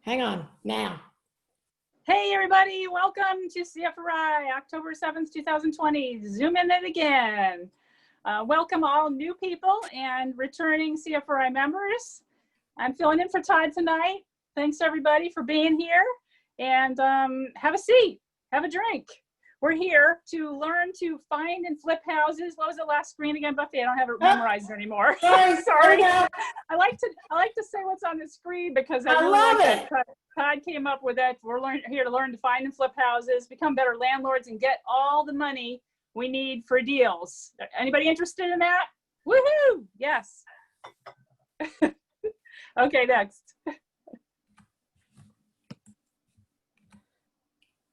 Hang on, now. Hey everybody, welcome to CFRI, October 7th, 2020. Zoom in it again. Welcome all new people and returning CFRI members. I'm filling in for Todd tonight. Thanks everybody for being here, and have a seat, have a drink. We're here to learn to find and flip houses. What was the last screen again, Buffy? I don't have it memorized anymore. Sorry. I like to say what's on the screen because I really love like it. that. Todd came up with that. We're here to learn to find and flip houses, become better landlords, and get all the money we need for deals. Anybody interested in that? Woohoo! Yes. Okay, next.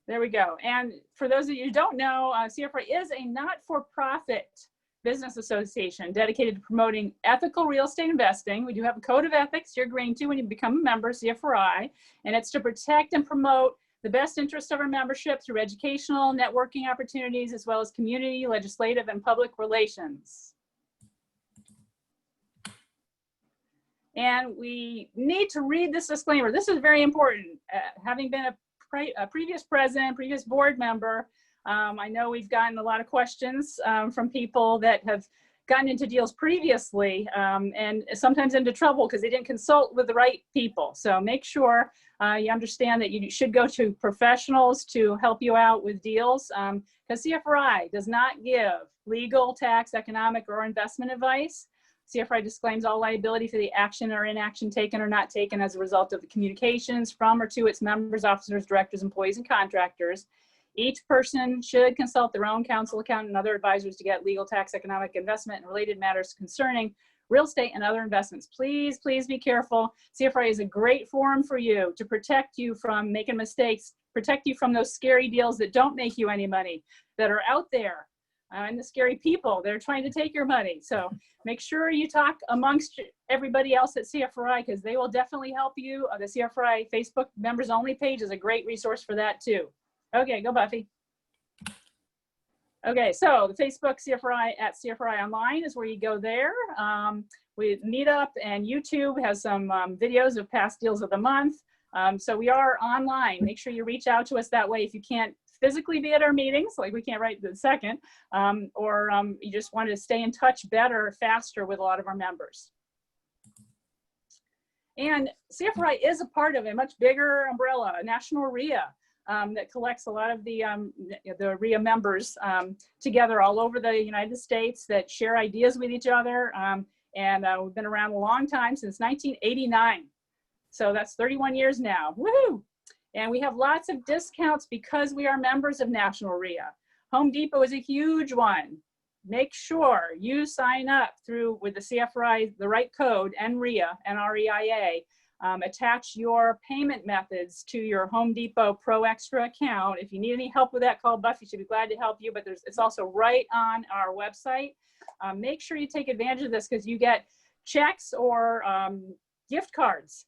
There we go. And for those of you who don't know, CFRI is a not-for-profit business association dedicated to promoting ethical real estate investing. We do have a code of ethics you're agreeing to when you become a member of CFRI, and it's to protect and promote the best interests of our membership through educational, networking opportunities, as well as community, legislative, and public relations. And we need to read this disclaimer. This is very important. Having been a previous president, previous board member, I know we've gotten a lot of questions from people that have gotten into deals previously and sometimes into trouble because they didn't consult with the right people. So make sure you understand that you should go to professionals to help you out with deals, because CFRI does not give legal, tax, economic, or investment advice. CFRI disclaims all liability for the action or inaction taken or not taken as a result of the communications from or to its members, officers, directors, employees, and contractors. Each person should consult their own counsel, accountant, and other advisors to get legal, tax, economic, investment, and related matters concerning real estate and other investments. Please, please be careful. CFRI is a great forum for you to protect you from making mistakes, protect you from those scary deals that don't make you any money, that are out there, and the scary people that are trying to take your money. So make sure you talk amongst everybody else at CFRI, because they will definitely help you. The CFRI Facebook members only page is a great resource for that too. Okay, go Buffy. Okay, so the Facebook CFRI at CFRI Online is where you go there. We Meetup and YouTube has some videos of past deals of the month. So we are online. Make sure you reach out to us that way if you can't physically be at our meetings, like we can't right this second, or you just want to stay in touch better, faster with a lot of our members. And CFRI is a part of a much bigger umbrella, a national REIA, that collects a lot of the REIA members together all over the United States that share ideas with each other. And we've been around a long time, since 1989. So that's 31 years now. Woohoo! And we have lots of discounts because we are members of National REIA. Home Depot is a huge one. Make sure you sign up with the CFRI, the right code, NREIA, N-R-E-I-A. Attach your payment methods to your Home Depot Pro Extra account. If you need any help with that, call Buffy. She'll be glad to help you, but it's also right on our website. Make sure you take advantage of this, because you get checks or gift cards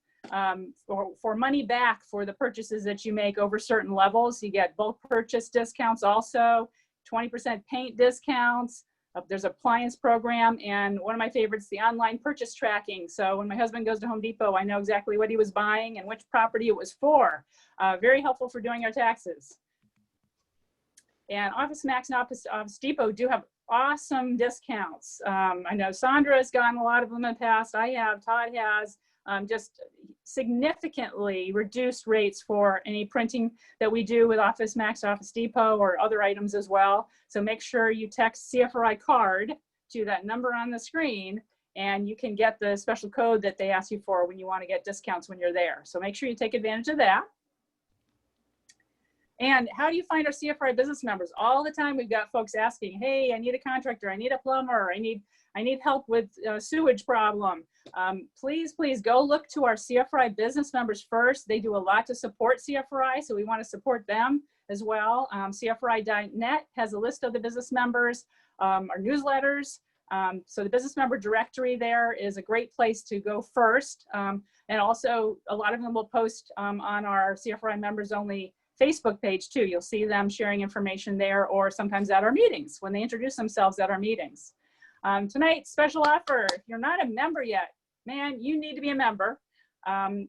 for money back for the purchases that you make over certain levels. You get bulk purchase discounts also, 20% paint discounts. There's an appliance program, and one of my favorites, the online purchase tracking. So when my husband goes to Home Depot, I know exactly what he was buying and which property it was for. Very helpful for doing our taxes. And Office Max and Office Depot do have awesome discounts. I know Sandra has gotten a lot of them in the past. I have, Todd has. Just significantly reduced rates for any printing that we do with Office Max, Office Depot, or other items as well. So make sure you text CFRI card to that number on the screen, and you can get the special code that they ask you for when you want to get discounts when you're there. So make sure you take advantage of that. And how do you find our CFRI business members? All the time we've got folks asking, hey, I need a contractor, I need a plumber, I need help with sewage problem. Please go look to our CFRI business members first. They do a lot to support CFRI, so we want to support them as well. CFRI.net has a list of the business members, our newsletters. So the business member directory there is a great place to go first. And also a lot of them will post on our CFRI members only Facebook page too. You'll see them sharing information there, or sometimes at our meetings when they introduce themselves at our meetings. Tonight's special offer, if you're not a member yet, man, you need to be a member.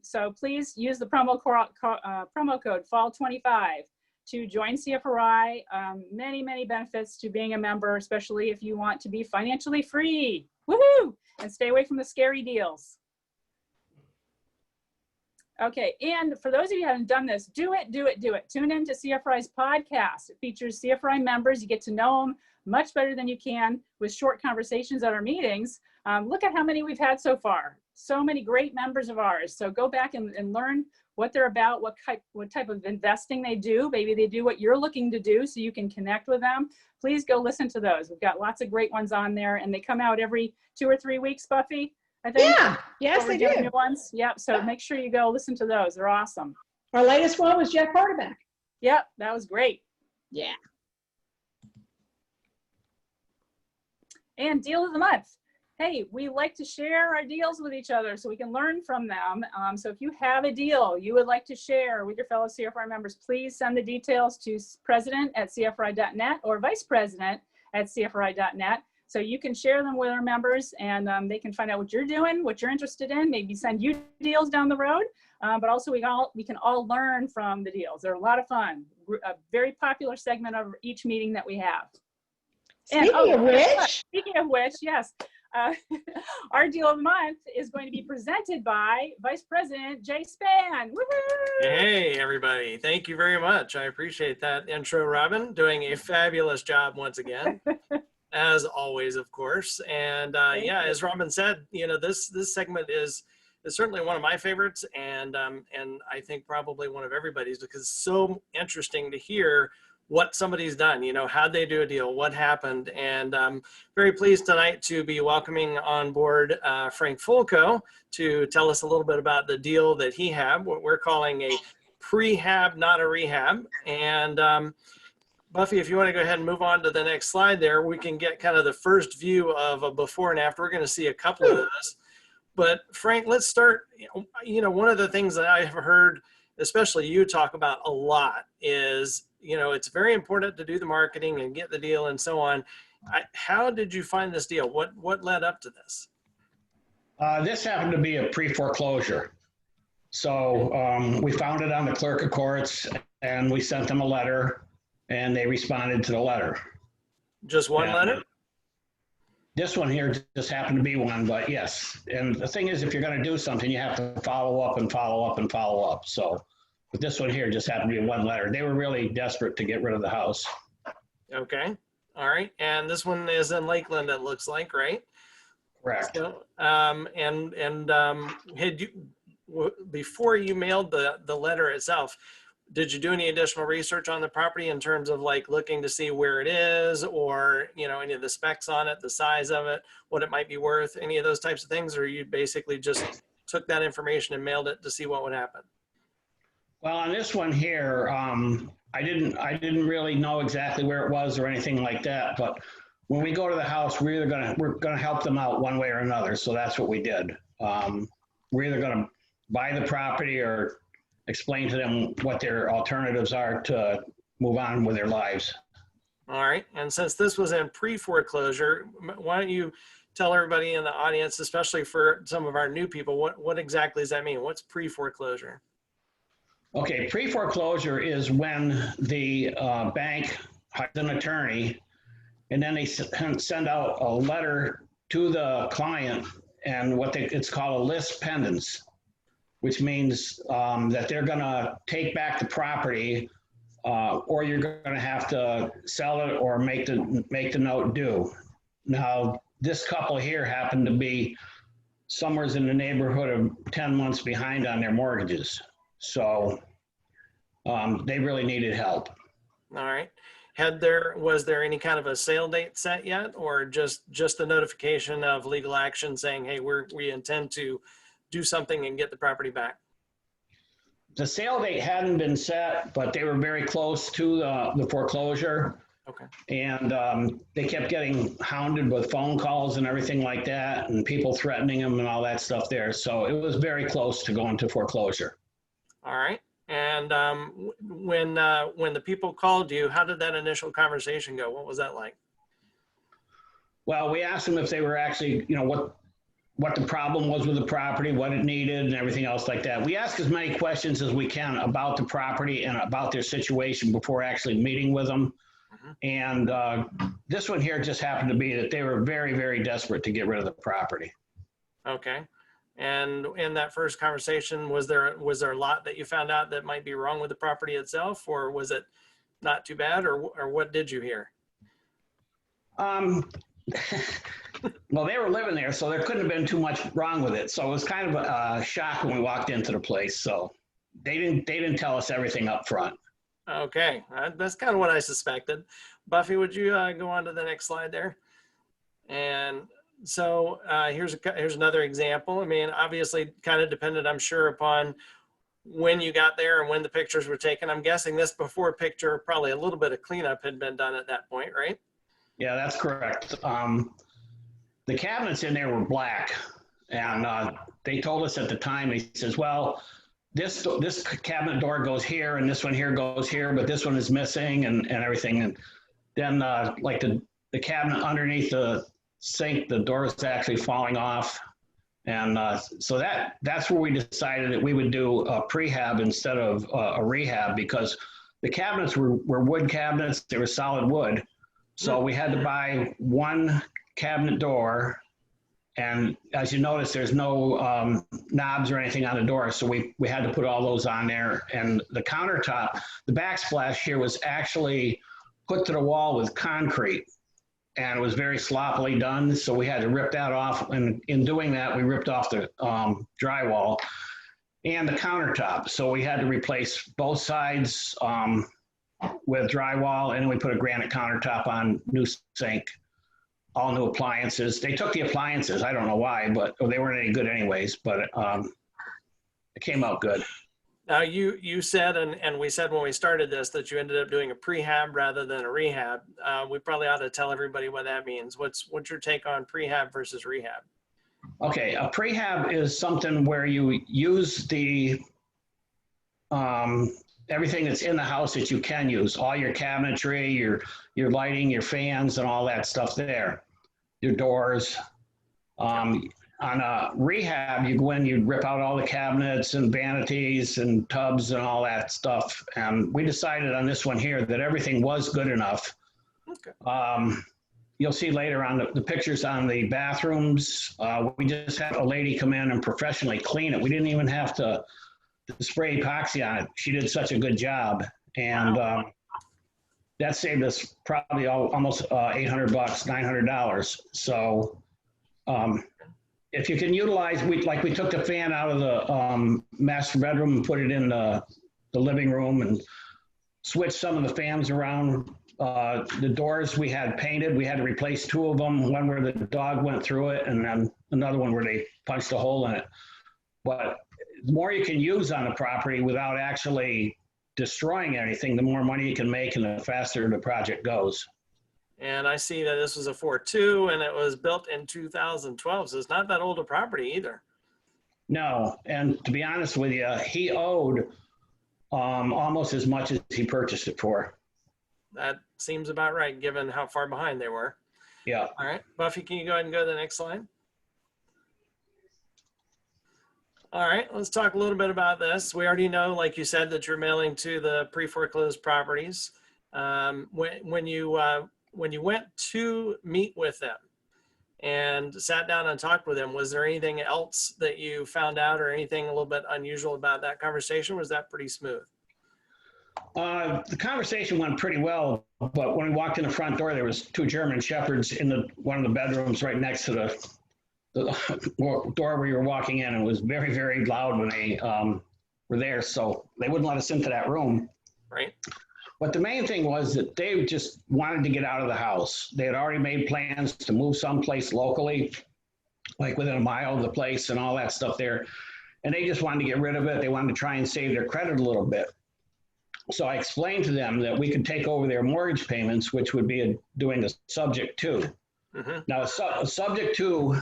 So please use the promo code FALL25 to join CFRI. Many, many benefits to being a member, especially if you want to be financially free. Woohoo! And stay away from the scary deals. Okay, and for those of you who haven't done this, do it. Tune in to CFRI's podcast. It features CFRI members. You get to know them much better than you can with short conversations at our meetings. Look at how many we've had so far. So many great members of ours. So go back and learn what they're about, what type of investing they do. Maybe they do what you're looking to do so you can connect with them. Please go listen to those. We've got lots of great ones on there, and they come out every 2 or 3 weeks, Buffy, I think. Yeah, yes, they do. New ones. Yep, so make sure you go listen to those. They're awesome. Our latest one was Jeff Hardeback. Yep, that was great. Yeah. And deal of the month. Hey, we like to share our deals with each other so we can learn from them. So if you have a deal you would like to share with your fellow CFRI members, please send the details to president@cfri.net or vice president at cfri.net. So you can share them with our members, and they can find out what you're doing, what you're interested in, maybe send you deals down the road. But also we can all learn from the deals. They're a lot of fun. A very popular segment of each meeting that we have. Speaking of which, yes, our deal of the month is going to be presented by Vice President Jay Spann. Woohoo! Hey, everybody. Thank you very much. I appreciate that intro, Robin. Doing a fabulous job once again, as always, of course. And yeah, as Robin said, you know, this segment is certainly one of my favorites, and I think probably one of everybody's, because it's so interesting to hear what somebody's done, you know, how'd they do a deal, what happened. And I'm very pleased tonight to be welcoming on board Frank Fulco to tell us a little bit about the deal that he had, what we're calling a prehab, not a rehab. And Buffy, if you want to go ahead and move on to the next slide there, we can get kind of the first view of a before and after. We're going to see a couple of those. But Frank, let's start. You know, one of the things that I have heard, especially you talk about a lot, is, you know, it's very important to do the marketing and get the deal and so on. How did you find this deal? What led up to this? This happened to be a pre-foreclosure. So we found it on the clerk of courts, and we sent them a letter, and they responded to the letter. Just one letter? This one here just happened to be one, but yes. And the thing is, if you're going to do something, you have to follow up and follow up and follow up. So, but this one here just happened to be one letter. They were really desperate to get rid of the house. Okay. All right. And this one is in Lakeland, it looks like, right? Correct. So, had you, before you mailed the letter itself, did you do any additional research on the property in terms of like looking to see where it is, or, you know, any of the specs on it, the size of it, what it might be worth, any of those types of things? Or you basically just took that information and mailed it to see what would happen? Well, on this one here, I didn't really know exactly where it was or anything like that. But when we go to the house, we're gonna help them out one way or another. So that's what we did. We're either gonna buy the property or explain to them what their alternatives are to move on with their lives. All right. And since this was in pre-foreclosure, why don't you tell everybody in the audience, especially for some of our new people, what exactly does that mean? What's pre-foreclosure? Okay, pre-foreclosure is when the bank hires an attorney, and then they send out a letter to the client, and it's called a lis pendens, which means that they're going to take back the property, or you're going to have to sell it or make the note due. Now, this couple here happened to be somewhere in the neighborhood of 10 months behind on their mortgages. So they really needed help. All right. Was there any kind of a sale date set yet, or just the notification of legal action saying, hey, we intend to do something and get the property back? The sale date hadn't been set, but they were very close to the foreclosure. Okay. And they kept getting hounded with phone calls and everything like that, and people threatening them and all that stuff there. So it was very close to going to foreclosure. All right. And when the people called you, how did that initial conversation go? What was that like? Well, we asked them if they were actually, you know, what the problem was with the property, what it needed, and everything else like that. We ask as many questions as we can about the property and about their situation before actually meeting with them. And this one here just happened to be that they were very, very desperate to get rid of the property. Okay. And in that first conversation, was there a lot that you found out that might be wrong with the property itself, or was it not too bad, or what did you hear? Well, they were living there, so there couldn't have been too much wrong with it. So it was kind of a shock when we walked into the place. So they didn't tell us everything up front. Okay, that's kind of what I suspected. Buffy, would you go on to the next slide there? And so here's another example. I mean, obviously kind of dependent, I'm sure, upon when you got there and when the pictures were taken. I'm guessing this before picture, probably a little bit of cleanup had been done at that point, right? Yeah, that's correct. The cabinets in there were black, and they told us at the time, he says, well, this cabinet door goes here and this one here goes here, but this one is missing and everything. And then like the cabinet underneath the sink, the door is actually falling off. And so that's where we decided that we would do a prehab instead of a rehab, because the cabinets were wood cabinets. They were solid wood. So we had to buy one cabinet door, and as you notice, there's no knobs or anything on the door, so we had to put all those on there. And the countertop, the backsplash here was actually put to the wall with concrete, and it was very sloppily done, so we had to rip that off, and in doing that, we ripped off the drywall and the countertop, so we had to replace both sides with drywall, and then we put a granite countertop on, new sink, all new appliances. They took the appliances. I don't know why, but they weren't any good anyways, but it came out good. Now you said, and we said when we started this, that you ended up doing a prehab rather than a rehab. We probably ought to tell everybody what that means. What's your take on prehab versus rehab? Okay, a prehab is something where you use the everything that's in the house that you can use, all your cabinetry, your lighting, your fans, and all that stuff there, your doors. On a rehab, you go in, you rip out all the cabinets and vanities and tubs and all that stuff. And we decided on this one here that everything was good enough. Okay. You'll see later on the pictures on the bathrooms. We just had a lady come in and professionally clean it. We didn't even have to spray epoxy on it. She did such a good job. And that saved us probably almost $800, $900. So if you can utilize, we took the fan out of the master bedroom and put it in the living room and switched some of the fans around. The doors we had painted, we had to replace two of them, one where the dog went through it and then another one where they punched a hole in it. But the more you can use on the property without actually destroying anything, the more money you can make and the faster the project goes. And I see that this was a 4.2 and it was built in 2012, so it's not that old a property either. No, and to be honest with you, he owed almost as much as he purchased it for. That seems about right, given how far behind they were. Yeah. All right, Buffy, can you go ahead and go to the next slide? All right, let's talk a little bit about this. We already know, like you said, that you're mailing to the pre-foreclosed properties. When you went to meet with them and sat down and talked with them, was there anything else that you found out or anything a little bit unusual about that conversation? Was that pretty smooth? The conversation went pretty well, but when we walked in the front door, there was two German Shepherds in one of the bedrooms right next to the door where you were walking in, and it was very, very loud when they were there, so they wouldn't let us into that room. Right. But the main thing was that they just wanted to get out of the house. They had already made plans to move someplace locally, like within a mile of the place and all that stuff there. And they just wanted to get rid of it. They wanted to try and save their credit a little bit. So I explained to them that we could take over their mortgage payments, which would be doing a subject to. Mm-hmm. Now, a subject to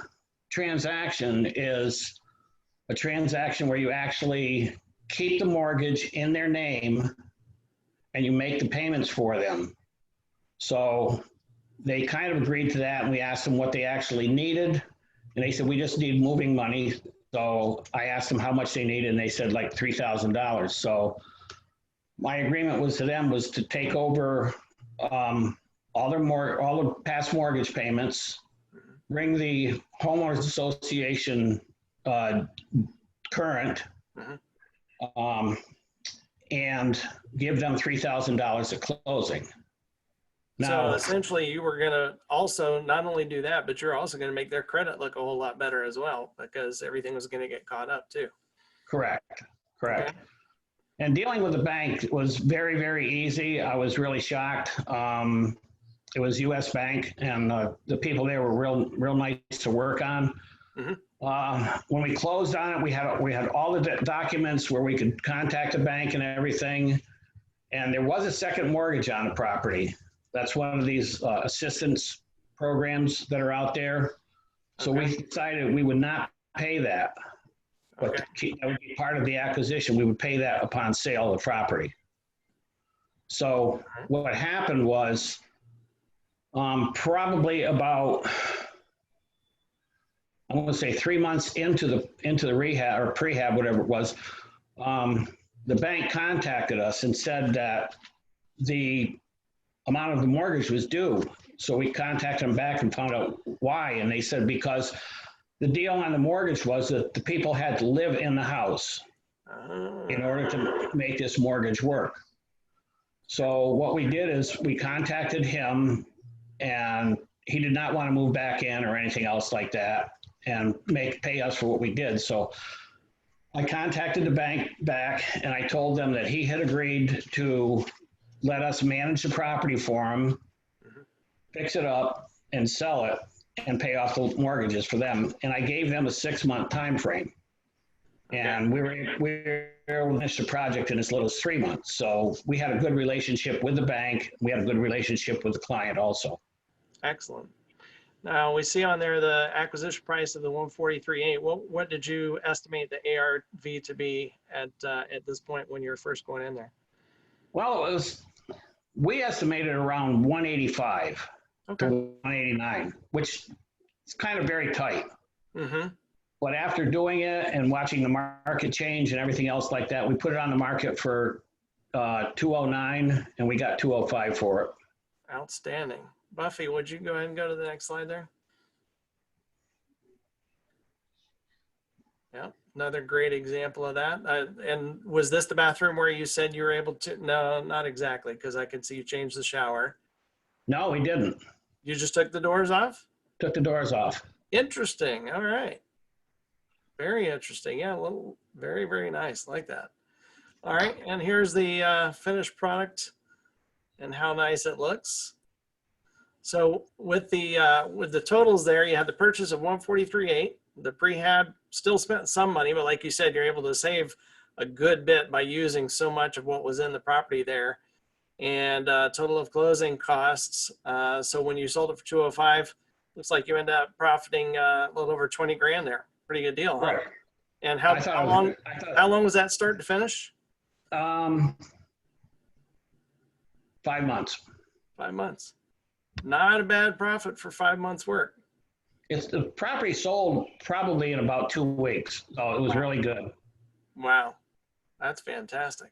transaction is a transaction where you actually keep the mortgage in their name and you make the payments for them. So they kind of agreed to that, and we asked them what they actually needed, And they said, we just need moving money. So I asked them how much they needed, and they said like $3,000. So my agreement was to them was to take over all the past mortgage payments, bring the homeowners association current, and give them $3,000 at closing. So Now, essentially you were going to also not only do that, but you're also going to make their credit look a whole lot better as well, because everything was going to get caught up too. correct. Okay. And dealing with the bank was very, very easy. I was really shocked. It was US Bank, and the people there were real nice to work on. When we closed on it, we had all the documents where we could contact the bank and everything. And there was a second mortgage on the property. That's one of these assistance programs that are out there. So we decided we would not pay that, but that would be part of the acquisition. We would pay that upon sale of the property. So what happened was probably about, I want to say 3 months into the rehab or prehab, whatever it was, the bank contacted us and said that the amount of the mortgage was due. So we contacted them back and found out why. And they said because the deal on the mortgage was that the people had to live in the house in order to make this mortgage work. So what we did is we contacted him, and he did not want to move back in or anything else like that and pay us for what we did. So I contacted the bank back, and I told them that he had agreed to let us manage the property for him, fix it up, and sell it, and pay off the mortgages for them. And I gave them a 6-month time frame. And we were able to finish the project in as little as 3 months. So we had a good relationship with the bank. We had a good relationship with the client also. Excellent. Now we see on there the acquisition price of the 143.8. What did you estimate the ARV to be at this point when you're first going in there? Well, we estimated around 185 to 189, which is kind of very tight. But after doing it and watching the market change and everything else like that, we put it on the market for 209, and we got 205 for it. Outstanding. Buffy, would you go ahead and go to the next slide there? Yeah, another great example of that. And was this the bathroom where you said you were able to? No, not exactly, because I can see you changed the shower. No, we didn't. You just took the doors off? Took the doors off. Interesting. All right. Very interesting. Yeah, a little, very, very nice. Like that. All right. And here's the finished product and how nice it looks. So with the totals there, you had the purchase of 143.8. The prehab still spent some money, but like you said, you're able to save a good bit by using so much of what was in the property there. And total of closing costs. So when you sold it for 205, looks like you end up profiting a little over 20 grand there. Pretty good deal, huh? Right. And how long was that start to finish? 5 months. 5 months. Not a bad profit for 5 months work. It's the property sold probably in about 2 weeks. So it was really good. Wow. That's fantastic.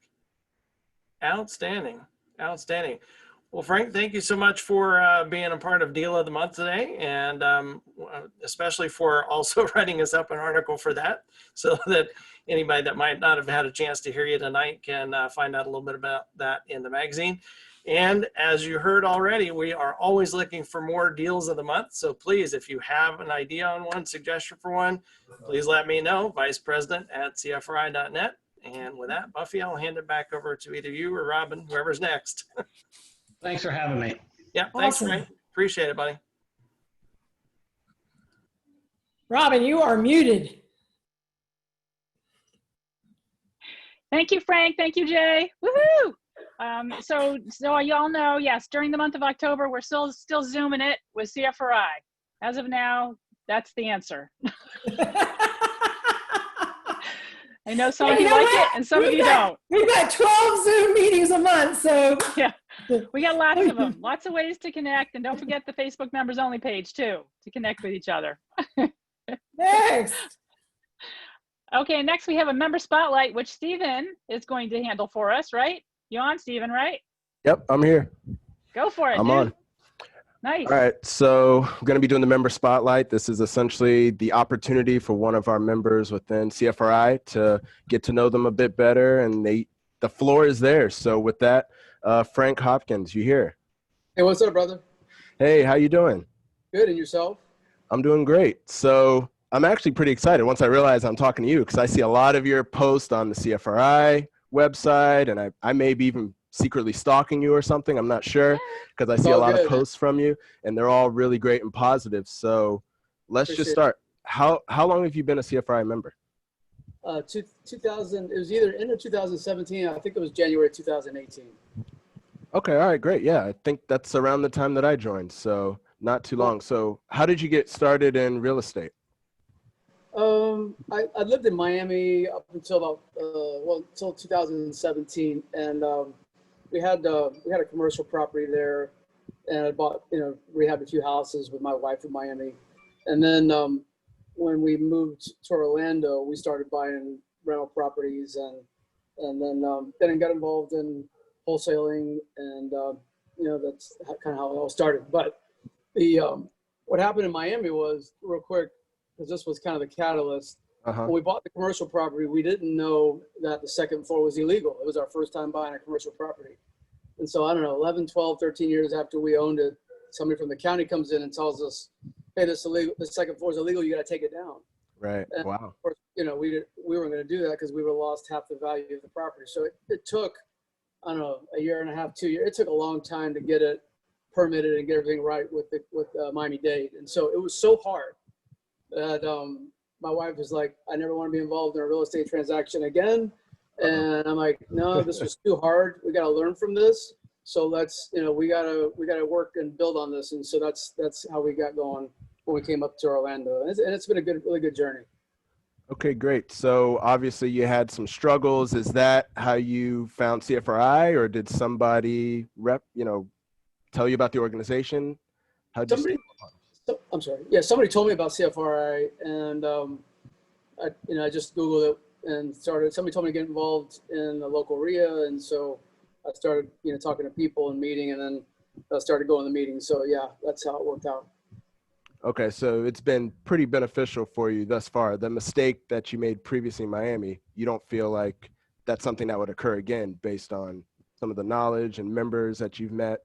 Outstanding. Outstanding. Well, Frank, thank you so much for being a part of Deal of the Month today, and especially for also writing us up an article for that, so that anybody that might not have had a chance to hear you tonight can find out a little bit about that in the magazine. And as you heard already, we are always looking for more Deals of the Month. So please, if you have an idea on one, suggestion for one, please let me know, vicepresident@cfri.net. And with that, Buffy, I'll hand it back over to either you or Robin, whoever's next. Thanks for having me. Yeah, thanks, Awesome. Frank. Appreciate it, buddy. Robin, you are muted. Thank you, Frank. Thank you, Jay. Woohoo! So y'all know, yes, during the month of October, we're still Zooming it with CFRI. As of now, that's the answer. I know some of you like it and some of you don't. We've got 12 Zoom meetings a month, so. Yeah, we got lots of them. Lots of ways to connect. And don't forget the Facebook members only page too, to connect with each other. Next. Okay, next we have a member spotlight, which Stephen is going to handle for us, right? You on, Stephen, right? Yep, I'm here. Go for it, I'm dude. on. Nice. All right, so I'm going to be doing the member spotlight. This is essentially the opportunity for one of our members within CFRI to get to know them a bit better, and the floor is theirs. So with that, Frank Hopkins, you here? Hey, what's up, brother? Hey, how you doing? Good, and yourself? I'm doing great. So I'm actually pretty excited once I realize I'm talking to you, because I see a lot of your posts on the CFRI website, and I may be even secretly stalking you or something. I'm not sure, because I see a lot of posts from you, and they're all really great and positive. So let's just start. How long have you been a CFRI member? 2000. It was either end of 2017. I think it was January 2018. Okay, all right, great. Yeah, I think that's around the time that I joined, so not too long. So how did you get started in real estate? I lived in Miami up until about until 2017, and we had a commercial property there, and I bought, rehabbed a few houses with my wife in Miami, and then when we moved to Orlando, we started buying rental properties, and then I got involved in wholesaling, and that's kind of how it all started. But what happened in Miami was, real quick, because this was kind of the catalyst. When we bought the commercial property, we didn't know that the second floor was illegal. It was our first time buying a commercial property. And so, I don't know, 11, 12, 13 years after we owned it, somebody from the county comes in and tells us, hey, this illegal, the second floor is illegal, you got to take it down. Right. And Wow. Of course, we weren't going to do that because we would have lost half the value of the property. So it took, I don't know, a year and a half, 2 years. It took a long time to get it permitted and get everything right with Miami-Dade. And so it was so hard that my wife was like, I never want to be involved in a real estate transaction again. And I'm like, no, this was too hard. We got to learn from this. So let's, we gotta work and build on this. And so that's how we got going when we came up to Orlando. And it's been a really good journey. Okay, great. So obviously you had some struggles. Is that how you found CFRI, or did somebody tell you about the organization? How did you? I'm sorry. Yeah, somebody told me about CFRI, and I just Googled it and somebody told me to get involved in the local REIA, and so I started, talking to people and meeting, and then I started going to meetings. So yeah, that's how it worked out. Okay, so it's been pretty beneficial for you thus far. The mistake that you made previously in Miami, you don't feel like that's something that would occur again based on some of the knowledge and members that you've met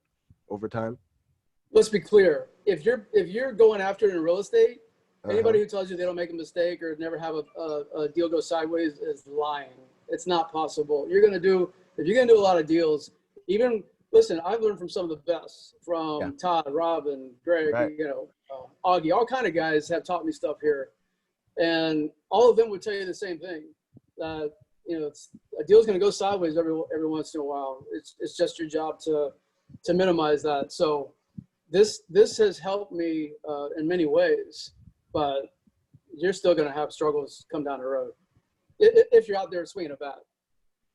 over time? Let's be clear. If you're going after it in real estate, anybody who tells you they don't make a mistake or never have a deal go sideways is lying. It's not possible. If you're gonna do a lot of deals, listen, I've learned from some of the best, from Todd, Robin, Greg, right. Augie, all kind of guys have taught me stuff here. And all of them would tell you the same thing. A deal's gonna go sideways every once in a while. It's just your job to minimize that. So this has helped me in many ways, but you're still going to have struggles come down the road if you're out there swinging a bat.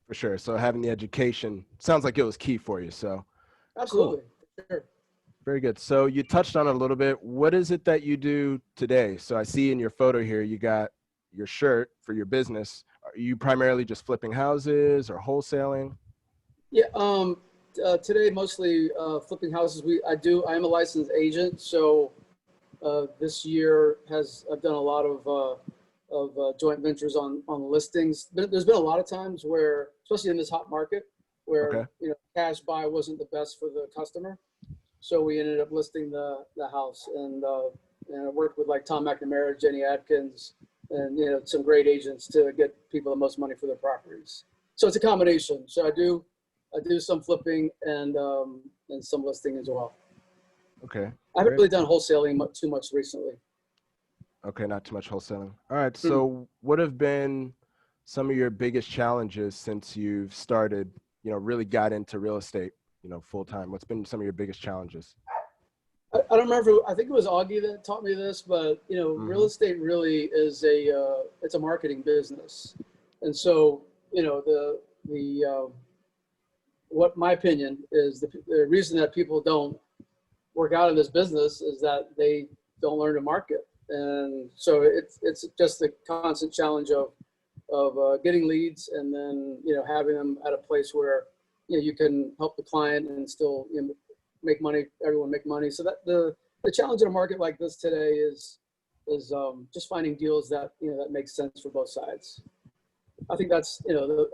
For sure. So having the education sounds like it was key for you. So absolutely. Cool. Sure. Very good. So you touched on it a little bit. What is it that you do today? So I see in your photo here, you got your shirt for your business. Are you primarily just flipping houses or wholesaling? Yeah. Today, mostly flipping houses. I am a licensed agent. So this year I've done a lot of joint ventures on listings. There's been a lot of times where, especially in this hot market, where cash buy wasn't the best for the customer. So we ended up listing the house, and I worked with like Tom McNamara, Jenny Atkins, and some great agents to get people the most money for their properties. So it's a combination. So I do some flipping and some listing as well. Okay. I haven't really done wholesaling too much recently. Okay, not too much wholesaling. All right. So what have been some of your biggest challenges since you've started, really got into real estate, full time? What's been some of your biggest challenges? I don't remember. I think it was Augie that taught me this, but real estate really is it's a marketing business, and so what my opinion is, the reason that people don't work out in this business is that they don't learn to market. And so it's just the constant challenge of getting leads and then, having them at a place where, you can help the client and still make money, everyone make money. So that the challenge in a market like this today is just finding deals that, that make sense for both sides. I think that's,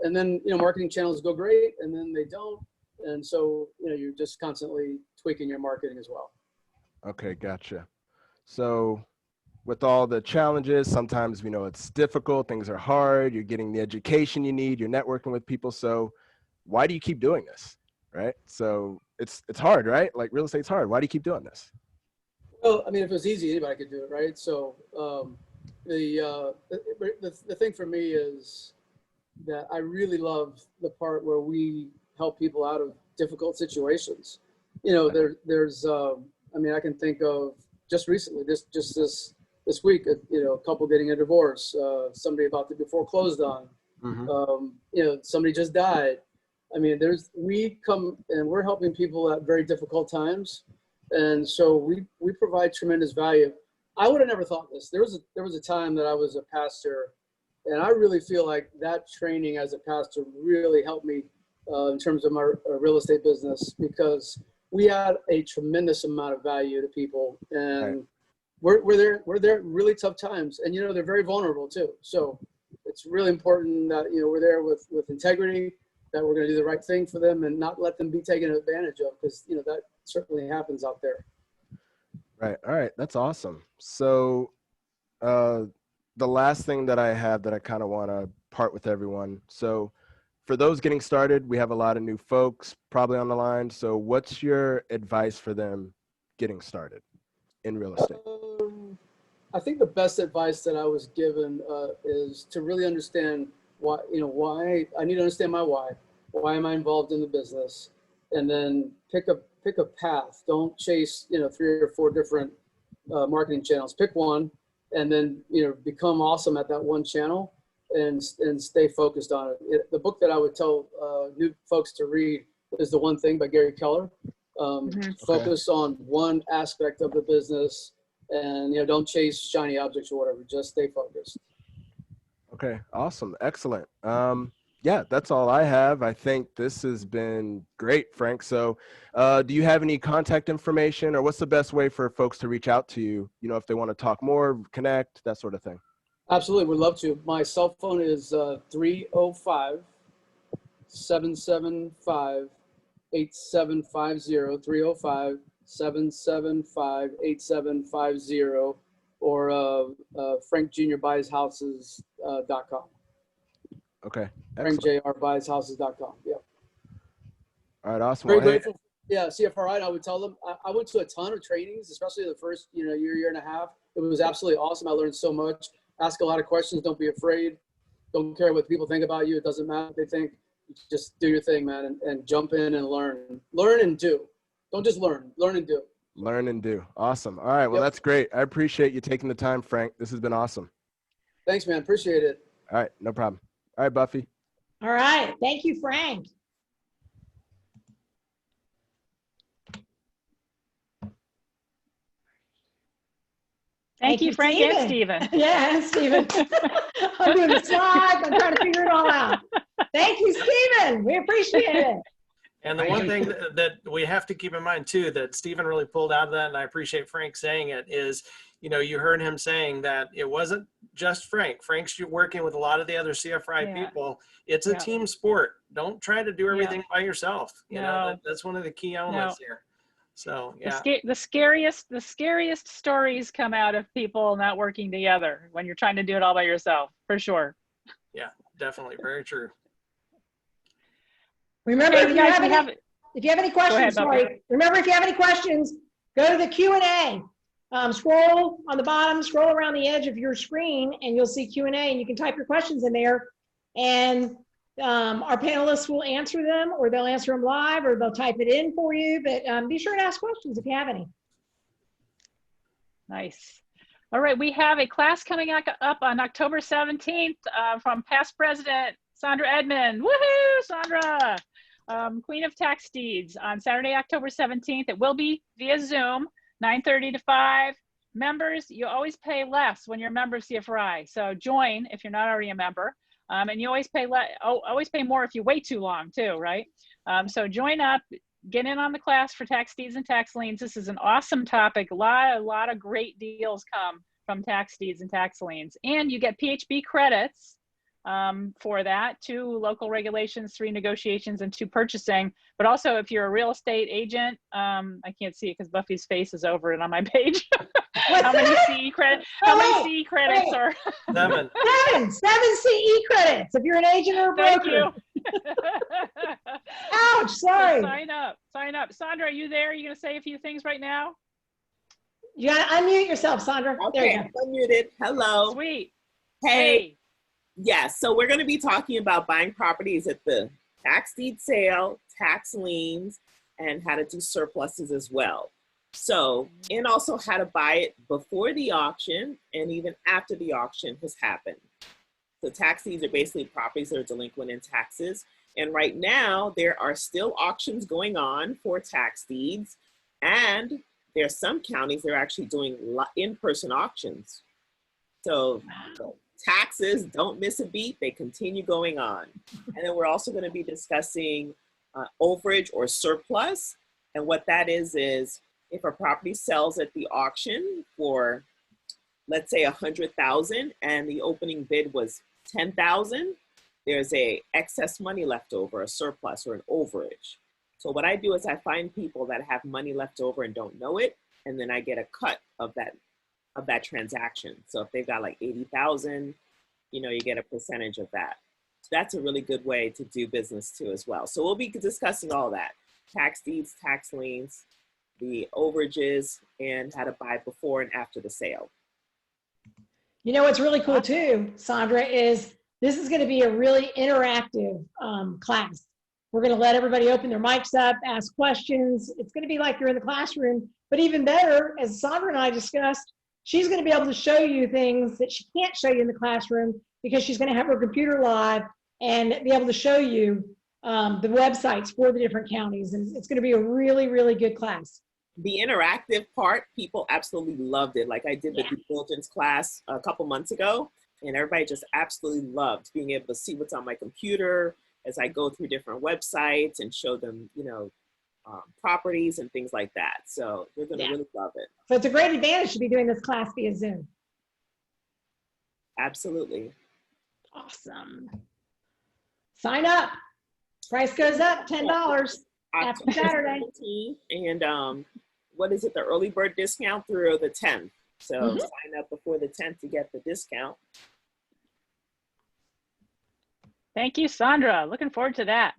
and then, marketing channels go great and then they don't. And so, you're just constantly tweaking your marketing as well. Okay, gotcha. So with all the challenges, sometimes we know it's difficult, things are hard, you're getting the education you need, you're networking with people. So why do you keep doing this, right? So it's hard, right? Like real estate's hard. Why do you keep doing this? Well, I mean, if it was easy, anybody could do it, right? So the thing for me is that I really love the part where we help people out of difficult situations. There's I mean, I can think of just recently, just this week, a couple getting a divorce, somebody about to be foreclosed on, somebody just died. I mean, we come and we're helping people at very difficult times. And so we provide tremendous value. I would have never thought this. There was a time that I was a pastor, and I really feel like that training as a pastor really helped me in terms of my real estate business, because we add a tremendous amount of value to people, and we're there at really tough times, and they're very vulnerable too. So it's really important that we're there with integrity, that we're going to do the right thing for them and not let them be taken advantage of, because that certainly happens out there. Right. All right. That's awesome. So the last thing that I have that I kind of want to part with everyone. So for those getting started, we have a lot of new folks probably on the line. So what's your advice for them getting started in real estate? I think the best advice that I was given is to really understand why I need to understand my why. Why am I involved in the business? And then pick a path. Don't chase 3 or 4 different marketing channels. Pick one, and then become awesome at that one channel, and stay focused on it. The book that I would tell new folks to read is The One Thing by Gary Keller. Focus on one aspect of the business, and don't chase shiny objects or whatever. Just stay focused. Okay, awesome, excellent. Yeah, that's all I have. I think this has been great, Frank. So do you have any contact information, or what's the best way for folks to reach out to you, if they want to talk more, connect, that sort of thing? Absolutely, would love to. My cell phone is 305-775-8750, 305-775-8750, or frankjrbuysHouses.com. Okay. frankjrbuysHouses.com. Yeah. All right. Awesome. Very Well, grateful. Yeah, CFRI. And I would tell them I went to a ton of trainings, especially the first year and a half. It was absolutely awesome. I learned so much. Ask a lot of questions. Don't be afraid. Don't care what people think about you. It doesn't matter what they think. Just do your thing, man, and jump in and learn. Learn and do. Don't just learn. Learn and do. Learn and do. Awesome. All right. Well, that's great. I appreciate you taking the time, Frank. This has been awesome. Thanks, man. Appreciate it. All right. No problem. All right, Buffy. All right. Thank you, Frank. Thank you, Frank and Stephen. Yeah, Stephen. I'm doing the slides. I'm trying to figure it all out. Thank you, Stephen. We appreciate it. And the one thing that we have to keep in mind too, that Stephen really pulled out of that, and I appreciate Frank saying it, is, you heard him saying that it wasn't just Frank. Frank's working with a lot of the other CFRI people. It's a team sport. Don't try to do everything by yourself. That's one of the key elements here. So yeah. The scariest stories come out of people not working together when you're trying to do it all by yourself, for sure. Yeah, definitely. Very true. Remember, if you have any questions, remember, if you have any questions, go to the Q&A. Scroll on the bottom, scroll around the edge of your screen, and you'll see Q&A, and you can type your questions in there, and our panelists will answer them, or they'll answer them live, or they'll type it in for you. But be sure to ask questions if you have any. Nice. All right, we have a class coming up on October 17th from past president Sandra Edmond. Woohoo, Sandra! Queen of Tax Deeds on Saturday, October 17th. It will be via Zoom, 9:30 to 5. members, you always pay less when you're a member of CFRI. So join if you're not already a member. And you always pay more if you wait too long too, right? So join up, get in on the class for tax deeds and tax liens. This is an awesome topic. A lot of great deals come from tax deeds and tax liens. And you get PHB credits for that, 2 local regulations, 3 negotiations, and 2 purchasing. But also if you're a real estate agent, I can't see it because Buffy's face is over it on my page. How many CE credits? How many CE credits are? 7. 7 CE credits if you're an agent or a broker. Thank you. Ouch, sorry. So sign up. Sandra, are you there? Are you going to say a few things right now? You gotta unmute yourself, Sandra. There you Okay, go. unmuted. Hello. Sweet. Hey. Yes, so we're going to be talking about buying properties at the tax deed sale, tax liens, and how to do surpluses as well. So, and also how to buy it before the auction and even after the auction has happened. So tax deeds are basically properties that are delinquent in taxes. And right now, there are still auctions going on for tax deeds. And there are some counties that are actually doing in-person auctions. So taxes don't miss a beat. They continue going on. And then we're also going to be discussing overage or surplus. And what that is if a property sells at the auction for, let's say, $100,000 and the opening bid was $10,000, there's a excess money left over, a surplus or an overage. So what I do is I find people that have money left over and don't know it, and then I get a cut of that transaction. So if they've got like 80,000, you get a percentage of that. So that's a really good way to do business too as well. So we'll be discussing all that: tax deeds, tax liens, the overages, and how to buy before and after the sale. You know what's really cool too, Sandra, is this is going to be a really interactive class. We're going to let everybody open their mics up, ask questions. It's going to be like you're in the classroom, but even better, as Sandra and I discussed, she's going to be able to show you things that she can't show you in the classroom because she's going to have her computer live and be able to show you the websites for the different counties. And it's going to be a really, really good class. The interactive part, people absolutely loved it. Like I did the due diligence class a couple months ago, and everybody just absolutely loved being able to see what's on my computer as I go through different websites and show them, properties and things like that. So they're going to really love it. So it's a great advantage to be doing this class via Zoom. Absolutely. Awesome. Sign up. Price goes up $10 after Saturday. 17th, and what is it? The early bird discount through the 10th. So sign up before the 10th to get the discount. Thank you, Sandra. Looking forward to that.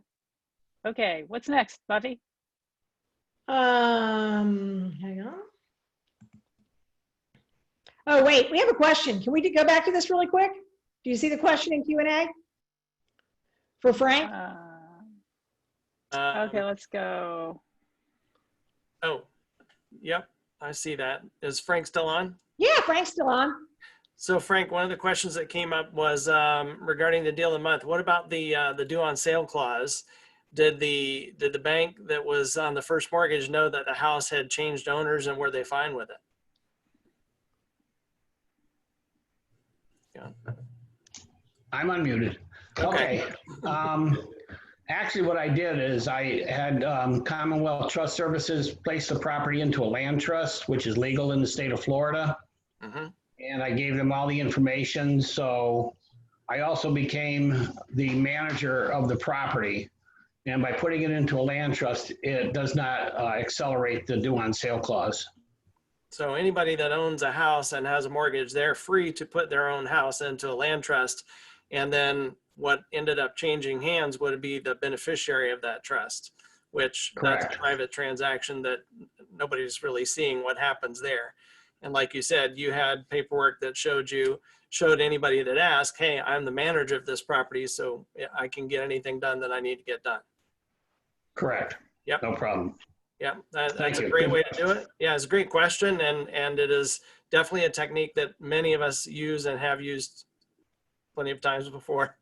Okay, what's next, Buffy? Hang on. Oh, wait, we have a question. Can we go back to this really quick? Do you see the question in Q&A for Frank? Okay, let's go. Oh, yep, I see that. Is Frank still on? Yeah, Frank's still on. So Frank, one of the questions that came up was regarding the deal of the month. What about the due on sale clause? Did the bank that was on the first mortgage know that the house had changed owners, and were they fine with it? Yeah. I'm unmuted. Okay. Actually, what I did is I had Commonwealth Trust Services place the property into a land trust, which is legal in the state of Florida. And I gave them all the information. So I also became the manager of the property. And by putting it into a land trust, it does not accelerate the due on sale clause. So anybody that owns a house and has a mortgage, they're free to put their own house into a land trust. And then what ended up changing hands would be the beneficiary of that trust, which Correct. That's a private transaction that nobody's really seeing what happens there. And like you said, you had paperwork that showed anybody that asked, hey, I'm the manager of this property, so I can get anything done that I need to get done. Correct. Yep. No problem. Yeah, that's a you. great way to do it. Yeah, it's a great question, and it is definitely a technique that many of us use and have used plenty of times before.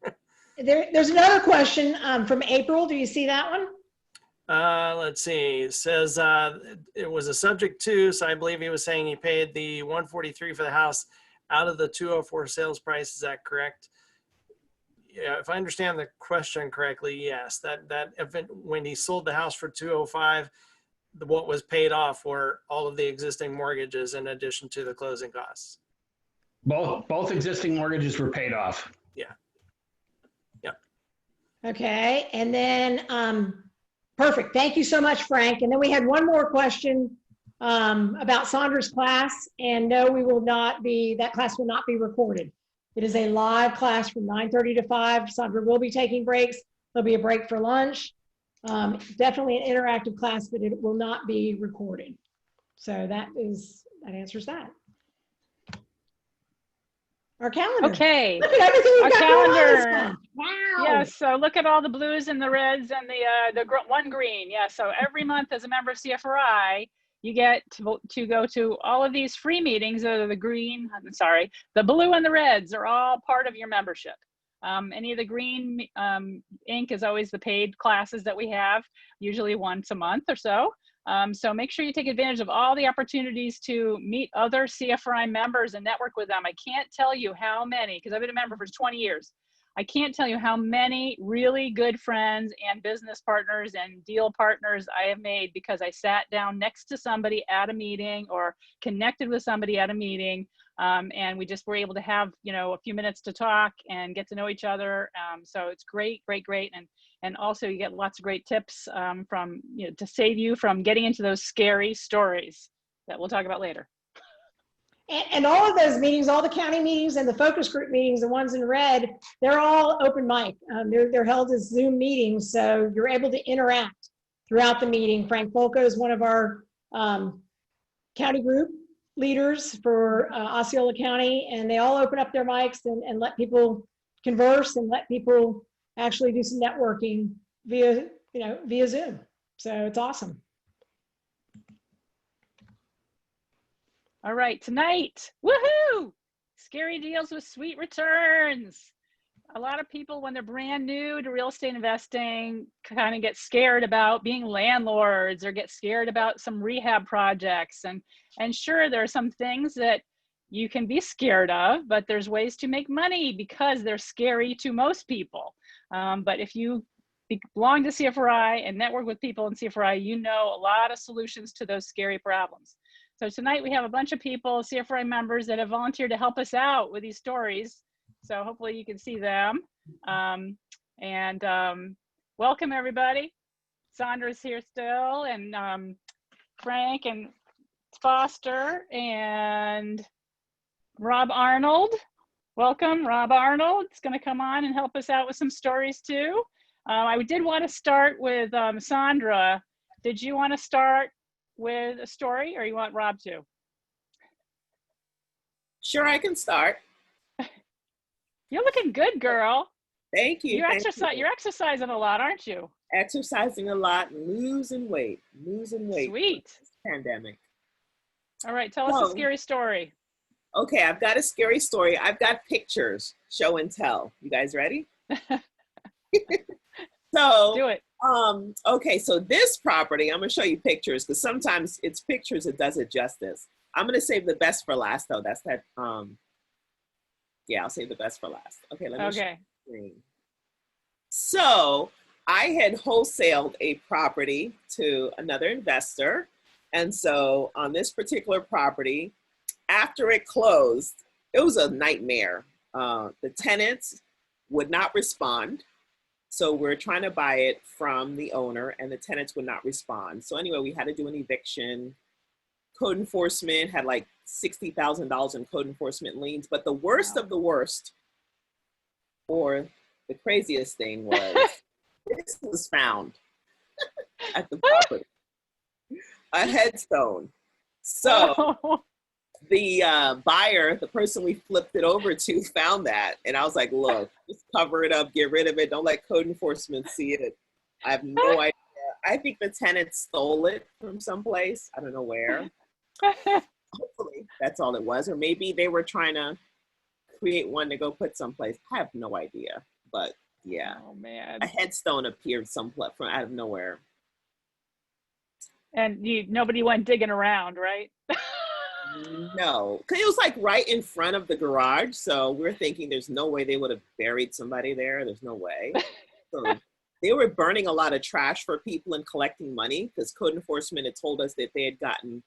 There's another question from April. Do you see that one? Let's see. It says it was a subject to, so I believe he was saying he paid the 143 for the house out of the 204 sales price. Is that correct? Yeah, if I understand the question correctly, yes. That event when he sold the house for 205, what was paid off were all of the existing mortgages in addition to the closing costs. Both existing mortgages were paid off. Yeah. Yep. Okay, and then, perfect. Thank you so much, Frank. And then we had one more question about Sandra's class, and no, we will not be, that class will not be recorded. It is a live class from 9:30 to 5. Sandra will be taking breaks. There'll be a break for lunch. Definitely an interactive class, but it will not be recorded. So that answers that. Our calendar. Okay. Look at everything we've Our got going on this calendar. month. Wow. Yes, so look at all the blues and the reds and the one green. Yeah, so every month as a member of CFRI, you get to go to all of these free meetings. The green, I'm sorry, the blue and the reds are all part of your membership. Any of the green ink is always the paid classes that we have, usually once a month or so. So make sure you take advantage of all the opportunities to meet other CFRI members and network with them. I can't tell you how many, because I've been a member for 20 years. I can't tell you how many really good friends and business partners and deal partners I have made because I sat down next to somebody at a meeting or connected with somebody at a meeting. And we just were able to have, a few minutes to talk and get to know each other. So it's great, great, great. And also you get lots of great tips from, to save you from getting into those scary stories that we'll talk about later. And all of those meetings, all the county meetings and the focus group meetings, the ones in red, they're all open mic. They're held as Zoom meetings, so you're able to interact throughout the meeting. Frank Fulco is one of our county group leaders for Osceola County, and they all open up their mics and let people converse and let people actually do some networking via Zoom. So it's awesome. All right, tonight, woohoo! Scary deals with sweet returns. A lot of people, when they're brand new to real estate investing, kind of get scared about being landlords or get scared about some rehab projects. And sure, there are some things that you can be scared of, but there's ways to make money because they're scary to most people. But if you belong to CFRI and network with people in CFRI, you know a lot of solutions to those scary problems. So tonight we have a bunch of people, CFRI members, that have volunteered to help us out with these stories. So hopefully you can see them. Welcome everybody. Sandra's here still, and Frank and Foster and Rob Arnold. Welcome, Rob Arnold. Is going to come on and help us out with some stories too. I did want to start with Sandra. Did you want to start with a story, or you want Rob to? Sure, I can start. You're looking good, girl. Thank you. You're exercising a lot, aren't you? Exercising a lot, losing weight. Sweet. This pandemic. All right, tell us a scary story. Okay, I've got a scary story. I've got pictures, show and tell. You guys ready? So do it. Okay, so this property, I'm gonna show you pictures because sometimes it's pictures that does it justice. I'm gonna save the best for last though. That's that. Yeah, I'll save the best for last. Okay, let me show you the screen. So I had wholesaled a property to another investor, and so on this particular property, after it closed, it was a nightmare. The tenants would not respond. So we're trying to buy it from the owner and the tenants would not respond. So anyway, we had to do an eviction. Code enforcement had like $60,000 in code enforcement liens. But the worst of the worst, or the craziest thing was, this was found at the property, a headstone. So the buyer, the person we flipped it over to, found that. And I was like, look, just cover it up, get rid of it. Don't let code enforcement see it. I have no idea. I think the tenant stole it from someplace. I don't know where. Hopefully that's all it was. Or maybe they were trying to create one to go put someplace. I have no idea. But yeah, oh, man. A headstone appeared someplace from out of nowhere. And nobody went digging around, right? No, because it was like right in front of the garage. So we're thinking there's no way they would have buried somebody there. There's no way. So they were burning a lot of trash for people and collecting money because code enforcement had told us that they had gotten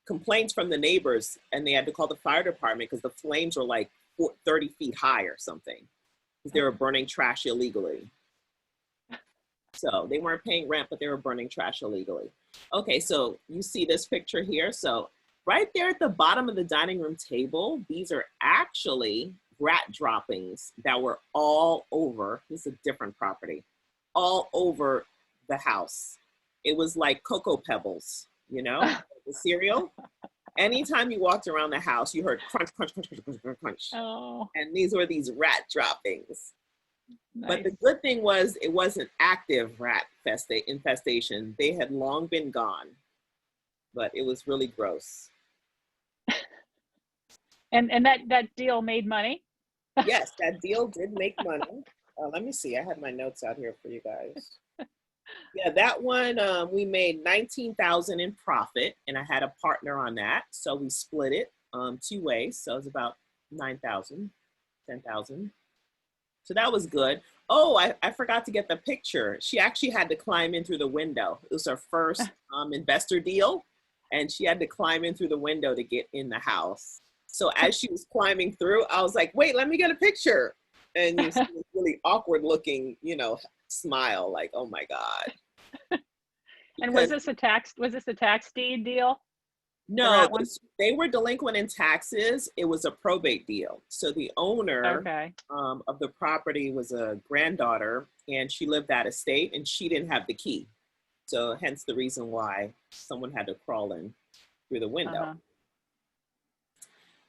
complaints from the neighbors and they had to call the fire department because the flames were like 30 feet high or something because they were burning trash illegally. So they weren't paying rent, but they were burning trash illegally. Okay, so you see this picture here. So right there at the bottom of the dining room table, these are actually rat droppings that were all over. This is a different property, all over the house. It was like Cocoa Pebbles, you know, the cereal. Anytime you walked around the house, you heard crunch, crunch, crunch, crunch, crunch, crunch, crunch. Oh, And these were these rat droppings. nice. But the good thing was it wasn't active rat infestation. They had long been gone, but it was really gross. And that deal made money? Yes, that deal did make money. Let me see. I had my notes out here for you guys. Yeah, that one we made $19,000 in profit, and I had a partner on that, so we split it 2 ways. So it was about $9,000, $10,000. So that was good. Oh, I forgot to get the picture. She actually had to climb in through the window. It was her first investor deal, and she had to climb in through the window to get in the house. So as she was climbing through, I was like, wait, let me get a picture. And you see this really awkward looking, you know, smile, like, oh my God. And was this a tax deed deal? No, they were delinquent in taxes. It was a probate deal. So the owner Okay. of the property was a granddaughter, and she lived out of state, and she didn't have the key. So hence the reason why someone had to crawl in through the window. Uh-huh.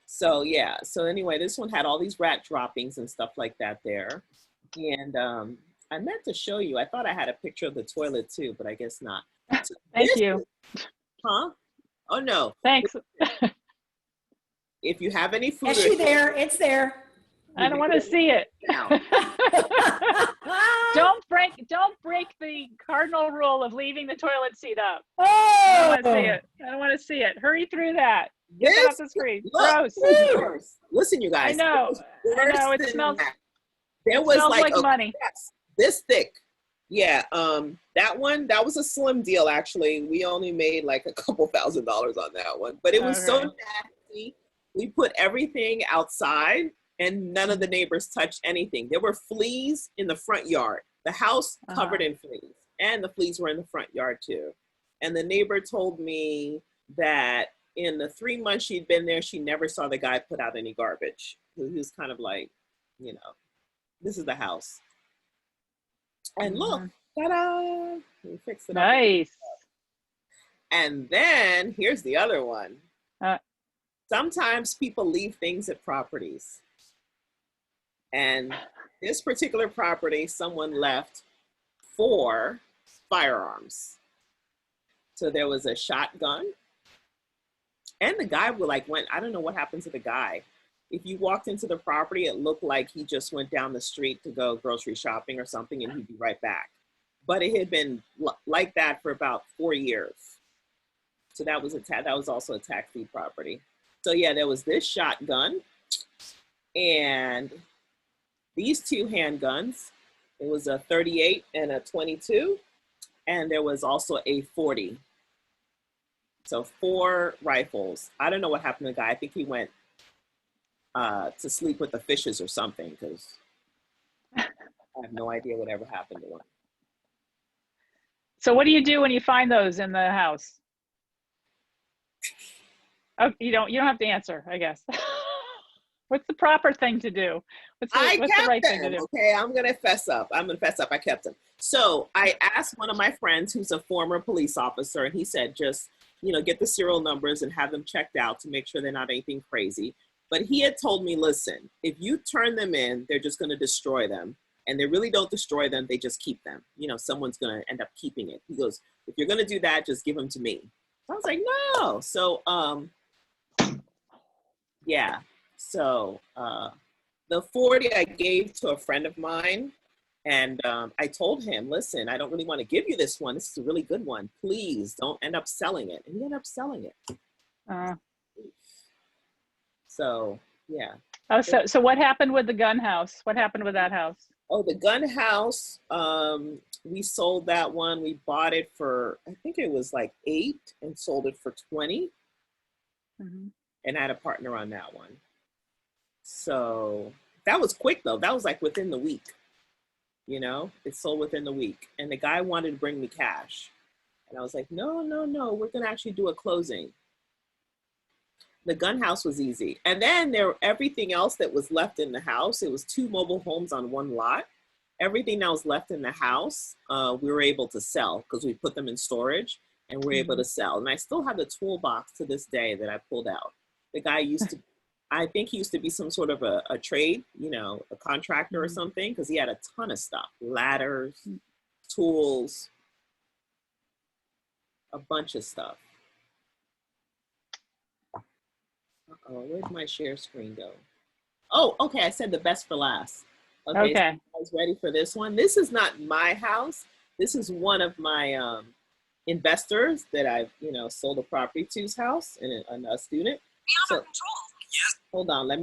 So yeah, so anyway, this one had all these rat droppings and stuff like that there. And I meant to show you, I thought I had a picture of the toilet too, but I guess not. So Thank you. Huh? Oh no. Thanks. If you have any food. Is she there? It's there. I don't want to see it. Now. Don't break the cardinal rule of leaving the toilet seat up. Oh, I don't want to see it. I don't want to see it. Hurry through that. Get that off the screen. Look, Gross. listen, you guys. I know. It smells. There was smells like money. This thick. Yeah. That was a slim deal actually. We only made like a couple $1,000s on that one, but it was so nasty. We put everything outside and none of the neighbors touched anything. There were fleas in the front yard. The house covered in fleas, and the fleas were in the front yard too. And the neighbor told me that in the 3 months she'd been there, she never saw the guy put out any garbage. He was kind of like, you know, this is the house. And look, ta-da! We fixed it up. Nice. And then here's the other one. Sometimes people leave things at properties. And this particular property, someone left 4 firearms. So there was a shotgun. And the guy went, I don't know what happened to the guy. If you walked into the property, it looked like he just went down the street to go grocery shopping or something, and he'd be right back. But it had been like that for about 4 years. So that was also a tax deed property. So yeah, there was this shotgun and these 2 handguns. It was a 38 and a 22, and there was also a 40. So 4 rifles. I don't know what happened to the guy. I think he went to sleep with the fishes or something, because I have no idea whatever happened to him. So what do you do when you find those in the house? Oh, you don't have to answer, I guess. What's the proper thing to do? What's the right thing to do? Okay, I'm gonna fess up. I kept them. So I asked one of my friends who's a former police officer, and he said, just, get the serial numbers and have them checked out to make sure they're not anything crazy. But he had told me, listen, if you turn them in, they're just gonna destroy them. And they really don't destroy them, they just keep them. Someone's gonna end up keeping it. He goes, if you're gonna do that, just give them to me. I was like, no. So, yeah. So the 40 I gave to a friend of mine, And I told him, listen, I don't really want to give you this one. This is a really good one. Please don't end up selling it. And he ended up selling it. So, yeah. Oh, so what happened with the gun house? What happened with that house? Oh, the gun house, we sold that one. We bought it for, I think it was like 8 and sold it for 20. Mm-hmm. And I had a partner on that one. So that was quick though. That was like within the week. You know, it sold within the week. And the guy wanted to bring me cash. And I was like, no, we're going to actually do a closing. The gun house was easy. And then everything else that was left in the house, it was 2 mobile homes on 1 lot. Everything that was left in the house, we were able to sell because we put them in storage and we're able to sell. And I still have the toolbox to this day that I pulled out. The guy used to, I think he used to be some sort of a trade, you know, a contractor or something, because he had a ton of stuff, ladders, tools, a bunch of stuff. Uh-oh, where'd my share screen go? Oh, okay, I said the best for last. Okay. So you guys ready for this one? This is not my house. This is one of my investors that I've, you know, sold a property to's house and a student. So, hold on, let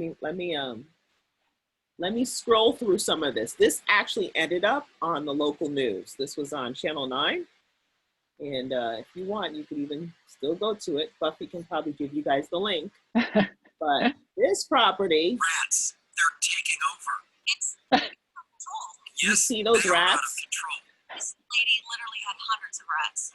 me scroll through some of this. This actually ended up on the local news. This was on Channel 9. And if you want, you could even still go to it. Buffy can probably give you guys the link. But this property, rats, they're taking over. It's you see those rats? This lady literally had hundreds of rats.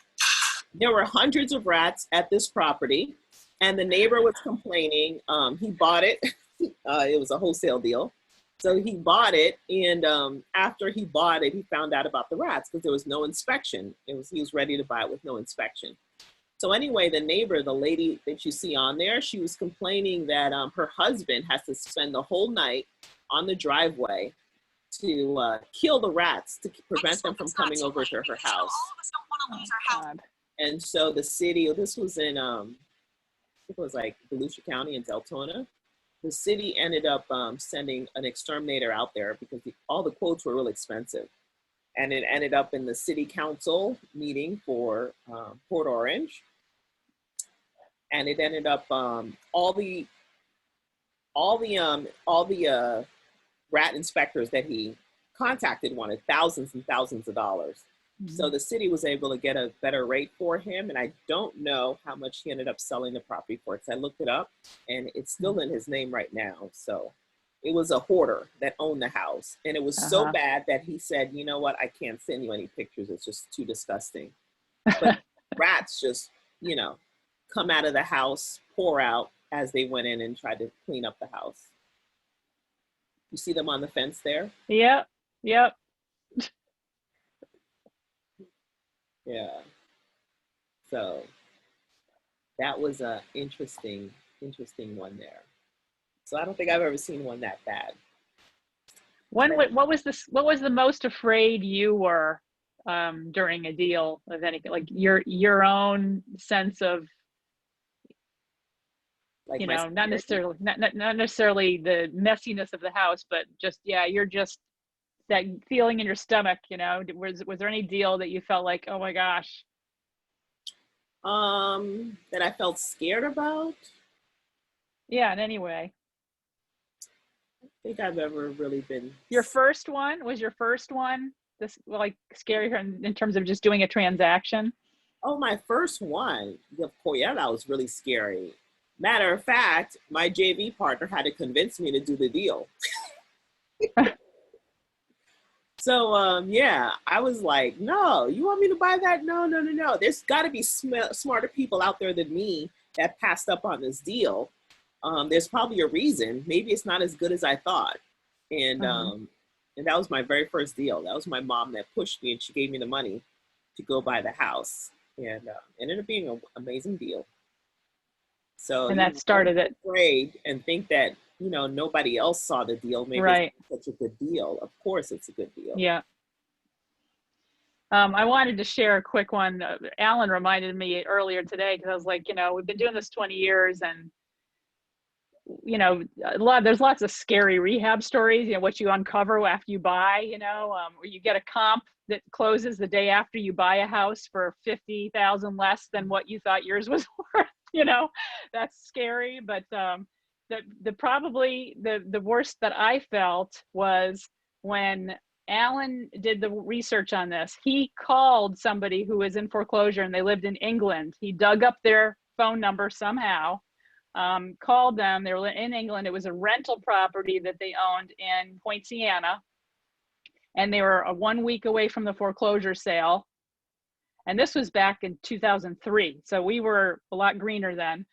There were hundreds of rats at this property. And the neighbor was complaining. He bought it. It was a wholesale deal. So he bought it. And after he bought it, he found out about the rats because there was no inspection. He was ready to buy it with no inspection. So anyway, the neighbor, the lady that you see on there, she was complaining that her husband has to spend the whole night on the driveway to kill the rats to prevent them from coming over to her house. All of us don't want to lose our house. And so the city, this was in, I think it was like Volusia County in Deltona. The city ended up sending an exterminator out there because all the quotes were real expensive. And it ended up in the city council meeting for Port Orange. And it ended up all the rat inspectors that he contacted wanted thousands and thousands of dollars. So the city was able to get a better rate for him. And I don't know how much he ended up selling the property for, because I looked it up and it's still in his name right now. So it was a hoarder that owned the house. And it was so bad that he said, you know what, I can't send you any pictures. It's just too disgusting. But rats just, you know, come out of the house, pour out as they went in and tried to clean up the house. You see them on the fence there? Yep. Yeah. So that was a interesting one there. So I don't think I've ever seen one that bad. What was the most afraid you were during a deal of anything, like your own sense of, like, you know, not necessarily the messiness of the house, but just, yeah, you're just that feeling in your stomach, you know? Was there any deal that you felt like, oh my gosh? That I felt scared about? Yeah, in any way. I think I've ever really been. Your first one this, like, scary in terms of just doing a transaction? Oh, my first one, of course, yeah, that was really scary. Matter of fact, my JV partner had to convince me to do the deal. So, yeah, I was like, no, you want me to buy that? No. There's got to be smarter people out there than me that passed up on this deal. There's probably a reason. Maybe it's not as good as I thought. And that was my very first deal. That was my mom that pushed me, and she gave me the money to go buy the house. And it ended up being an amazing deal. So, and that started it. Afraid and think that, you know, nobody else saw the deal. Maybe right. It's such a good deal. Of course, it's a good deal. Yeah. I wanted to share a quick one. Alan reminded me earlier today, because I was like, you know, we've been doing this 20 years, and there's lots of scary rehab stories, what you uncover after you buy, or you get a comp that closes the day after you buy a house for 50,000 less than what you thought yours was worth, that's scary. But probably the worst that I felt was when Alan did the research on this. He called somebody who was in foreclosure and they lived in England. He dug up their phone number somehow, called them. They were in England. It was a rental property that they owned in Point Siena. And they were 1 week away from the foreclosure sale. And this was back in 2003. So we were a lot greener then.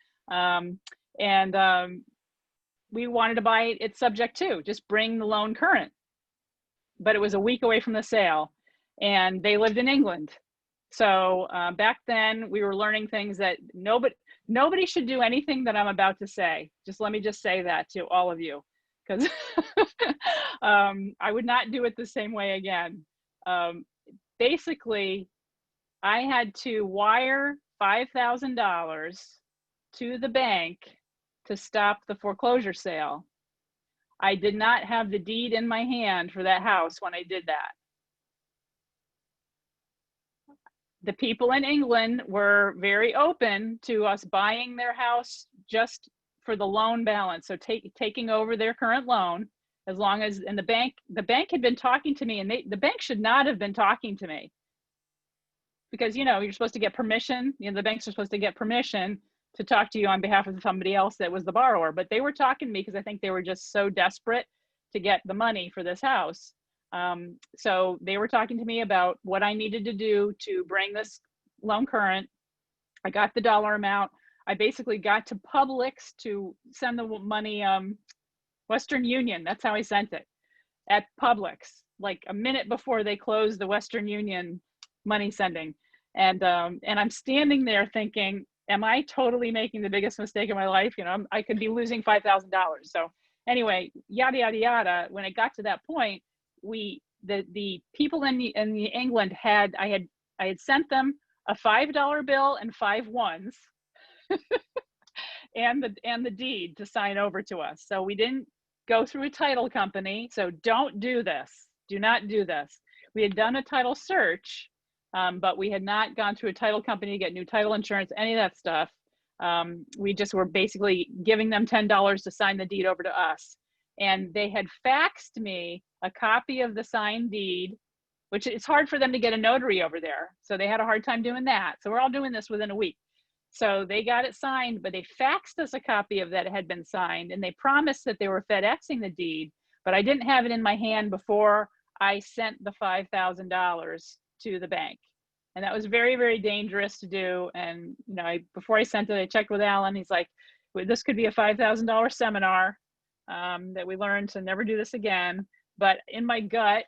We wanted to buy it subject to, just bring the loan current. But it was a week away from the sale and they lived in England. So back then we were learning things that nobody should do anything that I'm about to say. Let me say that to all of you, because I would not do it the same way again. Basically, I had to wire $5,000 to the bank to stop the foreclosure sale. I did not have the deed in my hand for that house when I did that. The people in England were very open to us buying their house just for the loan balance. So taking over their current loan, as long as, and the bank had been talking to me, and the bank should not have been talking to me, because, you're supposed to get permission. The banks are supposed to get permission to talk to you on behalf of somebody else that was the borrower. But they were talking to me because I think they were just so desperate to get the money for this house. So they were talking to me about what I needed to do to bring this loan current. I got the dollar amount. I basically got to Publix to send the money, Western Union. That's how I sent it, at Publix, like a minute before they closed the Western Union money sending. And I'm standing there thinking, am I totally making the biggest mistake of my life? I could be losing $5,000. So anyway, yada, yada, yada. When it got to that point, the people in England I had sent them a $5 bill and 5 ones and the deed to sign over to us. So we didn't go through a title company. So don't do this. Do not do this. We had done a title search, but we had not gone through a title company to get new title insurance, any of that stuff. We just were basically giving them $10 to sign the deed over to us. And they had faxed me a copy of the signed deed, which it's hard for them to get a notary over there. So they had a hard time doing that. So we're all doing this within a week. So they got it signed, but they faxed us a copy of that had been signed, and they promised that they were FedExing the deed, but I didn't have it in my hand before I sent the $5,000 to the bank. And that was very, very dangerous to do. And, before I sent it, I checked with Alan. He's like, this could be a $5,000 seminar that we learned to never do this again. But in my gut,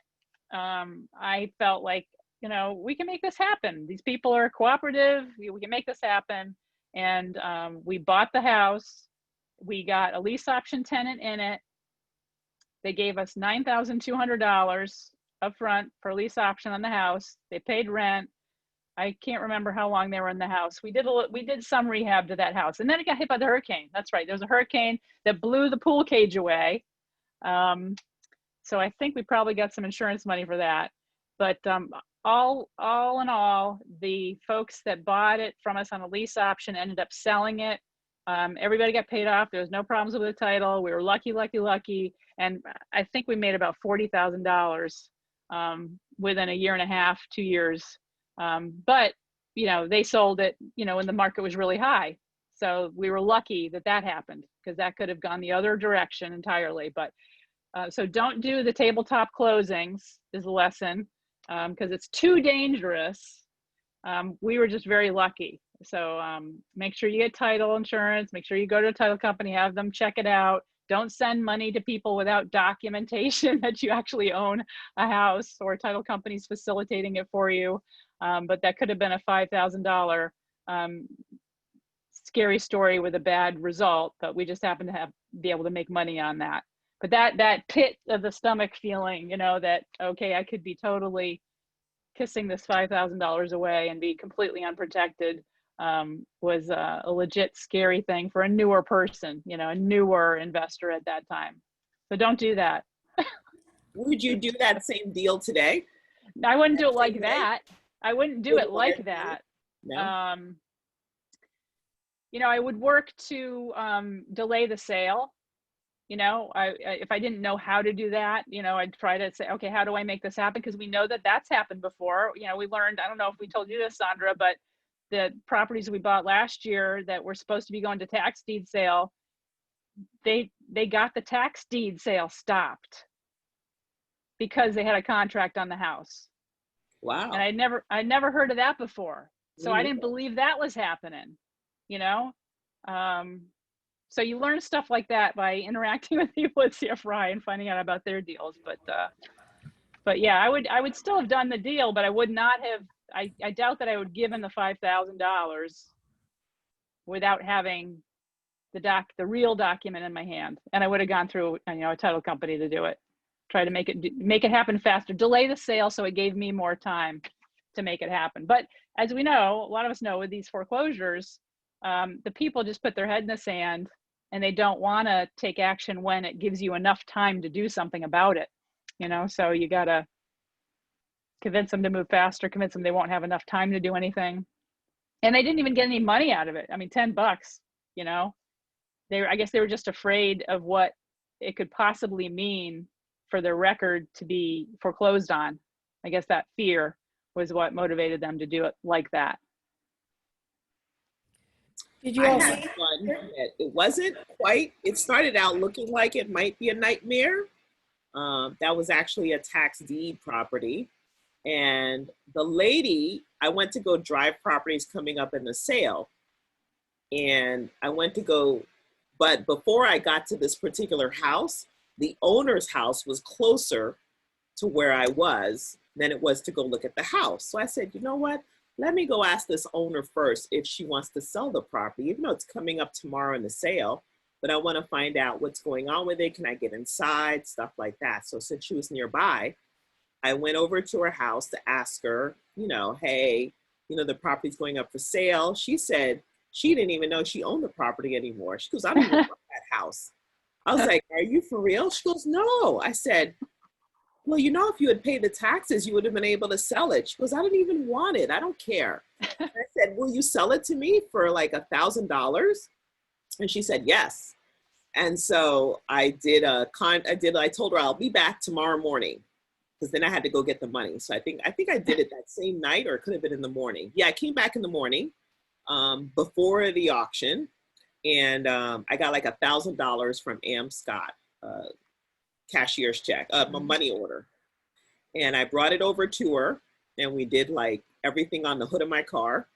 I felt like, we can make this happen. These people are cooperative. We can make this happen. And we bought the house. We got a lease option tenant in it. They gave us $9,200 up front for a lease option on the house. They paid rent. I can't remember how long they were in the house. We did some rehab to that house, and then it got hit by the hurricane. That's right. There was a hurricane that blew the pool cage away. So I think we probably got some insurance money for that. But all in all, the folks that bought it from us on a lease option ended up selling it. Everybody got paid off. There was no problems with the title. We were lucky. And I think we made about $40,000 within a year and a half, 2 years. But, they sold it, when the market was really high. So we were lucky that happened, because that could have gone the other direction entirely. But so don't do the tabletop closings is the lesson, because it's too dangerous. We were just very lucky. So make sure you get title insurance, make sure you go to a title company, have them check it out. Don't send money to people without documentation that you actually own a house, or a title company's facilitating it for you. But that could have been a $5,000 scary story with a bad result, but we just happen to be able to make money on that. But that pit of the stomach feeling, that, okay, I could be totally kissing this $5,000 away and be completely unprotected. was a legit scary thing for a newer person, you know, a newer investor at that time. So don't do that. Would you do that same deal today? I wouldn't do it like that. I wouldn't do it like that. No. You know, I would work to delay the sale. You know, if I didn't know how to do that, you know, I'd try to say, okay, how do I make this happen? Because we know that that's happened before. You know, we learned, I don't know if we told you this, Sandra, but the properties we bought last year that were supposed to be going to tax deed sale, they got the tax deed sale stopped because they had a contract on the house. Wow. And I'd never heard of that before. So I didn't believe that was happening, you know? So you learn stuff like that by interacting with people at CFRI and finding out about their deals. But yeah, I would still have done the deal, but I would not have, I doubt that I would give him the $5,000 without having the real document in my hand. And I would have gone through, you know, a title company to do it. Try to make it happen faster, delay the sale so it gave me more time to make it happen. But as we know, a lot of us know with these foreclosures, the people just put their head in the sand and they don't want to take action when it gives you enough time to do something about it, you know? So you got to convince them to move faster, convince them they won't have enough time to do anything. And they didn't even get any money out of it. I mean, $10, you know, I guess they were just afraid of what it could possibly mean for their record to be foreclosed on. I guess that fear was what motivated them to do it like that. Did you I all had see? one that it wasn't quite, it started out looking like it might be a nightmare. That was actually a tax deed property. And the lady, I went to go drive properties coming up in the sale. And I went to go, but before I got to this particular house, the owner's house was closer to where I was than it was to go look at the house. So I said, you know what? Let me go ask this owner first if she wants to sell the property, even though it's coming up tomorrow in the sale, but I want to find out what's going on with it. Can I get inside? Stuff like that. So since she was nearby, I went over to her house to ask her, you know, hey, you know, the property's going up for sale. She said she didn't even know she owned the property anymore. She goes, I don't even want that house. I was like, are you for real? She goes, no. I said, well, you know, if you had paid the taxes, you would have been able to sell it. She goes, I don't even want it. I don't care. I said, will you sell it to me for like $1,000? And she said, yes. And so I told her I'll be back tomorrow morning, because then I had to go get the money. So I think I did it that same night, or it could have been in the morning. Yeah, I came back in the morning before the auction. And I got like $1,000 from Am Scott, cashier's check, a money order. And I brought it over to her, and we did like everything on the hood of my car.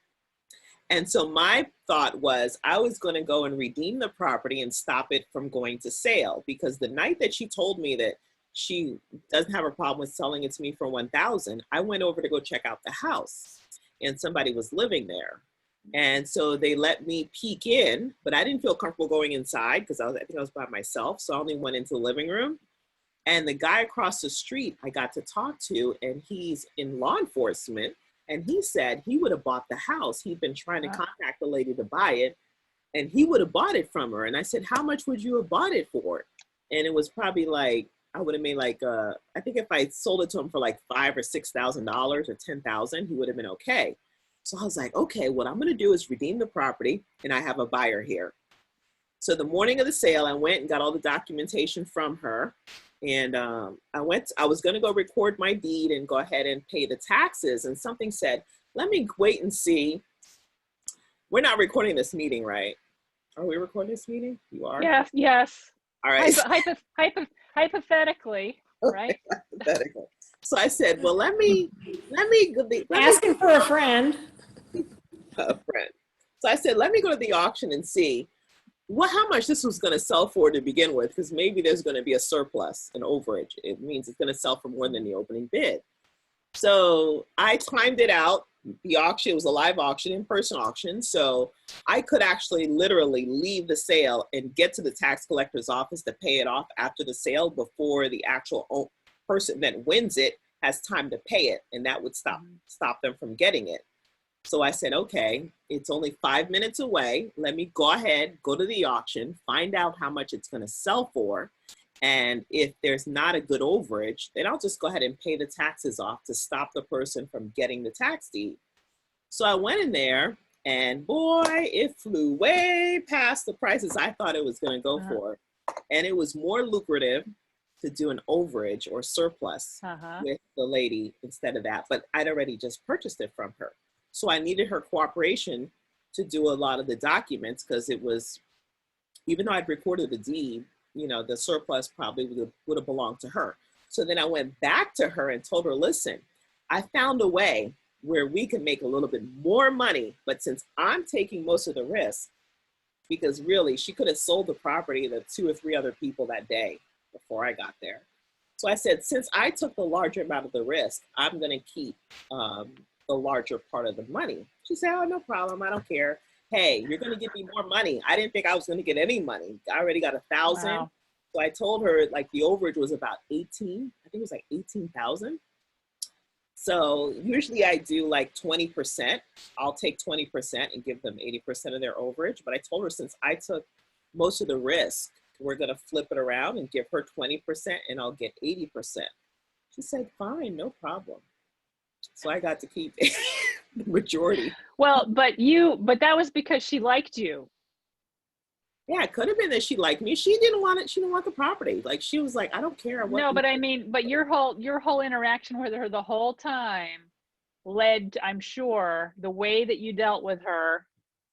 And so my thought was I was going to go and redeem the property and stop it from going to sale, because the night that she told me that she doesn't have a problem with selling it to me for $1,000, I went over to go check out the house, and somebody was living there. And so they let me peek in, but I didn't feel comfortable going inside because I think I was by myself. So I only went into the living room. And the guy across the street I got to talk to, and he's in law enforcement. And he said he would have bought the house. He'd been trying to contact the lady to buy it, and he would have bought it from her. And I said, how much would you have bought it for? And it was probably like, I would have made like, I think if I sold it to him for like $5,000 or $6,000 or $10,000, he would have been okay. So I was like, okay, what I'm gonna do is redeem the property, and I have a buyer here. So the morning of the sale, I went and got all the documentation from her. And I was gonna go record my deed and go ahead and pay the taxes. And something said, let me wait and see. We're not recording this meeting, right? Are we recording this meeting? You are? Yes. All right. Hypothetically, right? Hypothetical. So I said, well, let me Asking for a friend. a friend. So I said, let me go to the auction and see how much this was going to sell for to begin with, because maybe there's going to be a surplus, an overage. It means it's going to sell for more than the opening bid. So I timed it out. The auction was a live auction, in-person auction. So I could actually literally leave the sale and get to the tax collector's office to pay it off after the sale before the actual person that wins it has time to pay it. And that would stop them from getting it. So I said, okay, it's only 5 minutes away. Let me go ahead, go to the auction, find out how much it's going to sell for. And if there's not a good overage, then I'll just go ahead and pay the taxes off to stop the person from getting the tax deed. So I went in there, and boy, it flew way past the prices I thought it was going to go for. And it was more lucrative to do an overage or surplus with the lady instead of that. But I'd already just purchased it from her. So I needed her cooperation to do a lot of the documents, because it was, even though I'd recorded the deed, you know, the surplus probably would have belonged to her. So then I went back to her and told her, listen, I found a way where we can make a little bit more money, but since I'm taking most of the risk, because really she could have sold the property to 2 or 3 other people that day before I got there. So I said, since I took the larger amount of the risk, I'm going to keep the larger part of the money. She said, oh, no problem. I don't care. Hey, you're going to give me more money. I didn't think I was going to get any money. I already got 1,000. Wow. So I told her, like, the overage was about 18. I think it was like 18,000. So usually I do like 20%. I'll take 20% and give them 80% of their overage. But I told her, since I took most of the risk, we're going to flip it around and give her 20% and I'll get 80%. She said, fine, no problem. So I got to keep the majority. Well, but that was because she liked you. Yeah, it could have been that she liked me. She didn't want it. She didn't want the property. Like, she was like, I don't care. No, but I mean, but your whole interaction with her the whole time led, I'm sure, the way that you dealt with her,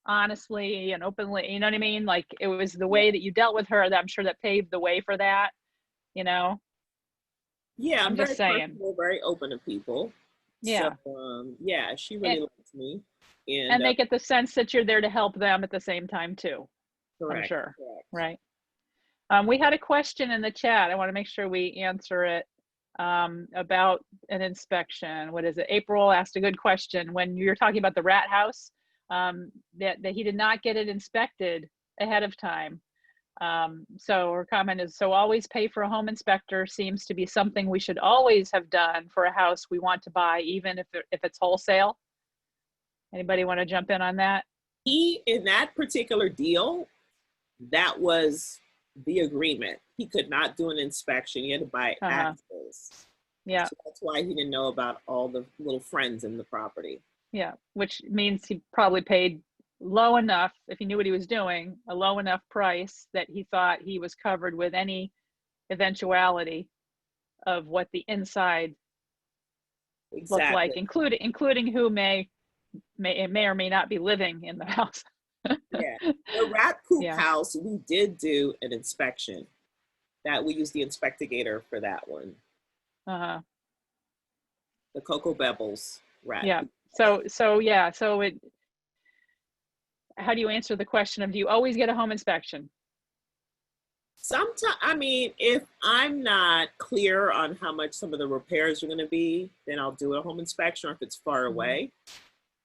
honestly and openly, you know what I mean? Like, it was the way that you dealt with her that I'm sure that paved the way for that, you know? Yeah, I'm just very saying. personal, very open to people. Yeah. So, yeah, she really likes me. And they get the sense that you're there to help them at the same time too. Correct, I'm sure. correct. Right. We had a question in the chat. I want to make sure we answer it about an inspection. What is it? April asked a good question. When you're talking about the rat house, that he did not get it inspected ahead of time. So her comment is, so always pay for a home inspector seems to be something we should always have done for a house we want to buy, even if it's wholesale. Anybody want to jump in on that? In that particular deal, that was the agreement. He could not do an inspection. He had to buy access. Yeah. So that's why he didn't know about all the little friends in the property. Yeah, which means he probably paid low enough, if he knew what he was doing, a low enough price that he thought he was covered with any eventuality of what the inside looked like, including who may or may not be living in the house. Yeah, the rat poop house, we did do an inspection. That we used the inspectigator for that one. The Cocoa Bebbles rat. Yeah. Poop. So how do you answer the question of, do you always get a home inspection? Sometimes, I mean, if I'm not clear on how much some of the repairs are going to be, then I'll do a home inspection, or if it's far away,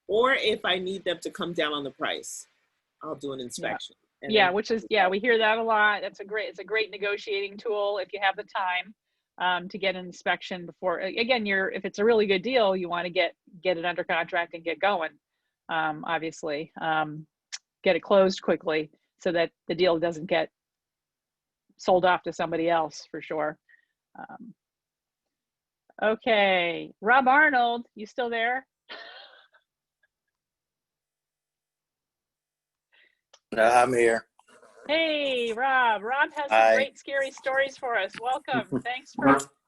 or if I need them to come down on the price, I'll do an inspection. Yeah, which is, we hear that a lot. It's a great negotiating tool if you have the time to get an inspection before. Again, if it's a really good deal, you want to get it under contract and get going. Obviously, get it closed quickly so that the deal doesn't get sold off to somebody else, for sure. Okay, Rob Arnold, you still there? I'm here. Hey, Rob. Rob has some great scary stories for us. Welcome.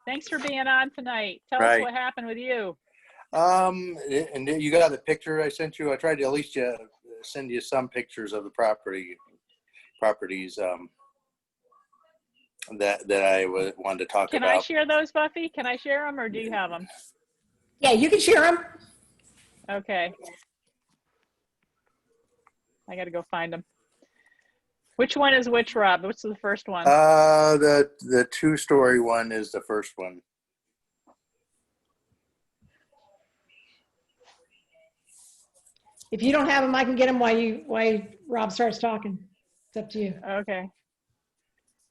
Thanks for being on tonight. Tell us what happened with you. And you got the picture I sent you. I tried to at least send you some pictures of the properties that I wanted to talk about. Can I share those, Buffy? Can I share them, or do you have them? Yeah, you can share them. Okay. I got to go find them. Which one is which, Rob? What's the first one? The 2-story one is the first one. If you don't have them, I can get them while Rob starts talking. It's up to you. Okay.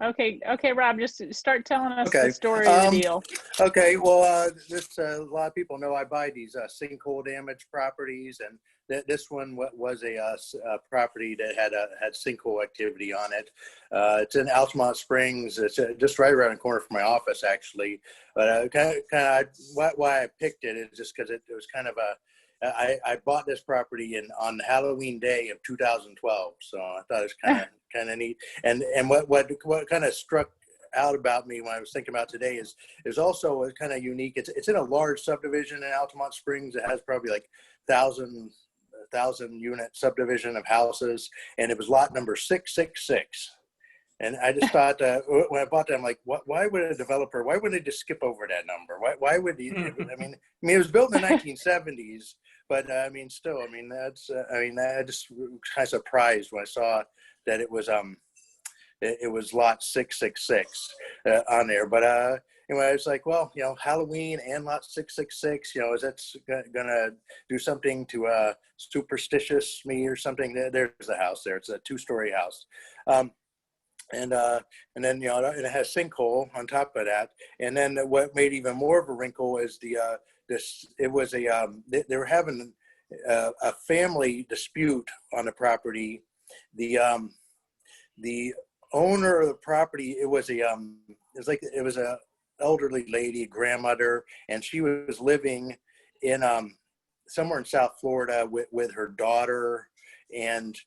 Okay, Rob, just start telling us Okay. the story of the deal. Okay, well, a lot of people know I buy these sinkhole damage properties, and this one was a property that had sinkhole activity on it. It's in Altamont Springs. It's just right around the corner from my office, actually. But why I picked it is just because it was kind of I bought this property on Halloween day of 2012, so I thought it was kind of neat. And what kind of struck out about me when I was thinking about today is also kind of unique. It's in a large subdivision in Altamont Springs. It has probably like 1,000 unit subdivision of houses, and it was lot number 666. And I just thought, when I bought that, I'm like, why would a developer, why wouldn't they just skip over that number? Why would he? I mean, it was built in the 1970s, but I mean, still, I mean, I just was kind of surprised when I saw that it was lot 666 on there. But anyway, I was like, well, Halloween and lot 666, is that gonna do something to superstitious me or something? There's the house there. It's a 2-story house. And then it has sinkhole on top of that. And then what made even more of a wrinkle is they were having a family dispute on the property. The owner of the property, it was a elderly lady, a grandmother, and she was living in somewhere in South Florida with her daughter, and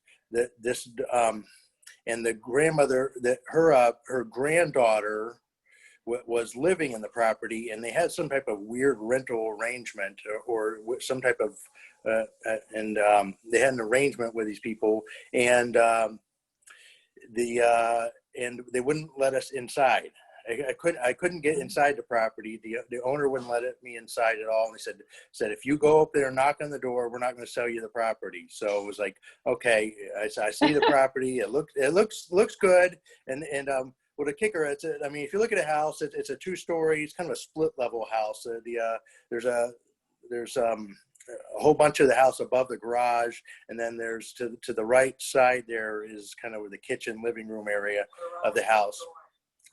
and the grandmother, her granddaughter was living in the property, and they had some type of weird rental arrangement or some type of, they had an arrangement with these people, and and they wouldn't let us inside. I couldn't get inside the property. The owner wouldn't let me inside at all. And he said, if you go up there and knock on the door, we're not going to sell you the property. So it was like, okay, I see the property. It looks good. And well, the kicker, if you look at a house, it's a 2-story. It's kind of a split level house. There's a whole bunch of the house above the garage, and then there's to the right side there is kind of where the kitchen living room area of the house.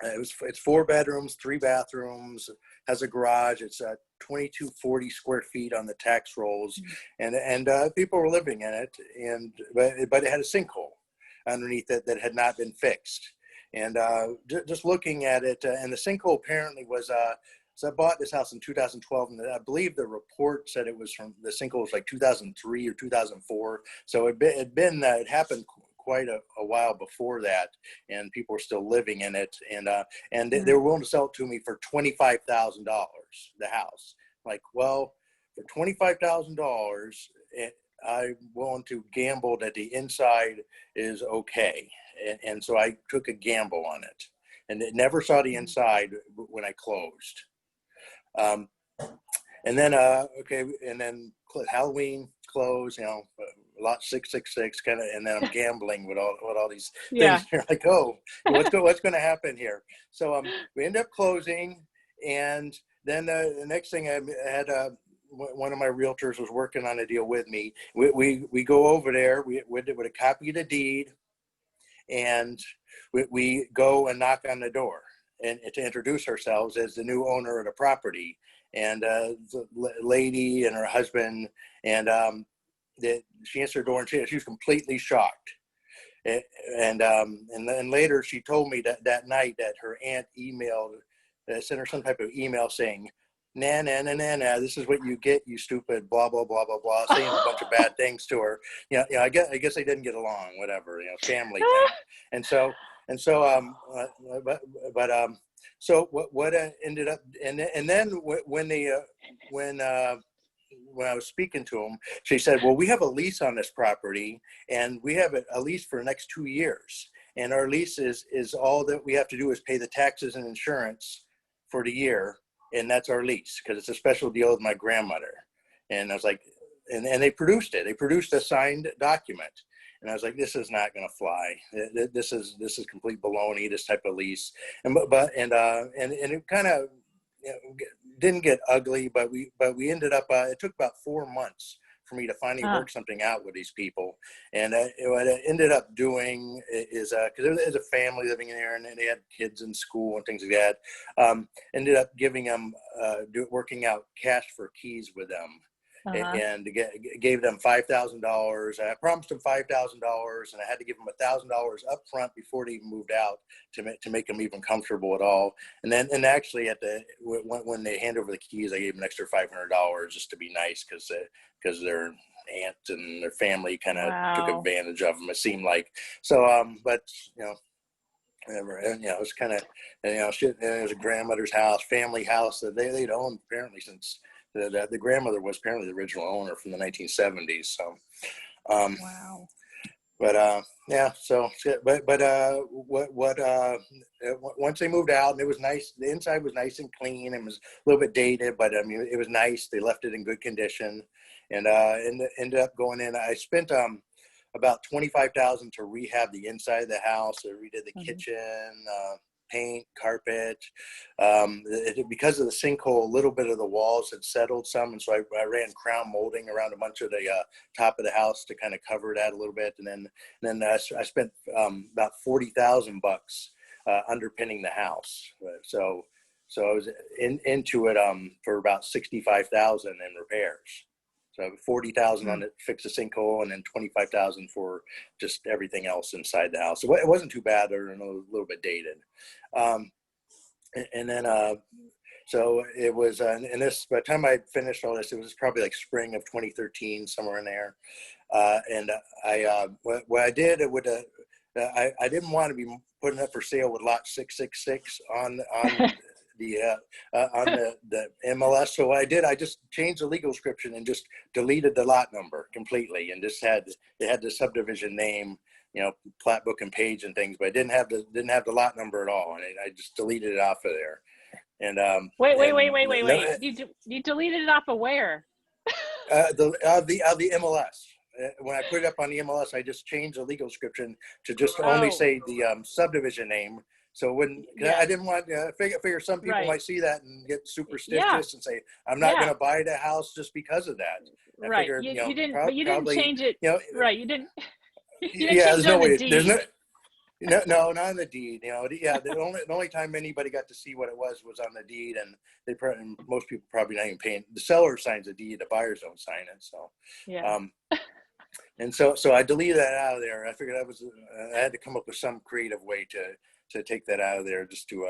It's 4 bedrooms, 3 bathrooms, has a garage. It's 2,240 square feet on the tax rolls, and people were living in it, but it had a sinkhole underneath it that had not been fixed. And just looking at it, and the sinkhole apparently was so I bought this house in 2012, and I believe the report said it was from the sinkhole was like 2003 or 2004. So it happened quite a while before that, and people were still living in it, and they were willing to sell it to me for $25,000, the house. Like, well, for $25,000, I'm willing to gamble that the inside is okay, and so I took a gamble on it, and it never saw the inside when I closed. And then Halloween closed, lot 666 kind of, and then I'm gambling with all these things. You're like, oh, what's going to happen here? So we end up closing, and then the next thing I had one of my realtors was working on a deal with me. We go over there with a copy of the deed, and we go and knock on the door and to introduce ourselves as the new owner of the property. And the lady and her husband, and she answered the door, and she was completely shocked. And then later she told me that night that her aunt sent her some type of email saying, nah, this is what you get, you stupid, blah, blah, blah, blah, blah, saying a bunch of bad things to her. I guess they didn't get along, whatever, family thing. So what ended up, and then when I was speaking to him, she said, well, we have a lease on this property, and we have a lease for the next 2 years. And our lease is all that we have to do is pay the taxes and insurance for the year. And that's our lease, because it's a special deal with my grandmother. And I was like, and they produced it. They produced a signed document. And I was like, this is not going to fly. This is complete baloney, this type of lease. And it kind of didn't get ugly, but we ended up, it took about 4 months for me to finally Huh. work something out with these people. And what I ended up doing is, because there's a family living in there and they had kids in school and things like that, ended up giving them, working out cash for keys with them. And gave them $5,000. I promised them $5,000, and I had to give them $1,000 up front before they even moved out to make them even comfortable at all. And actually when they hand over the keys, I gave them an extra $500 just to be nice, because their aunt and their family kind of took advantage of them. It seemed like so. But whatever. And it was kind of shit. It was a grandmother's house, family house that they'd owned apparently since. The grandmother was apparently the original owner from the 1970s. So, Wow. But yeah. So, once they moved out, and it was nice. The inside was nice and clean. It was a little bit dated, but I mean, it was nice. They left it in good condition, and ended up going in. I spent about $25,000 to rehab the inside of the house. I redid the kitchen. Paint, carpet. Because of the sinkhole, a little bit of the walls had settled some, and so I ran crown molding around a bunch of the top of the house to kind of cover that a little bit, and then I spent about $40,000 underpinning the house. So I was into it for about $65,000 in repairs. So $40,000 on it, fix the sinkhole, and then $25,000 for just everything else inside the house. So it wasn't too bad, or a little bit dated. And then so it was, and this, by the time I finished all this, it was probably like spring of 2013, somewhere in there. And what I did with I didn't want to be putting up for sale with lot 666 on the MLS. So what I did, I just changed the legal description and just deleted the lot number completely, and just had the subdivision name, plat book and page and things, but I didn't have the lot number at all, and I just deleted it off of there. And wait. You deleted it off of where? the MLS. When I put it up on the MLS, I just changed the legal description to just only say the subdivision name. So I didn't want figure some people might see that and get superstitious and say, I'm not going to buy the house just because of that. I figured, you didn't change it. Right. You didn't. You didn't There's no way. The There's no, not on the deed. The only time anybody got to see what it was on the deed, and most people probably not even paying. The seller signs the deed, the buyers don't sign it. So, and so I deleted that out of there. I figured I had to come up with some creative way to take that out of there, just to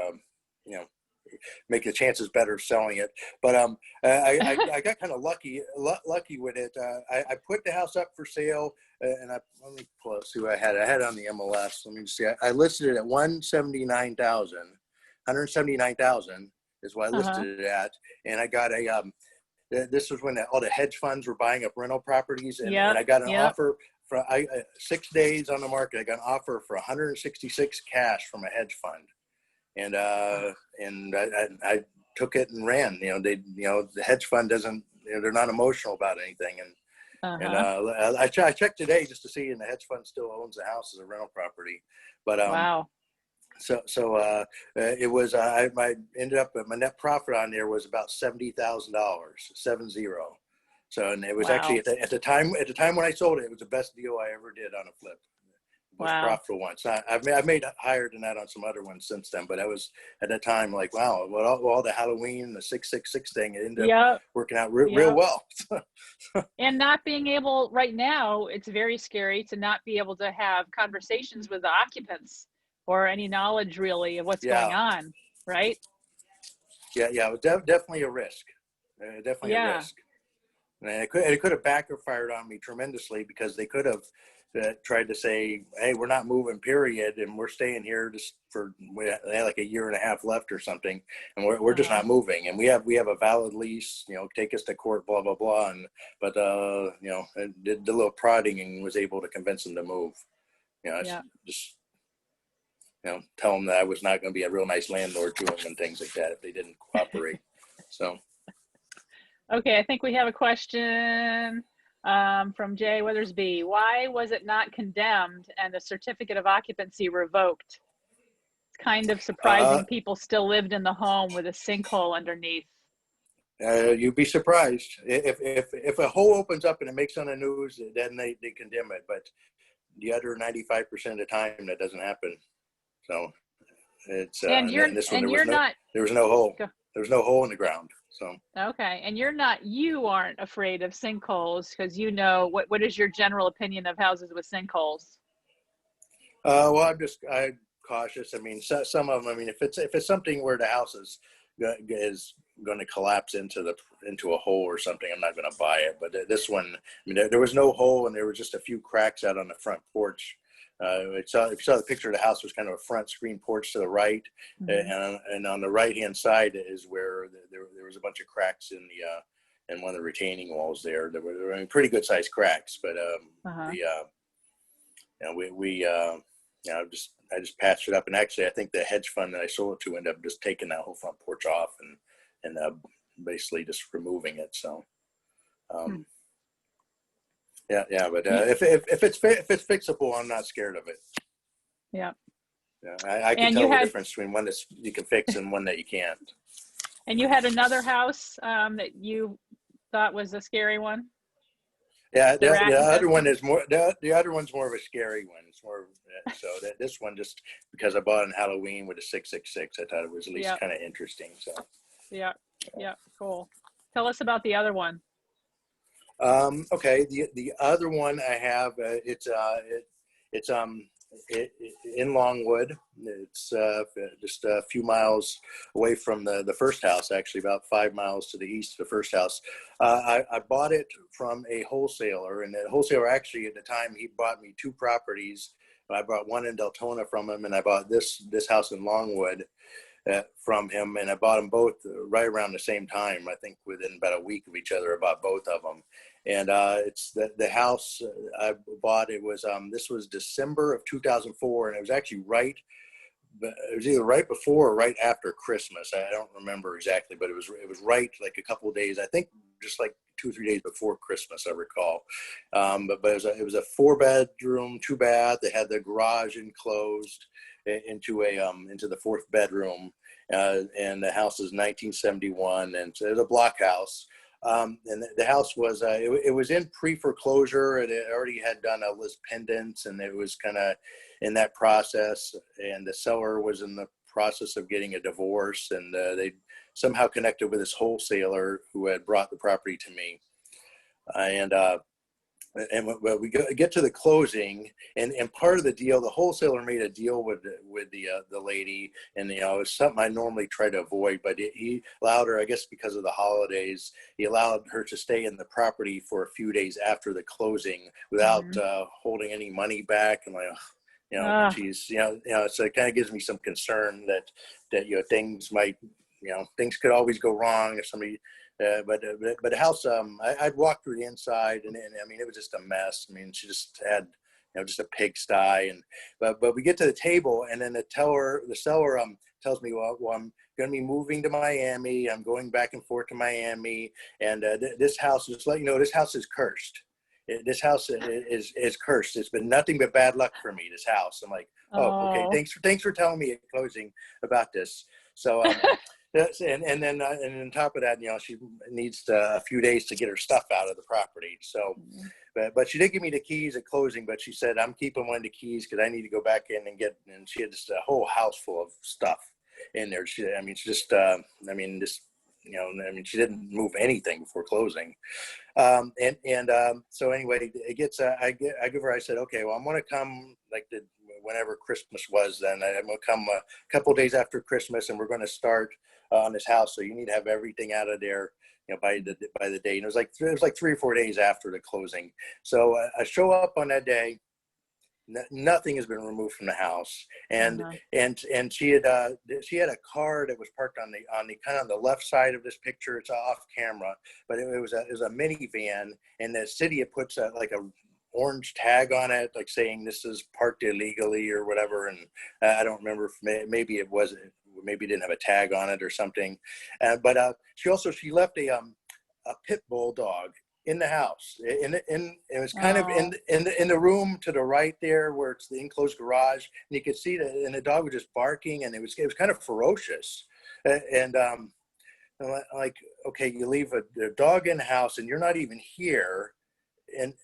make the chances better of selling it. But I got kind of lucky with it. I put the house up for sale, and let me pull up, see what I had. I had it on the MLS. Let me just see. I listed it at $179,000. $179,000 is what I listed it at, and I got a. This was when all the hedge funds were buying up rental properties, and I got an offer for 6 days on the market. I got an offer for $166 cash from a hedge fund. And I took it and ran. The hedge fund doesn't. They're not emotional about anything. And I checked today just to see, and the hedge fund still owns the house as a rental property. But wow. So it was. I ended up, my net profit on there was about $70,000, 70. So, and it was actually at the time when I sold it, it was the best deal I ever did on a flip. Most profitable one. So I've made higher than that on some other ones since then, but I was at that time like, wow, all the Halloween, the 666 thing, it ended up working out real well. And not being able right now, it's very scary to not be able to have conversations with the occupants or any knowledge really of what's going on, right? Yeah, it was definitely a risk. Definitely a risk. And it could have backfired on me tremendously, because they could have tried to say, hey, we're not moving, period, and we're staying here just they had like 1.5 years left or something, and we're just not moving, and we have a valid lease, take us to court, blah blah blah, but did the little prodding and was able to convince them to move. Just tell them that I was not going to be a real nice landlord to them and things like that if they didn't cooperate. So okay, I think we have a question from Jay Withersby. Why was it not condemned and the certificate of occupancy revoked? It's kind of surprising people still lived in the home with a sinkhole underneath. You'd be surprised if a hole opens up and it makes on the news, then they condemn it. But the other 95% of the time, that doesn't happen. So it's And you're this one, and there you're was not there was no hole. Go. There was no hole in the ground. So okay. And you aren't afraid of sinkholes because you know what is your general opinion of houses with sinkholes? well, I'm cautious. I mean, some of them. I mean, if it's something where the house is going to collapse into a hole or something, I'm not going to buy it. But this one, I mean, there was no hole, and there were just a few cracks out on the front porch. If you saw the picture of the house, was kind of a front screen porch to the right, and on the right hand side is where there was a bunch of cracks in one of the retaining walls there. There were I mean, pretty good sized cracks, but I just patched it up. And actually, I think the hedge fund that I sold it to ended up just taking that whole front porch off and basically just removing it. So. Yeah, but if it's fixable, I'm not scared of it. Yeah. Yeah, I can tell the difference between one that you can fix and one that you can't. And you had another house that you thought was a scary one? Yeah, the other one is more. The other one's more of a scary one. It's more so that this one, just because I bought it on Halloween with a 666, I thought it was at least kind of interesting. So. Yeah, cool. Tell us about the other one. Okay, the other one I have, it's in Longwood. It's just a few miles away from the first house, actually about 5 miles to the east of the first house. I bought it from a wholesaler, and the wholesaler actually at the time, he bought me 2 properties. I bought one in Deltona from him, and I bought this house in Longwood from him, and I bought them both right around the same time. I think within about a week of each other, I bought both of them. And it's the house I bought. It was this was December of 2004, and it was actually it was either right before or right after Christmas. I don't remember exactly, but it was right like a couple of days. I think just like 2 or 3 days before Christmas, I recall. But it was a 4-bedroom, 2-bath. They had the garage enclosed into the 4th bedroom, and the house is 1971, and so it was a block house. And the house was it was in pre-foreclosure, and it already had done a list pendants, and it was kind of in that process. And the seller was in the process of getting a divorce, and they somehow connected with this wholesaler who had brought the property to me. And when we get to the closing, and part of the deal, the wholesaler made a deal with the lady, and it was something I normally try to avoid, but he allowed her, I guess because of the holidays, he allowed her to stay in the property for a few days after the closing without holding any money back. And like, geez, so it kind of gives me some concern that things might, things could always go wrong if somebody. But the house, I'd walked through the inside, and I mean, it was just a mess. I mean, she just had, just a pigsty. But we get to the table, and then the seller tells me, well, I'm going to be moving to Miami. I'm going back and forth to Miami, and this house, just to let you know, this house is cursed. This house is cursed. It's been nothing but bad luck for me, this house. I'm like, okay, thanks for telling me at closing about this. So. And then on top of that, she needs a few days to get her stuff out of the property. So, but she did give me the keys at closing. But she said, I'm keeping one of the keys because I need to go back in and get. And she had just a whole house full of stuff in there. She didn't move anything before closing. So anyway, it gets. I give her. I said, okay, well, I'm going to come whenever Christmas was. Then I'm going to come a couple of days after Christmas, and we're going to start on this house. So you need to have everything out of there, by the day. And it was like 3 or 4 days after the closing. So I show up on that day. Nothing has been removed from the house, and she had a car that was parked on the kind of on the left side of this picture. It's off camera, but it was a minivan, and the city had put like a orange tag on it, like saying this is parked illegally or whatever. And I don't remember if maybe it wasn't. Maybe it didn't have a tag on it or something. But she left a pit bull dog in the house. It was kind of in the room to the right there where it's the enclosed garage, and you could see that, and the dog was just barking, and it was kind of ferocious. And I'm like, okay, you leave a dog in the house and you're not even here. And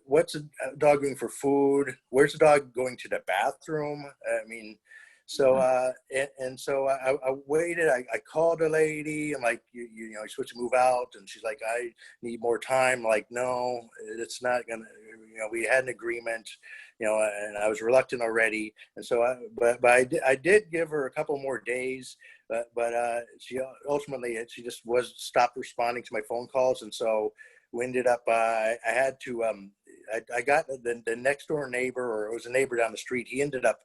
what's the dog doing for food? Where's the dog going to the bathroom? I mean, so, so I waited, I called a lady. I'm like, you know, you're supposed to move out. And she's like, I need more time. I'm like, no, it's not gonna, you know, we had an agreement, you know, and I was reluctant already. And so, I did give her a couple more days, but she ultimately, she just stopped responding to my phone calls. And so we ended up, I had to, I got the next door neighbor, or it was a neighbor down the street. He ended up,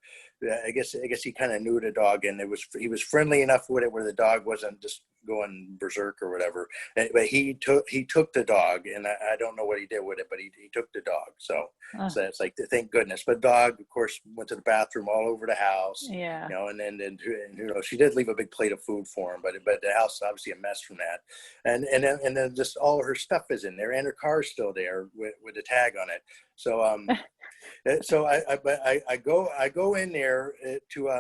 I guess he kind of knew the dog, and he was friendly enough with it where the dog wasn't just going berserk or whatever. But he took the dog, and I don't know what he did with it, but he took the dog. So it's like, thank goodness. But dog, of course, went to the bathroom all over the house. Yeah. You know, and you know, she did leave a big plate of food for him, but the house is obviously a mess from that. And then just all of her stuff is in there, and her car's still there with the tag on it. So so I go in there to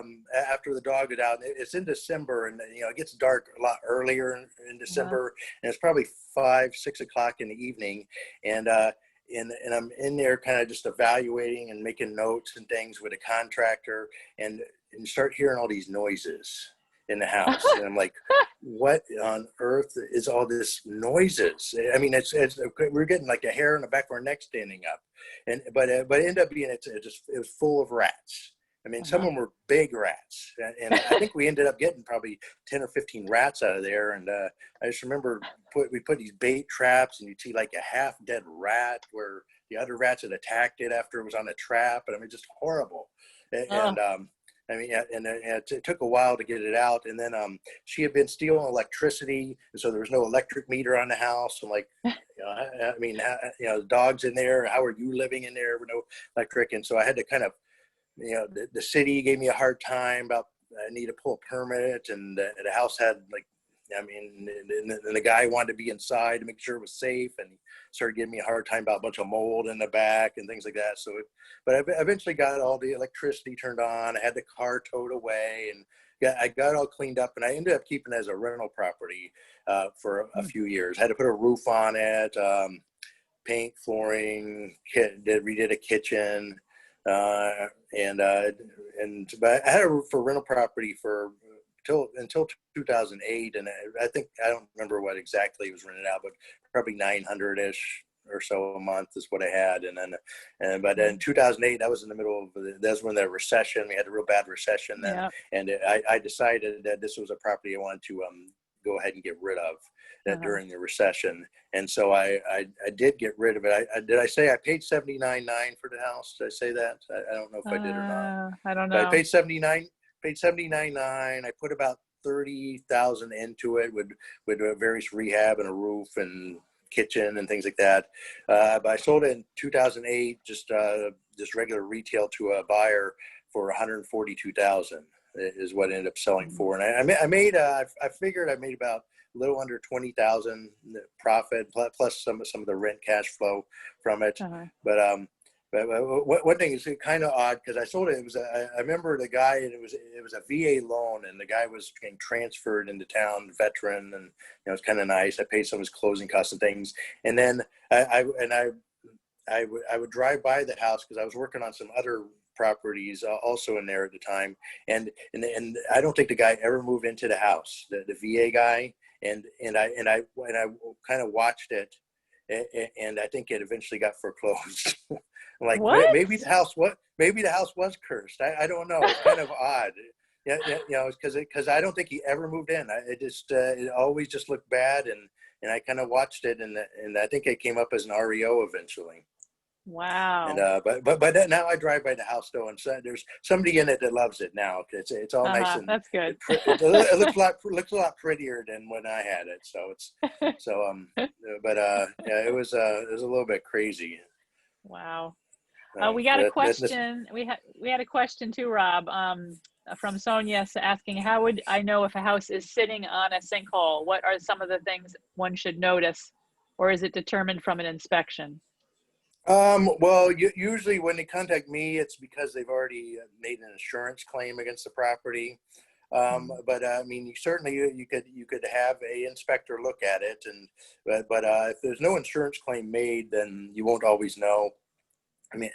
after the dog is out. It's in December, and you know, it gets dark a lot earlier in December, and it's probably 5, 6 o'clock in the evening, and I'm in there kind of just evaluating and making notes and things with a contractor, and start hearing all these noises in the house. And I'm like, what on earth is all this noises? I mean, we're getting like a hair on the back of our neck standing up. But it ended up being, it was full of rats. I mean, some of them were big rats. And I think we ended up getting probably 10 or 15 rats out of there. And I just remember we put these bait traps, and you'd see like a half dead rat where the other rats had attacked it after it was on a trap. And I mean, just horrible. And I mean, and it took a while to get it out. And then she had been stealing electricity, and so there was no electric meter on the house. I'm like, you know, I mean, you know, the dog's in there. How are you living in there with no electric? And so I had to kind of, you know, the city gave me a hard time about I need to pull a permit, and the house had like, I mean, and the guy wanted to be inside to make sure it was safe, and he started giving me a hard time about a bunch of mold in the back and things like that. So, but I eventually got all the electricity turned on. I had the car towed away, and I got all cleaned up, and I ended up keeping it as a rental property for a few years. I had to put a roof on it, paint, flooring, redid a kitchen, but I had it for rental property until 2008, and I think, I don't remember what exactly it was rented out, but probably 900-ish or so a month is what I had. But in 2008, that was in the middle of that's when the recession, we had a real bad recession then. And I decided that this was a property I wanted to go ahead and get rid of during the recession. And so I did get rid of it. Did I say I paid $79,900 for the house? Did I say that? I don't know if I did or not. I don't know. But I paid $79,900. I put about $30,000 into it with various rehab and a roof and kitchen and things like that. But I sold it in 2008, just regular retail to a buyer for $142,000 is what it ended up selling for. And I figured I made about a little under $20,000 profit plus some of the rent cash flow from it. But one thing is kind of odd, because I sold it. I remember the guy, and it was a VA loan, and the guy was getting transferred into town, veteran, and you know, it's kind of nice. I paid some of his closing costs and things, and then I would drive by the house because I was working on some other properties also in there at the time, and I don't think the guy ever moved into the house, the VA guy, and I kind of watched it, and I think it eventually got foreclosed. Like, maybe the house was cursed. I don't know. It's kind of odd. Yeah, you know, because I don't think he ever moved in. It always just looked bad, and I kind of watched it, and I think it came up as an REO eventually. Wow. And but now I drive by the house though, and so there's somebody in it that loves it now. It's all nice and that's good. It looks a lot prettier than when I had it. So but yeah, it was a little bit crazy. Wow. We got a question. We had a question too, Rob, from Sonia asking, how would I know if a house is sitting on a sinkhole? What are some of the things one should notice, or is it determined from an inspection? Well, usually when they contact me, it's because they've already made an insurance claim against the property. But I mean, you could have a inspector look at it, and but if there's no insurance claim made, then you won't always know. I mean,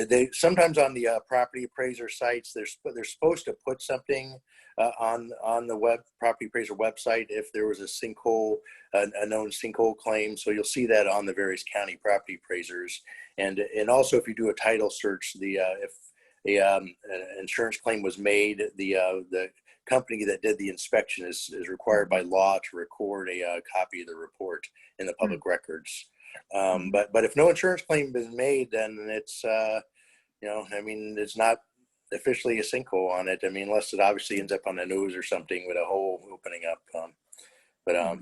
they sometimes on the property appraiser sites, they're supposed to put something on the property appraiser website if there was a sinkhole, a known sinkhole claim. So you'll see that on the various county property appraisers, and also if you do a title search, if an insurance claim was made, the company that did the inspection is required by law to record a copy of the report in the public records. But if no insurance claim has been made, then it's I mean, it's not officially a sinkhole on it. I mean, unless it obviously ends up on the news or something with a hole opening up. I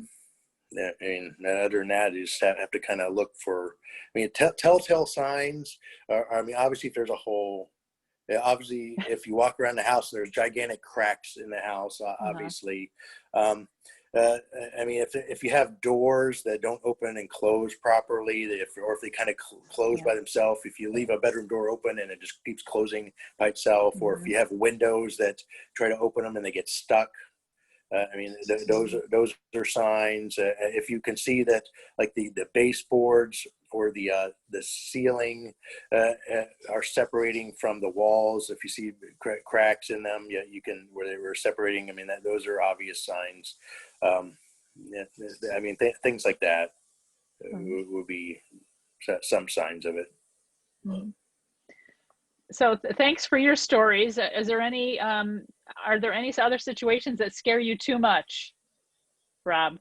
mean, other than that, you just have to kind of look for. I mean, telltale signs. I mean, obviously, if there's a hole. Obviously, if you walk around the house, there's gigantic cracks in the house. Obviously. I mean, if you have doors that don't open and close properly, or if they kind of close by themselves, if you leave a bedroom door open and it just keeps closing by itself, or if you have windows that try to open them and they get stuck, I mean, those are signs. If you can see that, like the baseboards or the ceiling are separating from the walls, if you see cracks in them, you can where they were separating. I mean, those are obvious signs. I mean, things like that would be some signs of it. So thanks for your stories. Is there any, are there any other situations that scare you too much, Rob,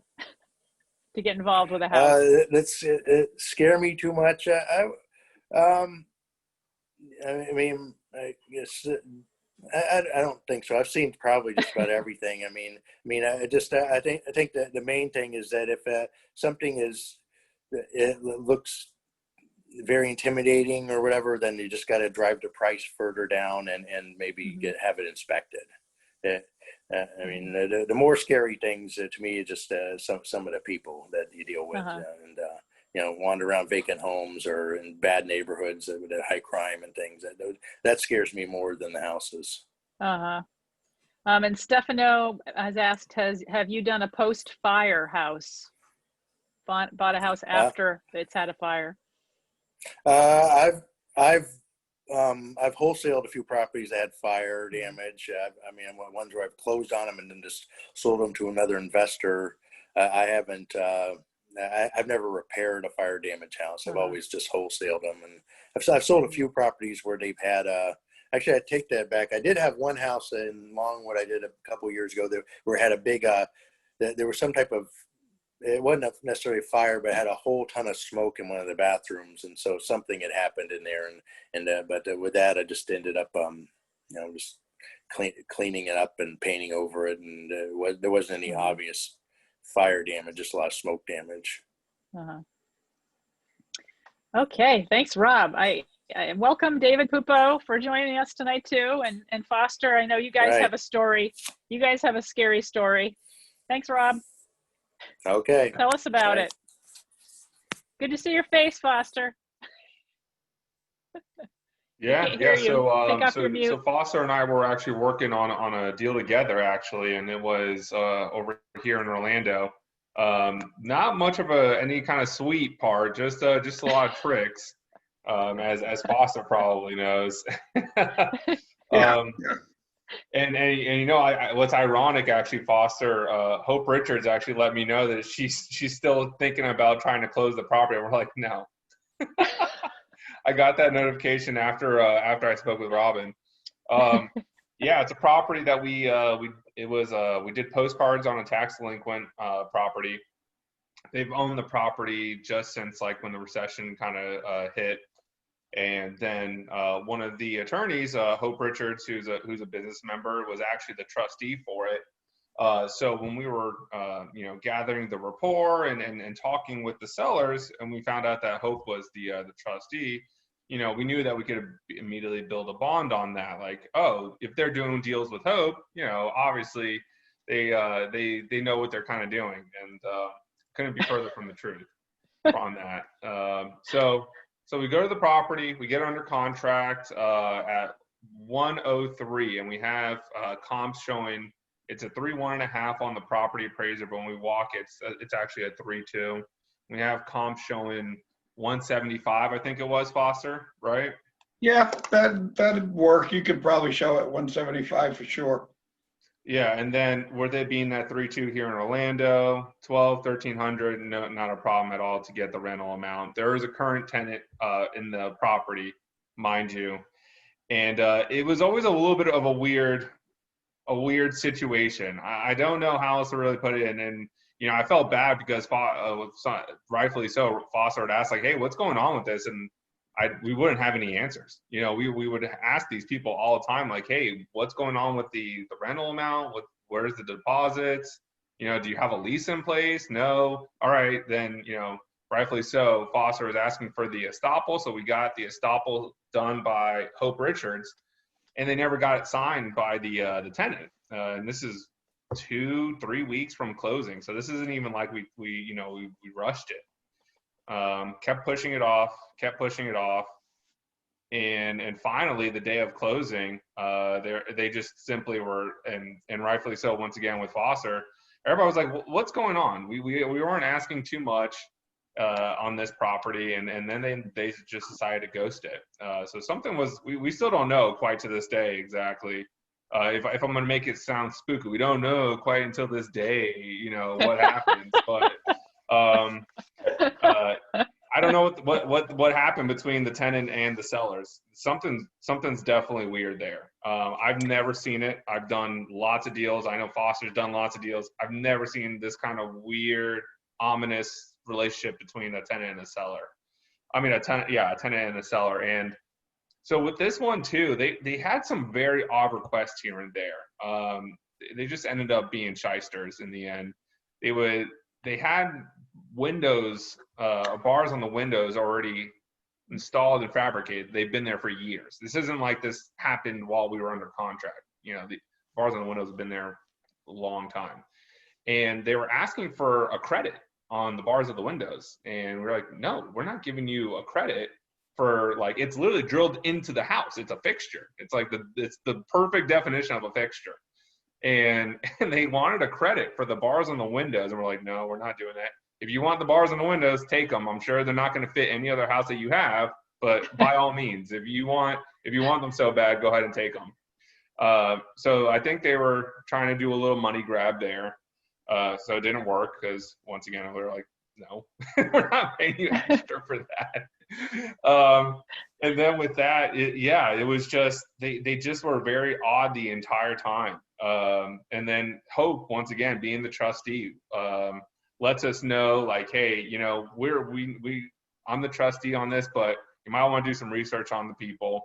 to get involved with a house? It scare me too much. I mean, I guess I don't think so. I've seen probably just about everything. I mean, I think that the main thing is that if something it looks very intimidating or whatever, then you just got to drive the price further down and maybe have it inspected. I mean, the more scary things to me is just some of the people that you deal with, and wander around vacant homes or in bad neighborhoods with high crime and things. That scares me more than the houses. And Stefano has asked, have you done a post-fire house? Bought a house after it's had a fire? I've wholesaled a few properties that had fire damage. I mean, ones where I've closed on them and then just sold them to another investor. I haven't. I've never repaired a fire damaged house. I've always just wholesaled them, and I've sold a few properties where they've had. Actually, I take that back. I did have one house in Longwood I did a couple of years ago where it had a big. There was some type of. It wasn't necessarily a fire, but it had a whole ton of smoke in one of the bathrooms, and so something had happened in there. But with that, I just ended up, just cleaning it up and painting over it, and there wasn't any obvious fire damage, just a lot of smoke damage. Okay, thanks, Rob. I welcome David Pupo for joining us tonight too, and Foster. I know you guys have a story. You guys have a scary story. Thanks, Rob. Okay. Tell us about it. Good to see your face, Foster. Yeah. So Foster and I were actually working on a deal together, actually, and it was over here in Orlando. Not much of any kind of sweet part, just a lot of tricks, as Foster probably knows. And what's ironic, actually, Foster, Hope Richards actually let me know that she's still thinking about trying to close the property. And we're like, no. I got that notification after I spoke with Robin. Yeah, it's a property that we did postcards on a tax delinquent property. They've owned the property just since like when the recession kind of hit. And then one of the attorneys, Hope Richards, who's a business member, was actually the trustee for it. So when we were, gathering the rapport and talking with the sellers, and we found out that Hope was the trustee, we knew that we could immediately build a bond on that. Like, oh, if they're doing deals with Hope, obviously they know what they're kind of doing, and couldn't be further from the truth on that. So we go to the property, we get under contract at 103, and we have comps showing it's a 3.1.5 on the property appraiser, but when we walk, it's actually a 3.2. We have comps showing 175, I think it was, Foster, right? Yeah, that'd work. You could probably show it 175 for sure. Yeah, and then were they being that 3.2 here in Orlando, 1,300, no, not a problem at all to get the rental amount. There is a current tenant in the property, mind you, and it was always a little bit of a weird situation. I don't know how else to really put it in, and you know, I felt bad because rightfully so, Foster had asked like, "Hey, what's going on with this?" And we wouldn't have any answers. You know, we would ask these people all the time, like, hey, what's going on with the rental amount? Where's the deposits? You know, do you have a lease in place? No. All right, then, you know, rightfully so, Foster was asking for the estoppel. So we got the estoppel done by Hope Richards, and they never got it signed by the tenant. And this is 2-3 weeks from closing. So this isn't even like we rushed it. Kept pushing it off, and finally the day of closing, they just simply were, and rightfully so, once again with Foster, everybody was like, what's going on? We weren't asking too much on this property, and then they just decided to ghost it. So something was, we still don't know quite to this day exactly. If I'm going to make it sound spooky, we don't know quite until this day, you know, what happens, but I don't know what happened between the tenant and the sellers. Something's definitely weird there. I've never seen it. I've done lots of deals. I know Foster's done lots of deals. I've never seen this kind of weird, ominous relationship between a tenant and a seller. I mean, a tenant and a seller. And so with this one too, they had some very odd requests here and there. They just ended up being shysters in the end. They had windows, bars on the windows already installed and fabricated. They've been there for years. This isn't like this happened while we were under contract. You know, the bars on the windows have been there a long time. And they were asking for a credit on the bars of the windows. And we're like, no, we're not giving you a credit for, like, it's literally drilled into the house. It's a fixture. It's like it's the perfect definition of a fixture. And they wanted a credit for the bars on the windows. And we're like, no, we're not doing that. If you want the bars on the windows, take them. I'm sure they're not going to fit any other house that you have, but by all means, if you want them so bad, go ahead and take them. So I think they were trying to do a little money grab there. So it didn't work because, once again, we were like, no, we're not paying you extra for that. And then with that, it was just, they just were very odd the entire time. And then Hope, once again, being the trustee, lets us know, like, hey, you know, I'm the trustee on this, but you might want to do some research on the people.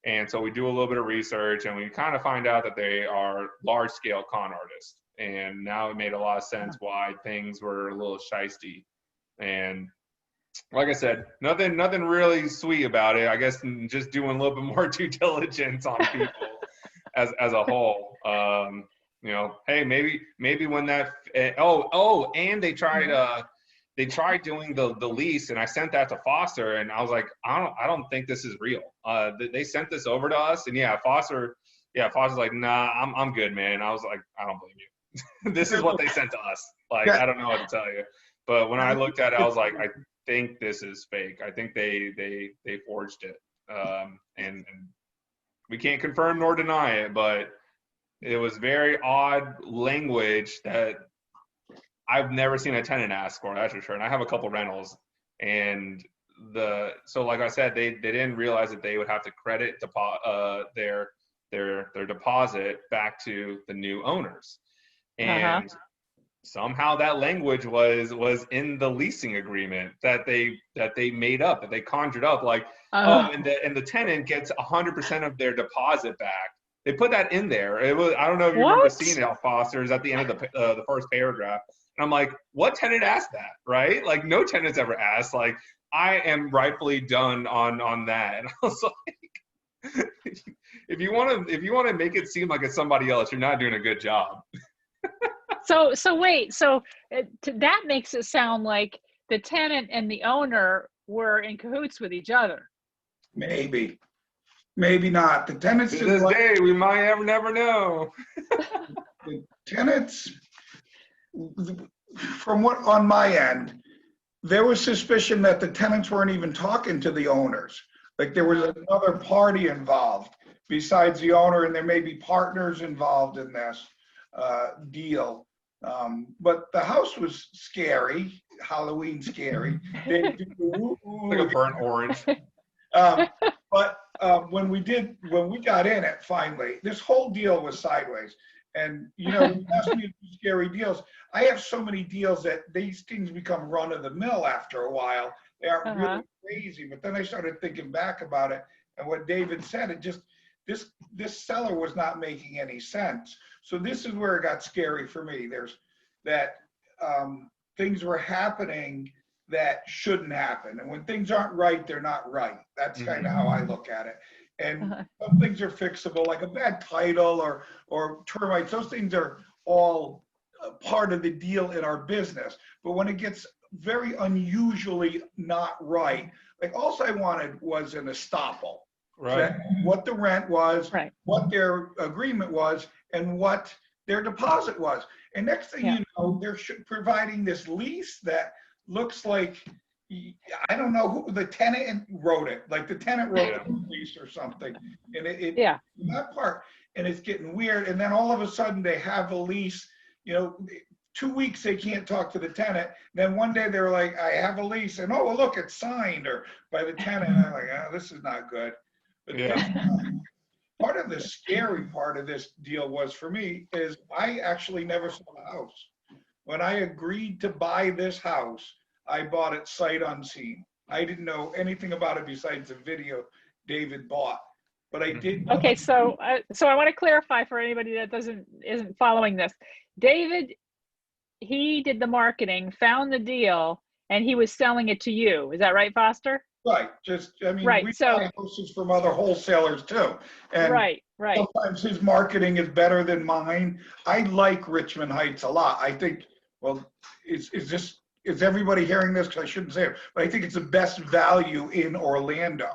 And so we do a little bit of research, and we kind of find out that they are large-scale con artists. And now it made a lot of sense why things were a little shysty. And like I said, nothing really sweet about it. I guess just doing a little bit more due diligence on people as a whole. You know, hey, maybe when that, and they tried doing the lease, and I sent that to Foster, and I was like, I don't think this is real. They sent this over to us, and Foster's like, nah, I'm good, man. I was like, I don't blame you. This is what they sent to us. Like, I don't know what to tell you. But when I looked at it, I was like, I think this is fake. I think they forged it. And we can't confirm nor deny it, but it was very odd language that I've never seen a tenant ask for, that's for sure. And I have a couple rentals, and so like I said, they didn't realize that they would have to credit their deposit back to the new owners. And somehow that language was in the leasing agreement that they made up, that they conjured up, like, and the tenant gets 100% of their deposit back. They put that in there. It was, I don't know if you remember seeing it, Foster's at the end of the first paragraph. And I'm like, what tenant asked that, right? Like, no tenant's ever asked. Like, I am rightfully done on that. And I was like, if you want to make it seem like it's somebody else, you're not doing a good job. So wait, that makes it sound like the tenant and the owner were in cahoots with each other. Maybe. Maybe not. The tenants To didn't this like, day, we might never know. the tenants, from what on my end, there was suspicion that the tenants weren't even talking to the owners. Like there was another party involved besides the owner, and there may be partners involved in this deal. But the house was scary, Halloween scary. Like a burnt orange. But when we got in it finally, this whole deal was sideways. And you know, you asked me to do scary deals. I have so many deals that these things become run of the mill after a while. They aren't really crazy. But then I started thinking back about it, and what David said, it just this seller was not making any sense. So this is where it got scary for me. There's that things were happening that shouldn't happen. And when things aren't right, they're not right. That's kind of how I look at it. And some things are fixable, like a bad title or termites. Those things are all part of the deal in our business. But when it gets very unusually not right, like all I wanted was an estoppel. Right. What the rent was, what their agreement was, and what their deposit was. And next thing you know, they're providing this lease that looks like, I don't know who the tenant wrote it, like the tenant wrote the lease or something. And that part, and it's getting weird. And then all of a sudden they have a lease, you know, 2 weeks they can't talk to the tenant. Then one day they're like, I have a lease, and oh, well, look, it's signed or by the tenant. And I'm like, oh, this is not good. But part of the scary part of this deal was for me is I actually never saw the house. When I agreed to buy this house, I bought it sight unseen. I didn't know anything about it besides the video David bought, but I did. Okay, so I want to clarify for anybody that isn't following this. David, he did the marketing, found the deal, and he was selling it to you. Is that right, Foster? Right. Just, I mean, we buy houses from other wholesalers too. And sometimes his marketing is better than mine. I like Richmond Heights a lot. I think, well, is everybody hearing this? Because I shouldn't say it, but I think it's the best value in Orlando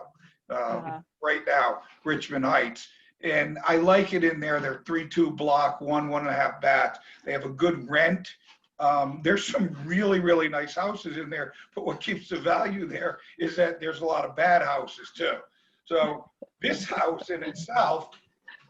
right now, Richmond Heights. And I like it in there. They're 3-2 block, 1.5 baths. They have a good rent. There's some really, really nice houses in there, but what keeps the value there is that there's a lot of bad houses too. So this house in itself,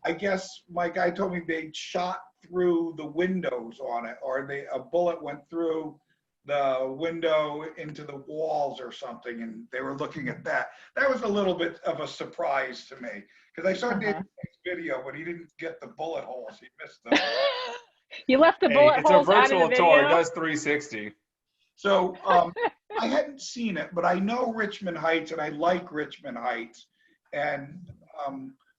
I guess my guy told me they shot through the windows on it, or a bullet went through the window into the walls or something, and they were looking at that. That was a little bit of a surprise to me, because I saw David's video, but he didn't get the bullet holes. He missed them. You left the bullet holes out of the video? It's a virtual tour. It does 360. So I hadn't seen it, but I know Richmond Heights, and I like Richmond Heights. And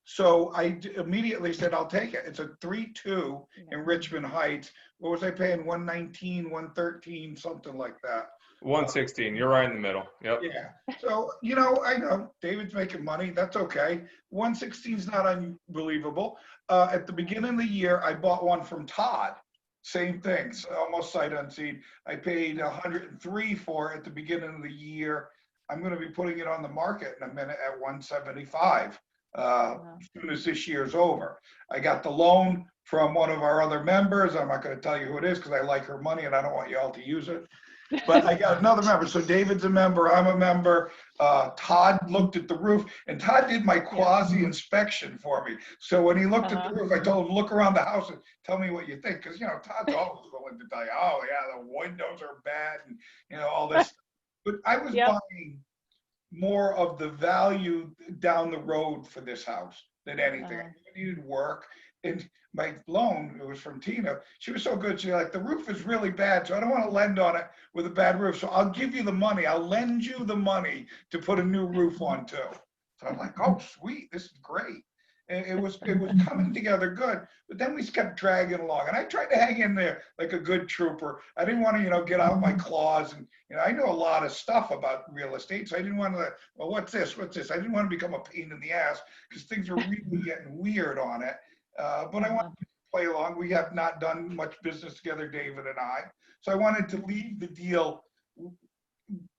so I immediately said, I'll take it. It's a 3-2 in Richmond Heights. What was I paying? 119, 113, something like that. 116. You're right in the middle. Yep. Yeah. So, you know, I know David's making money. That's okay. 116 is not unbelievable. At the beginning of the year, I bought one from Todd. Same thing, almost sight unseen. I paid 103 for it at the beginning of the year. I'm going to be putting it on the market in a minute at 175 as soon as this year's over. I got the loan from one of our other members. I'm not going to tell you who it is because I like her money and I don't want you all to use it. But I got another member. So David's a member, I'm a member. Todd looked at the roof, and Todd did my quasi inspection for me. So when he looked at the roof, I told him, look around the house and tell me what you think. Because, you know, Todd's always willing to tell you, oh, yeah, the windows are bad and, you know, all this. But I was buying more of the value down the road for this house than anything. I needed work. And my loan, it was from Tina, she was so good. She's like, the roof is really bad, so I don't want to lend on it with a bad roof. So I'll give you the money. I'll lend you the money to put a new roof on too. So I'm like, oh, sweet, this is great. And it was coming together good. But then we kept dragging along. And I tried to hang in there like a good trooper. I didn't want to, you know, get out my claws. And, you know, I know a lot of stuff about real estate. So I didn't want to, well, what's this? What's this? I didn't want to become a pain in the ass because things were really getting weird on it. But I wanted to play along. We have not done much business together, David and I. So I wanted to leave the deal,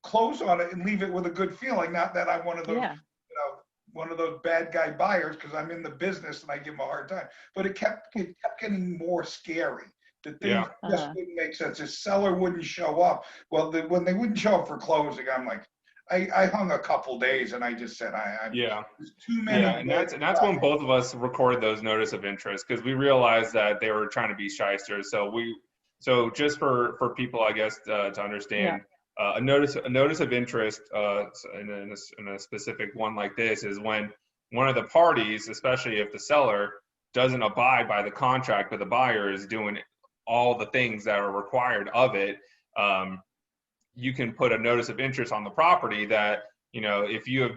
close on it, and leave it with a good feeling. Not that I'm one of those, you know, one of of those bad guy buyers because I'm in the business and I give them a hard time. But it kept getting more scary. The things just wouldn't make sense. The seller wouldn't show up. Well, when they wouldn't show up for closing, I'm like, I hung a couple days and I just said, there's too many. Yeah, and that's when both of us recorded those notice of interest because we realized that they were trying to be shysters. So just for people, I guess, to understand, a notice of interest in a specific one like this is when one of the parties, especially if the seller doesn't abide by the contract, but the buyer is doing all the things that are required of it. You can put a notice of interest on the property that, you know, if you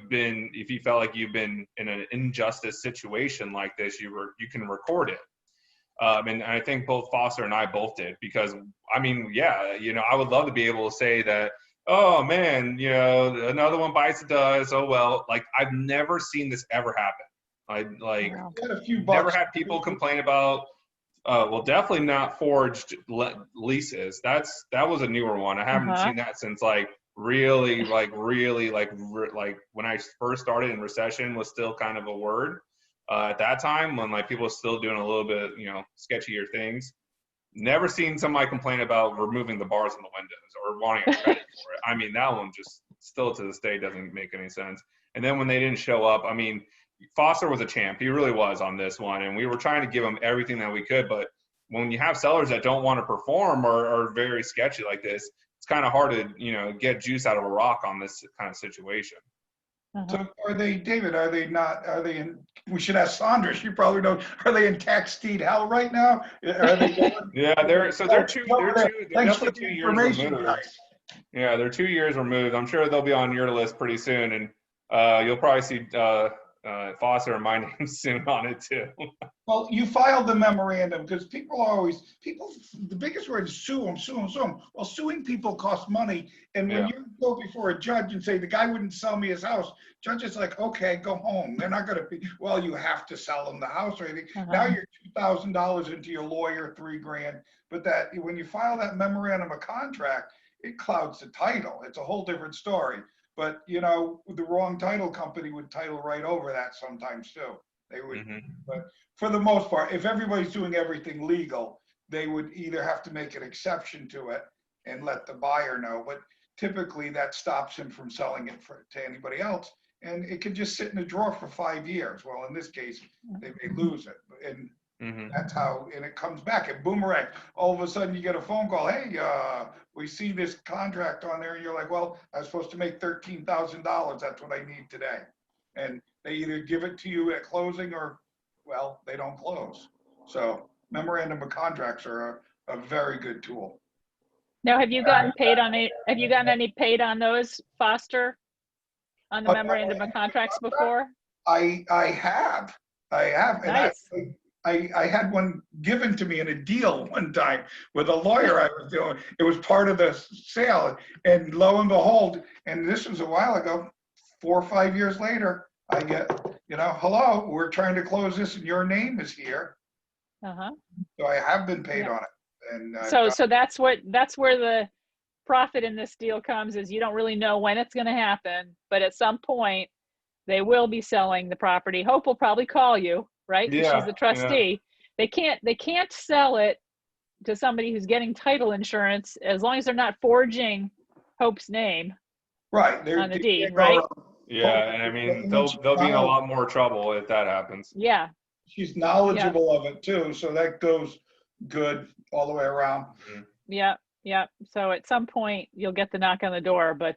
felt like you've been in an injustice situation like this, you can record it. And I think both Foster and I both did because, I mean, you know, I would love to be able to say that, oh man, you know, another one bites the dust. Oh, well, like I've never seen this ever happen. Never had people complain about, well, definitely not forged leases. That was a newer one. I haven't seen that since really when I first started in recession was still kind of a word at that time when like people were still doing a little bit, you know, sketchier things. Never seen somebody complain about removing the bars on the windows or wanting a credit for it. I mean, that one just still to this day doesn't make any sense. And then when they didn't show up, I mean, Foster was a champ. He really was on this one. And we were trying to give him everything that we could. But when you have sellers that don't want to perform or are very sketchy like this, it's kind of hard to, you know, get juice out of a rock on this kind of situation. So are they, David, we should ask Sandra, she probably knows, are they in tax deed hell right now? Are they Yeah, they're definitely 2 years removed. Guys. Yeah, they're 2 years removed. I'm sure they'll be on your list pretty soon. And you'll probably see Foster and my name soon on it too. Well, you filed the memorandum because the biggest word is sue them. Well, suing people costs money. And when you go before a judge and say, the guy wouldn't sell me his house, judge is like, okay, go home. They're not going to be, well, you have to sell them the house or anything. Now you're $2,000 into your lawyer, $3,000. But that when you file that memorandum of contract, it clouds the title. It's a whole different story. But, you know, the wrong title company would title right over that sometimes too. They would, but for the most part, if everybody's doing everything legal, they would either have to make an exception to it and let the buyer know. But typically that stops him from selling it to anybody else. And it could just sit in a drawer for 5 years. Well, in this case, they may lose it. And that's how, and it comes back and boomerang. All of a sudden you get a phone call. Hey, we see this contract on there. And you're like, well, I was supposed to make $13,000. That's what I need today. And they either give it to you at closing or, well, they don't close. So memorandum of contracts are a very good tool. Now, have you gotten paid on it? Have you gotten any paid on those, Foster, on the memorandum of contracts before? I have. Nice. And I had one given to me in a deal one time with a lawyer I was doing. It was part of the sale. And lo and behold, and this was a while ago, 4 or 5 years later, I get, you know, hello, we're trying to close this and your name is here. So I have been paid on it. And so that's where the profit in this deal comes, is you don't really know when it's going to happen, but at some point they will be selling the property. Hope will probably call you, right? Yeah, she's the trustee. Yeah. They can't sell it to somebody who's getting title insurance as long as they're not forging Hope's name on the deed, right? Yeah, and I mean they'll be in a lot more trouble if that happens. Yeah. She's knowledgeable of it too, so that goes good all the way around. Yeah. So at some point you'll get the knock on the door, but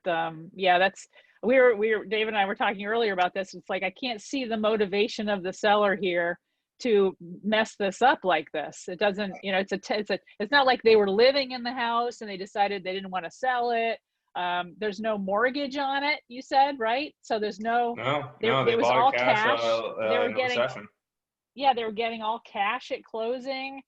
yeah, that's we were David and I were talking earlier about this. It's like I can't see the motivation of the seller here to mess this up like this. It doesn't, you know, it's not like they were living in the house and they decided they didn't want to sell it. There's no mortgage on it, you said, right? So there's no, they it was all cash. They were in getting, recession. yeah, they were getting all cash at closing.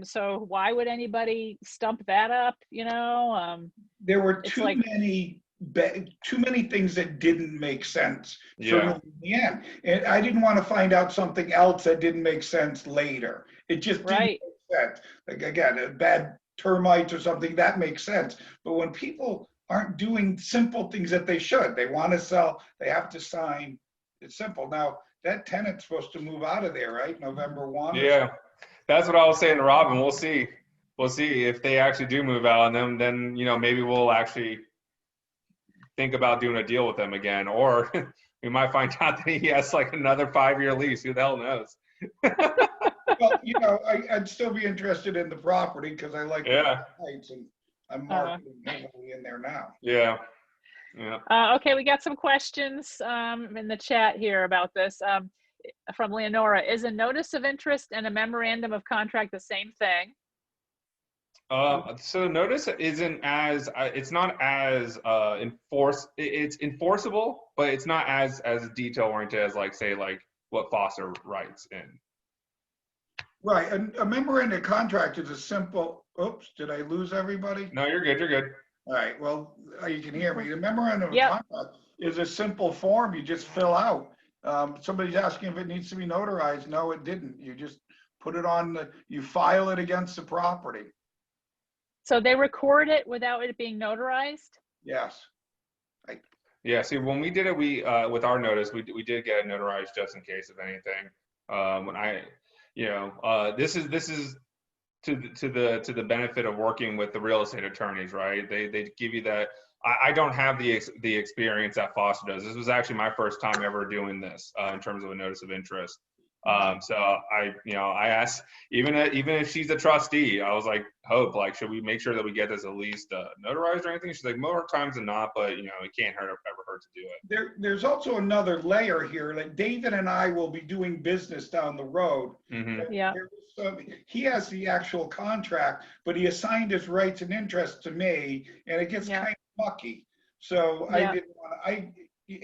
So why would anybody stump that up, you know? There were too many things that didn't make sense for me in the end. And I didn't want to find out something else that didn't make sense later. It just didn't make sense. Like again, bad termites or something, that makes sense. But when people aren't doing simple things that they should, they want to sell, they have to sign, It's simple. Now, that tenant's supposed to move out of there, right? November 1? Yeah, that's what I was saying to Robin. We'll see. We'll see if they actually do move out, and then you know, maybe we'll actually think about doing a deal with them again, or we might find out that he has like another 5-year lease. Who the hell knows? Well, you know, I'd still be interested in the property because I like the heights, and I'm marketing heavily in there now. Yeah. Okay, we got some questions in the chat here about this from Leonora. Is a notice of interest and a memorandum of contract the same thing? So notice isn't as it's not as it's enforceable, but it's not as detail oriented as like say like what Foster writes in. Right, and a memorandum of contract is a simple. Oops, did I lose everybody? No, you're good. You're good. All right, well, you can hear me. The memorandum of contract is a simple form you just fill out. Somebody's asking if it needs to be notarized. No, it didn't. You just put it on you file it against the property. So they record it without it being notarized? Yes. Yeah, see, when we did it, we with our notice, we did get it notarized just in case of anything. When I, you know, this is to the benefit of working with the real estate attorneys, right? They give you that. I don't have the experience that Foster does. This was actually my first time ever doing this in terms of a notice of interest. So I asked, even if she's a trustee, I was like, Hope, like, should we make sure that we get this at least notarized or anything? She's like, more times than not, but you know, it can't ever hurt to do it. There's also another layer here. Like David and I will be doing business down the road. Mm-hmm. Yeah. He has the actual contract, but he assigned his rights and interests to me, and it gets kind of mucky. So I didn't want to.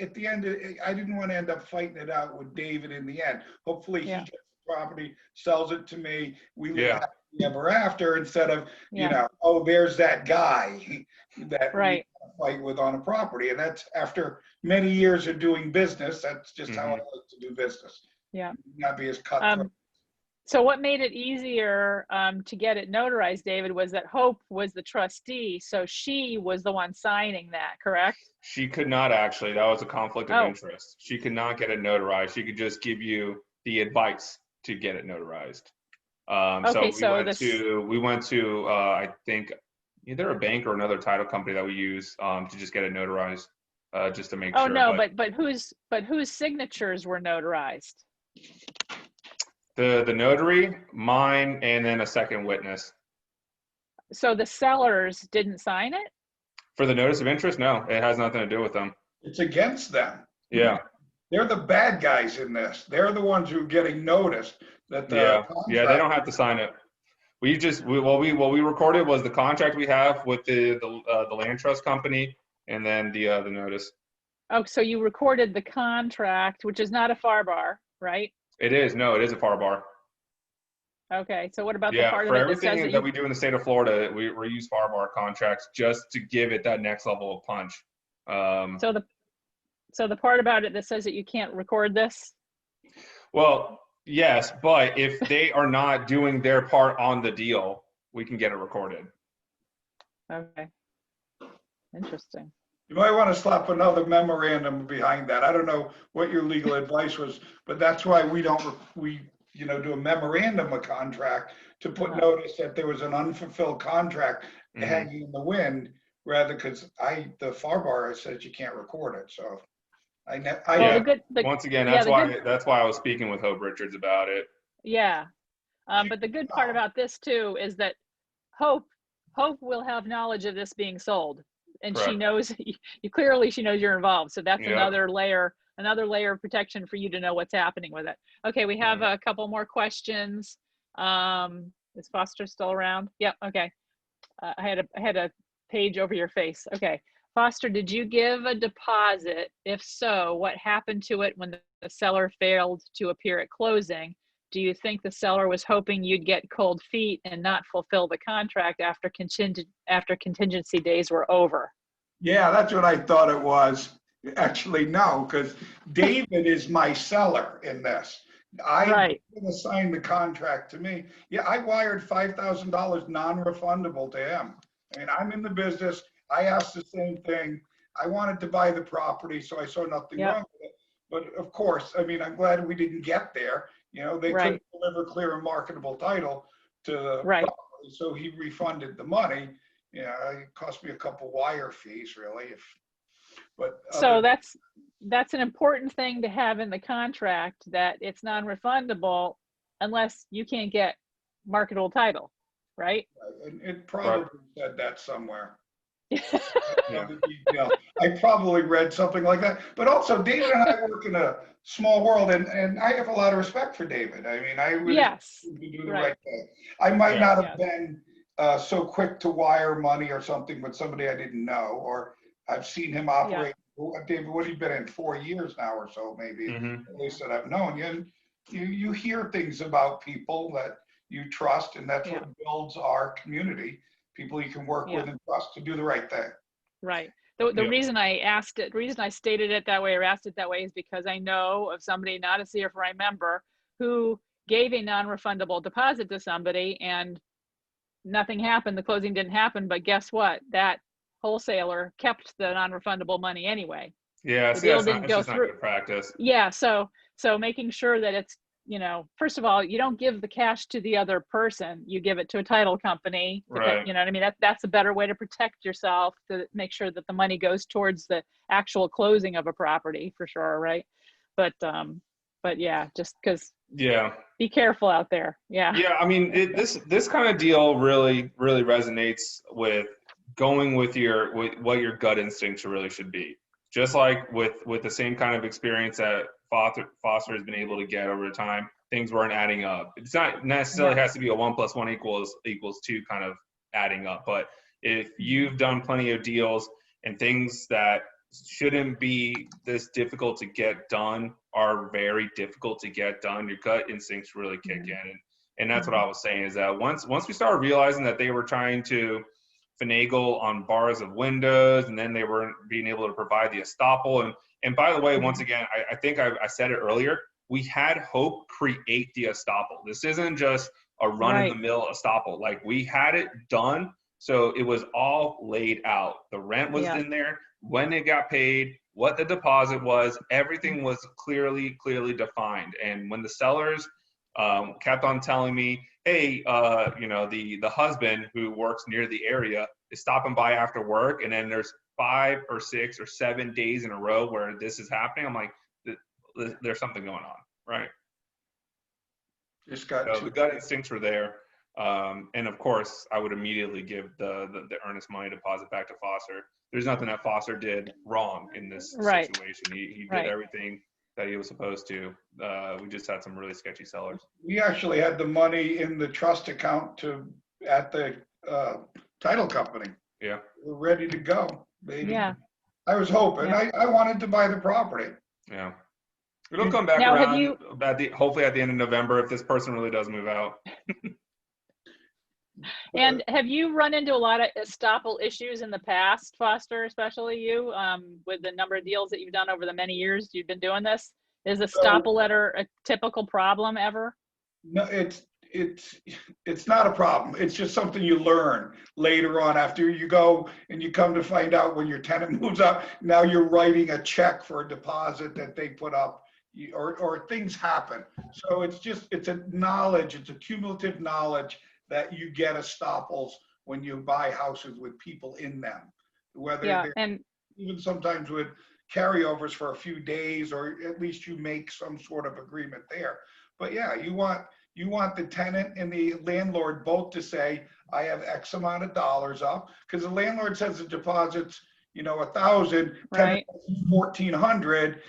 At the end, I didn't want to end up fighting it out with David in the end. Hopefully he gets the property, sells it to me. We live happily ever after, instead of, you know, oh, there's that guy that we fight with on a property. And that's after many years of doing business. That's just how I like to do business. Yeah. Not be as cutthroat. So what made it easier to get it notarized, David, was that Hope was the trustee, so she was the one signing that, correct? She could not actually. That was a conflict of interest. She could not get it notarized. She could just give you the advice to get it notarized. We went to I think either a bank or another title company that we use to just get it notarized, just to make sure. Oh no, but whose signatures were notarized? The notary, mine, and then a second witness. So the sellers didn't sign it? For the notice of interest, no, it has nothing to do with them. It's against them. Yeah. They're the bad guys in this. They're the ones who are getting noticed that the they don't have to sign it. What we recorded was the contract we have with the land trust company, and then the notice. Oh, so you recorded the contract, which is not a FAR bar, right? It is. No, it is a FAR bar. Okay, so what about the part for of it everything that we do in the state of Florida, we use FAR bar contracts just to give it that next level of punch. So the part about it that says that you can't record this? Well, yes, but if they are not doing their part on the deal, we can get it recorded. Okay. Interesting. You might want to slap another memorandum behind that. I don't know what your legal advice was, but that's why we do a memorandum of contract to put notice that there was an unfulfilled contract hanging in the wind, rather because the FAR bar says you can't record it. So once again, that's why I was speaking with Hope Richards about it. Yeah. But the good part about this too is that Hope will have knowledge of this being sold. And she knows clearly she knows you're involved. So that's another layer of protection for you to know what's happening with it. Okay, we have a couple more questions. Is Foster still around? Yep. Okay. I had a page over your face. Okay. Foster, did you give a deposit? If so, what happened to it when the seller failed to appear at closing? Do you think the seller was hoping you'd get cold feet and not fulfill the contract after contingency days were over? Yeah, that's what I thought it was. Actually, no, because David is my seller in this. I assigned the contract to me. Yeah, I wired $5,000 non-refundable to him. I mean, I'm in the business. I asked the same thing. I wanted to buy the property, so I saw nothing wrong with it. But of course, I mean, I'm glad we didn't get there. You know, they Right. couldn't deliver clear and marketable title to the Right. property, so he refunded the money. Yeah, it cost me a couple wire fees, really. But So that's an important thing to have in the contract, that it's non-refundable unless you can't get marketable title, right? and it probably said that somewhere. Yeah. The detail. I probably read something like that. But also, David and I work in a small world, and I have a lot of respect for David. I mean, I really Yes. do the Right. right thing. I might Yeah. not have been so quick to wire money or something with somebody I didn't know, or I've seen him operate. David, what have you been in 4 years now or so, maybe, Mhm. at least that I've known you. And you hear things about people that you trust, and that's what builds our community. People you can work with and trust to do the right thing. Right. The Yeah. reason I asked it, the reason I stated it that way or asked it that way is because I know of somebody, not a CFRI member, who gave a non-refundable deposit to somebody and nothing happened. The closing didn't happen, but guess what? That wholesaler kept the non-refundable money anyway. Yeah, The see, deal that's not, didn't that's go just not through. good practice. Yeah, so making sure that it's, you know, first of all, you don't give the cash to the other person. You give it to a title company. Right. You know what I mean? That's a better way to protect yourself, to make sure that the money goes towards the actual closing of a property, for sure, right? But yeah, just because, Yeah. be careful out there. Yeah. Yeah, I mean, this kind of deal really resonates with going with what your gut instincts really should be. Just like with the same kind of experience that Foster has been able to get over time, things weren't adding up. It's not necessarily has to be a 1 + 1 = 2 kind of adding up, but if you've done plenty of deals and things that shouldn't be this difficult to get done are very difficult to get done, your gut instincts really kick in. And that's what I was saying, is that once we started realizing that they were trying to finagle on bars of windows, and then they weren't being able to provide the estoppel. And by the way, once again, I think I said it earlier, we had Hope create the estoppel. This isn't just a run-of-the-mill estoppel. Like, we had it done, so it was all laid out. The rent was in there, when it got paid, what the deposit was, everything was clearly defined. And when the sellers kept on telling me, hey, you know, the husband who works near the area is stopping by after work, and then there's 5 or 6 or 7 days in a row where this is happening, I'm like, there's something going on, right? So the gut instincts were there. And of course, I would immediately give the earnest money deposit back to Foster. There's nothing that Foster did wrong in this situation. He did everything that he was supposed to. We just had some really sketchy sellers. We actually had the money in the trust account at the title company. Yeah. We're ready to go, baby. Yeah. I was hoping. I wanted to buy the property. Yeah. It'll come back now, around hopefully at the end of November, if this person really does move out. And have you run into a lot of estoppel issues in the past, Foster, especially you, with the number of deals that you've done over the many years you've been doing this? Is a estoppel letter a typical problem ever? No, it's not a problem. It's just something you learn later on after you go and you come to find out when your tenant moves out. Now you're writing a check for a deposit that they put up, or things happen. So it's a knowledge. It's a cumulative knowledge that you get estoppels when you buy houses with people in them, whether they're even sometimes with carryovers for a few days, or at least you make some sort of agreement there. But yeah, you want the tenant and the landlord both to say, I have X amount of dollars up, because the landlord says the deposit's, you know, 1,000, tenant says 1,400.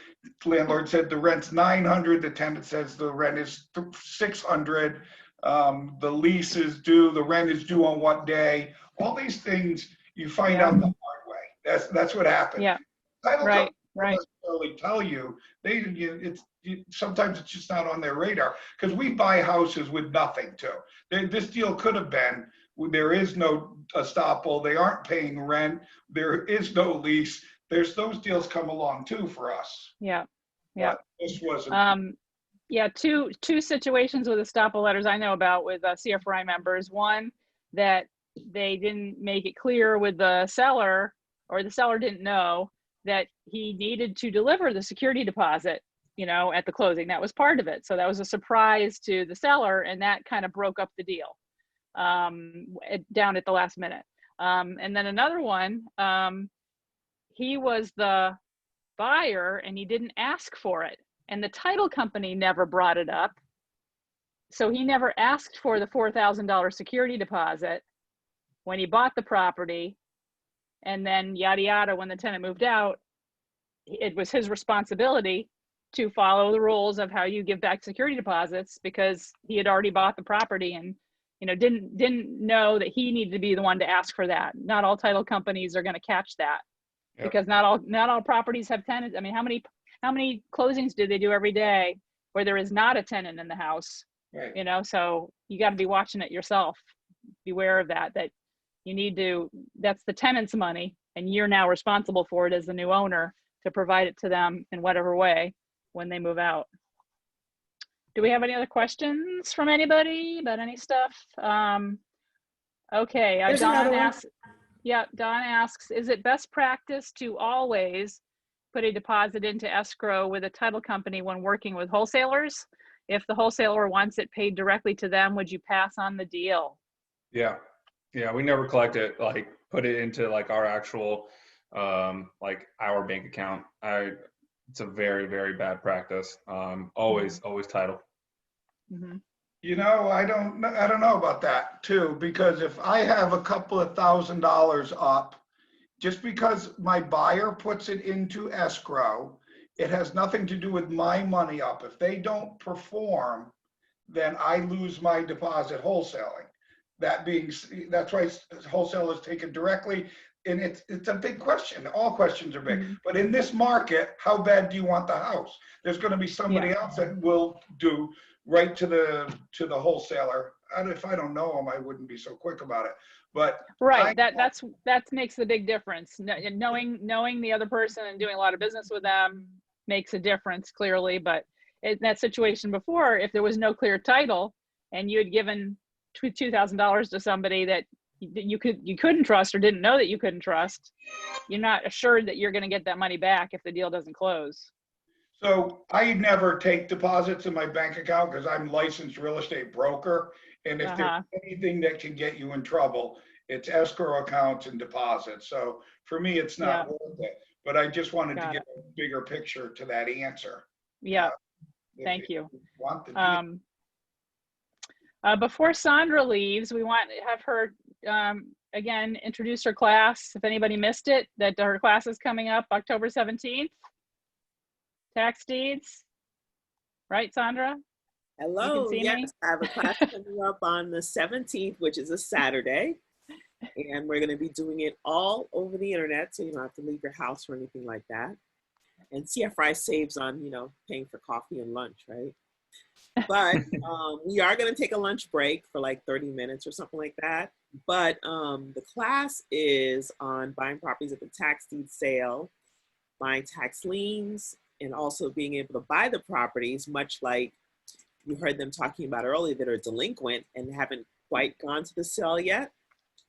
Landlord said the rent's 900. The tenant says the rent is 600. The lease is due, the rent is due on what day. All these things you find out the hard way. That's what happens. Yeah. Title companies don't necessarily tell you. Sometimes it's just not on their radar, because we buy houses with nothing too. This deal could have been, there is no estoppel, they aren't paying rent, there is no lease. There's those deals come along too for us. Yeah. Yeah. But this wasn't. Yeah, two situations with estoppel letters I know about with CFRI members. One, that they didn't make it clear with the seller, or the seller didn't know that he needed to deliver the security deposit you know, at the closing. That was part of it. So that was a surprise to the seller, and that kind of broke up the deal down at the last minute. And then another one, he was the buyer and he didn't ask for it, and the title company never brought it up. So he never asked for the $4,000 security deposit when he bought the property, and then yada yada, when the tenant moved out, it was his responsibility to follow the rules of how you give back security deposits, because he had already bought the property and, you know, didn't know that he needed to be the one to ask for that. Not all title companies are going to catch that. Yep. Because not all properties have tenants. I mean, how many closings do they do every day where there is not a tenant in the house? Right. You know, so you got to be watching it yourself. Beware of that you need to, that's the tenant's money, and you're now responsible for it as the new owner to provide it to them in whatever way when they move out. Do we have any other questions from anybody about any stuff? Okay, Don asks, Don asks, is it best practice to always put a deposit into escrow with a title company when working with wholesalers? If the wholesaler wants it paid directly to them, would you pass on the deal? Yeah, we never collect it, like put it into like our actual, like our bank account. It's a very, very bad practice. Always title. Mm-hmm. You know, I don't know about that too, because if I have a couple of $1,000 up, just because my buyer puts it into escrow, it has nothing to do with my money up. If they don't perform, then I lose my deposit wholesaling. That's why wholesalers take it directly. And it's a big question. All questions are big. Mm-hmm. But in this market, how bad do you want the house? There's going to be somebody else that will do right to the wholesaler. And if I don't know them, I wouldn't be so quick about it. But right, that makes the big difference. Knowing the other person and doing a lot of business with them makes a difference, clearly. But in that situation before, if there was no clear title and you had given $2,000 to somebody that you couldn't trust or didn't know that you couldn't trust, you're not assured that you're going to get that money back if the deal doesn't close. So I never take deposits in my bank account because I'm licensed real estate broker. And if there's anything that can get you in trouble, it's escrow accounts and deposits. So for me, it's not worth it. But I just wanted to get a bigger picture to that answer. Yeah, thank you. Before Sandra leaves, we want to have her, again, introduce her class. If anybody missed it, that her class is coming up October 17th. Tax deeds. Right, Sandra? Hello, yes, I have a class coming up on the 17th, which is a Saturday. And we're going to be doing it all over the internet, so you don't have to leave your house or anything like that. And CFRI saves on, you know, paying for coffee and lunch, right? But we are going to take a lunch break for like 30 minutes or something like that. But the class is on buying properties at the tax deed sale, buying tax liens, and also being able to buy the properties, much like you heard them talking about earlier, that are delinquent and haven't quite gone to the sale yet,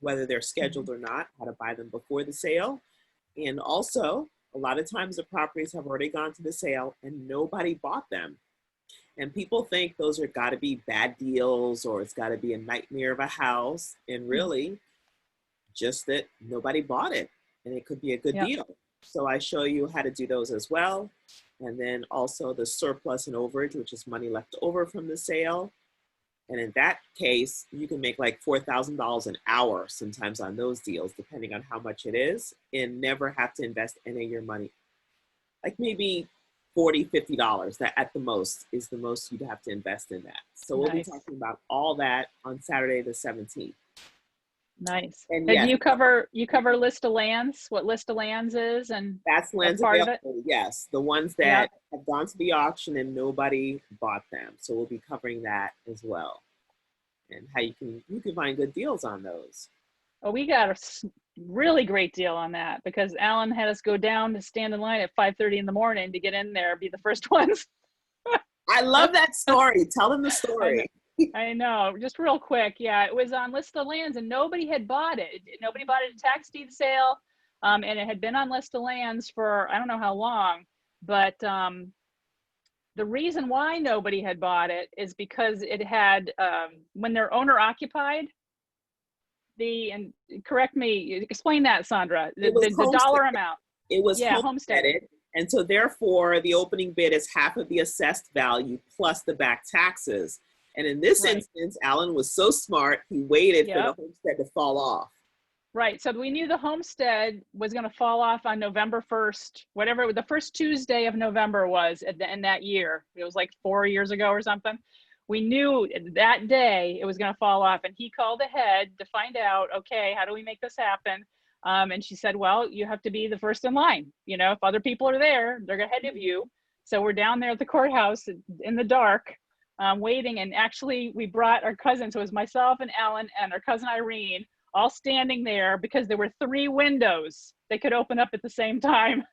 whether they're scheduled or not, how to buy them before the sale. And also, a lot of times the properties have already gone to the sale and nobody bought them. And people think those are got to be bad deals or it's got to be a nightmare of a house. And really, just that nobody bought it and it could be a good deal. So I show you how to do those as well. And then also the surplus and overage, which is money left over from the sale. And in that case, you can make like $4,000 an hour sometimes on those deals, depending on how much it is, and never have to invest any of your money. Like maybe $40, $50, that at the most is the most you'd have to invest in that. So we'll be talking about all that on Saturday the 17th. Nice. And you cover list of lands, what list of lands is, and that's lands available. Yes, the ones that have gone to the auction and nobody bought them. So we'll be covering that as well, and how you can find good deals on those. Oh, we got a really great deal on that because Alan had us go down to stand in line at 5:30 in the morning to get in there, be the first ones. I love that story. Tell them the story. I know, just real quick. Yeah, it was on list of lands and nobody had bought it. Nobody bought it at tax deed sale. And it had been on list of lands for, I don't know how long, but the reason why nobody had bought it is because it had, when they're owner occupied, and correct me, explain that, Sandra, the dollar amount. It was Yeah, homesteaded. And so therefore the opening bid is half of the assessed value plus the back taxes. And in this instance, Alan was so smart, he waited for the homestead to fall off. Right. So we knew the homestead was going to fall off on November 1st, whatever the first Tuesday of November was in that year. It was like 4 years ago or something. We knew that day it was going to fall off, and he called ahead to find out, okay, how do we make this happen? And she said, well, you have to be the first in line. You know, if other people are there, they're ahead of you. So we're down there at the courthouse in the dark, waiting. And actually we brought our cousins. So it was myself and Alan and our cousin Irene, all standing there because there were 3 windows they could open up at the same time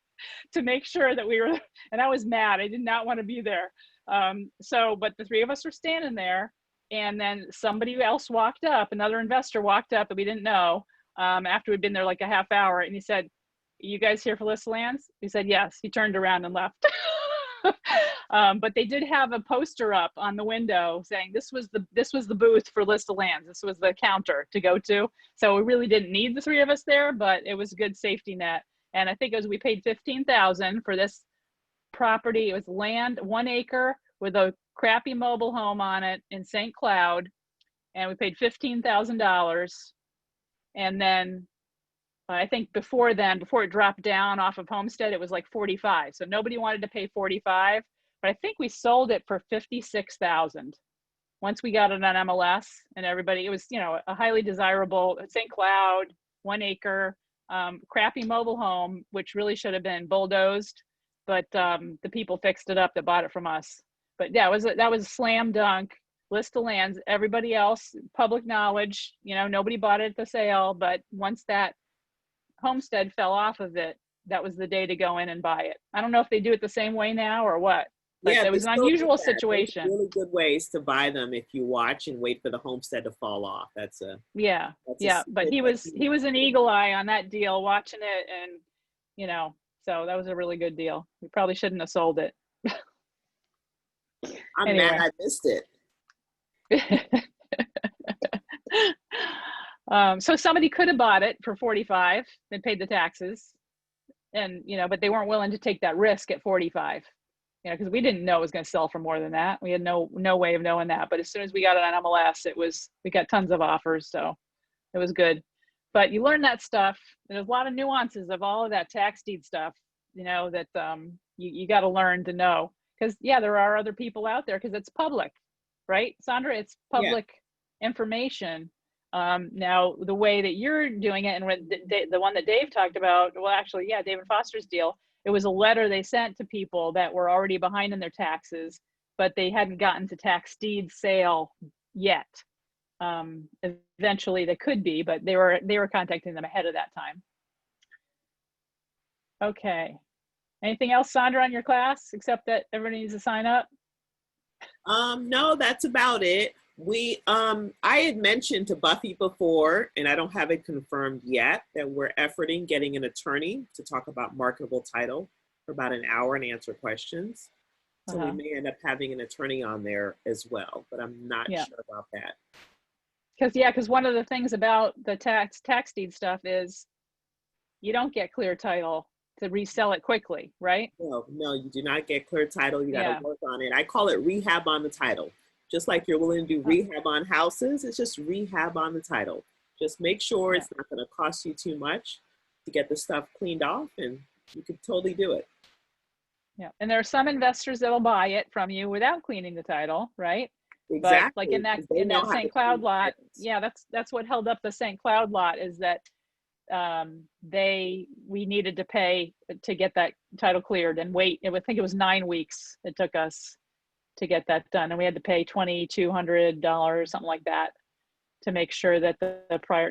to make sure that we were, and I was mad. I did not want to be there. But the 3 of us were standing there, and then somebody else walked up, another investor walked up that we didn't know, after we'd been there like a half hour, and he said, you guys here for list lands? We said, yes. He turned around and left. But they did have a poster up on the window saying this was the booth for list of lands. This was the counter to go to. So we really didn't need the 3 of us there, but it was a good safety net. And I think we paid $15,000 for this property. It was land, 1 acre with a crappy mobile home on it in St. Cloud. And we paid $15,000. And then I think before it dropped down off of Homestead, it was like 45. So nobody wanted to pay 45, but I think we sold it for 56,000 once we got it on MLS, and everybody, it was, you know, a highly desirable St. Cloud, 1 acre, crappy mobile home, which really should have been bulldozed, but the people fixed it up that bought it from us. But yeah, that was a slam dunk. List of lands. Everybody else, public knowledge, you know, nobody bought it at the sale, but once that homestead fell off of it, that was the day to go in and buy it. I don't know if they do it the same way now or what, but it was an unusual situation. Really good ways to buy them if you watch and wait for the homestead to fall off. But he was an eagle eye on that deal, watching it, and you know, so that was a really good deal. We probably shouldn't have sold it. I'm mad I missed it. So somebody could have bought it for 45 and paid the taxes, and you know, but they weren't willing to take that risk at 45, you know, because we didn't know it was going to sell for more than that. We had no way of knowing that. But as soon as we got it on MLS, we got tons of offers, so it was good. But you learn that stuff. There's a lot of nuances of all of that tax deed stuff, you know, that you got to learn to know, because yeah, there are other people out there, because it's public. Right, Sandra? It's public information. Now, the way that you're doing it, and the one that Dave talked about, well, actually, yeah, Dave and Foster's deal, it was a letter they sent to people that were already behind in their taxes, but they hadn't gotten to tax deed sale yet. Eventually, they could be, but they were contacting them ahead of that time. Okay. Anything else, Sandra, on your class, except that everybody needs to sign up? No, that's about it. I had mentioned to Buffy before, and I don't have it confirmed yet, that we're efforting getting an attorney to talk about marketable title for about an hour and answer questions. So we may end up having an attorney on there as well, but I'm not sure about that. Because one of the things about the tax deed stuff is you don't get clear title to resell it quickly, right? No, you do not get clear title. You got to work on it. I call it rehab on the title. Just like you're willing to do rehab on houses, it's just rehab on the title. Just make sure it's not going to cost you too much to get the stuff cleaned off, and you could totally do it. Yeah, and there are some investors that will buy it from you without cleaning the title, right? Exactly. But like in that St. Cloud lot, that's what held up the St. Cloud lot, is that we needed to pay to get that title cleared and wait. I think it was 9 weeks it took us to get that done, and we had to pay $2,200, something like that, to make sure that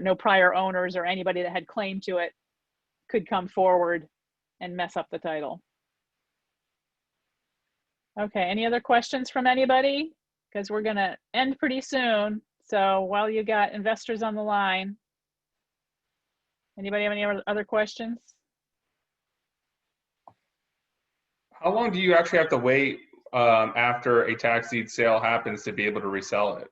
no prior owners or anybody that had claim to it could come forward and mess up the title. Okay, any other questions from anybody? Because we're gonna end pretty soon. So while you got investors on the line, anybody have any other questions? How long do you actually have to wait after a tax deed sale happens to be able to resell it?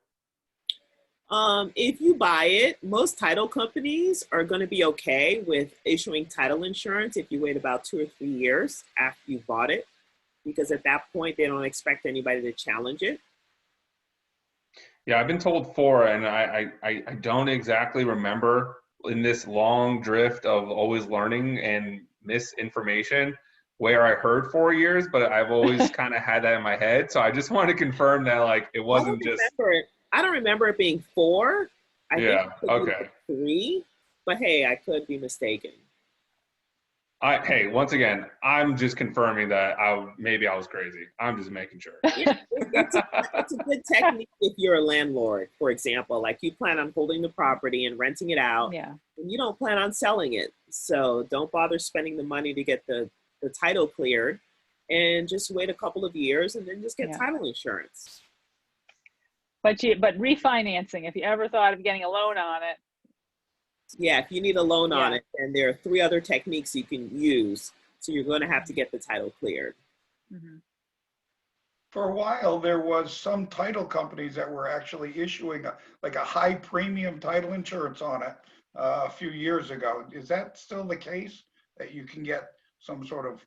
If you buy it, most title companies are going to be okay with issuing title insurance if you wait about 2 or 3 years after you bought it, because at that point they don't expect anybody to challenge it. Yeah, I've been told 4, and I don't exactly remember in this long drift of always learning and misinformation where I heard 4 years, but I've always kind of had that in my head. So I just want to confirm that like it wasn't just. I don't remember it being 4. I think Yeah. it could be Okay. like 3, but hey, I could be mistaken. Hey, once again, I'm just confirming that maybe I was crazy. I'm just making sure. Yeah, it's a good technique if you're a landlord, for example. Like you plan on holding the property and renting it out, Yeah. and you don't plan on selling it. So don't bother spending the money to get the title cleared, and just wait a couple of years and then just get title insurance. But refinancing, if you ever thought of getting a loan on it. Yeah, if you need a loan on it, and there are 3 other techniques you can use. So you're going to have to get the title cleared. Mm-hmm. For a while, there was some title companies that were actually issuing a high premium title insurance on it a few years ago. Is that still the case, that you can get some sort of,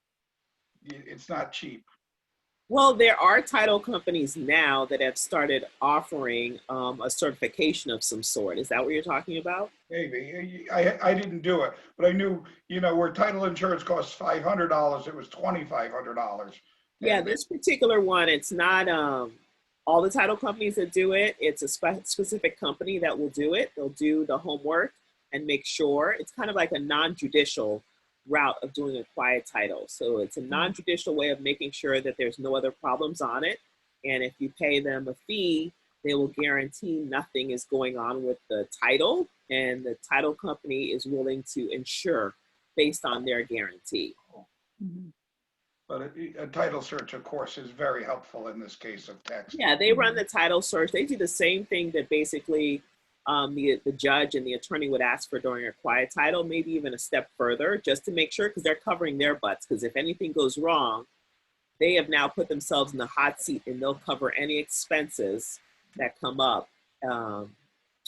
it's not cheap? Well, there are title companies now that have started offering a certification of some sort. Is that what you're talking about? Maybe. I didn't do it, but I knew, where title insurance costs $500, it was $2,500. Yeah, this particular one, it's not all the title companies that do it. It's a specific company that will do it. They'll do the homework and make sure. It's kind of like a non-judicial route of doing a quiet title. So it's a non-judicial way of making sure that there's no other problems on it. And if you pay them a fee, they will guarantee nothing is going on with the title, and the title company is willing to insure based on their guarantee. Mm-hmm. But a title search, of course, is very helpful in this case of tax. Yeah, they run the title search. They do the same thing that basically the judge and the attorney would ask for during a quiet title, maybe even a step further, just to make sure, because they're covering their butts. Because if anything goes wrong, they have now put themselves in the hot seat, and they'll cover any expenses that come up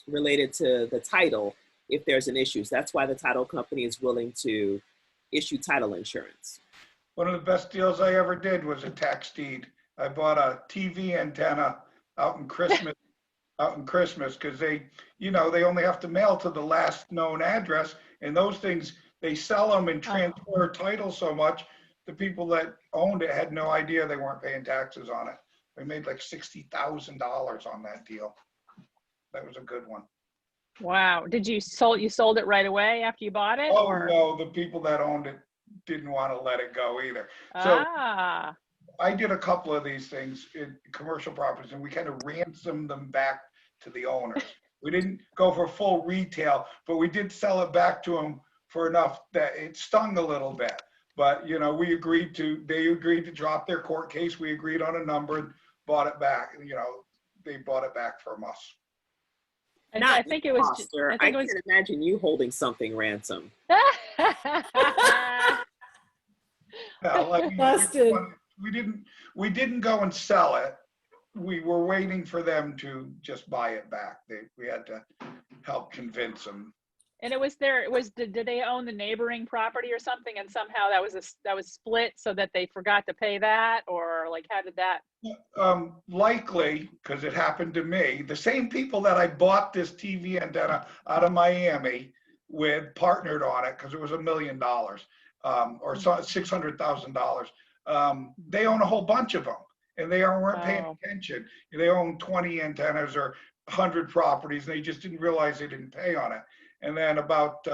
related to the title if there's an issue. So that's why the title company is willing to issue title insurance. One of the best deals I ever did was a tax deed. I bought a TV antenna out in Christmas. Because they only have to mail to the last known address, and those things, they sell them and transfer title so much, the people that owned it had no idea they weren't paying taxes on it. They made like $60,000 on that deal. That was a good one. Wow. You sold it right away after you bought it? Oh, no, the people that owned it didn't want to let it go either. So I did a couple of these things in commercial properties, and we kind of ransomed them back to the owners. We didn't go for full retail, but we did sell it back to them for enough that it stung a little bit. But, they agreed to drop their court case. We agreed on a number and bought it back. They bought it back from us. And I think it was. I can't imagine you holding something ransom. Busted. We didn't go and sell it. We were waiting for them to just buy it back. We had to help convince them. And did they own the neighboring property or something, and somehow that was split so that they forgot to pay that, or like how did that? Likely, because it happened to me. The same people that I bought this TV antenna out of Miami with partnered on it because it was $1 million or $600,000. They own a whole bunch of them, and they weren't paying attention. They own 20 antennas or 100 properties, and they just didn't realize they didn't pay on it. And then about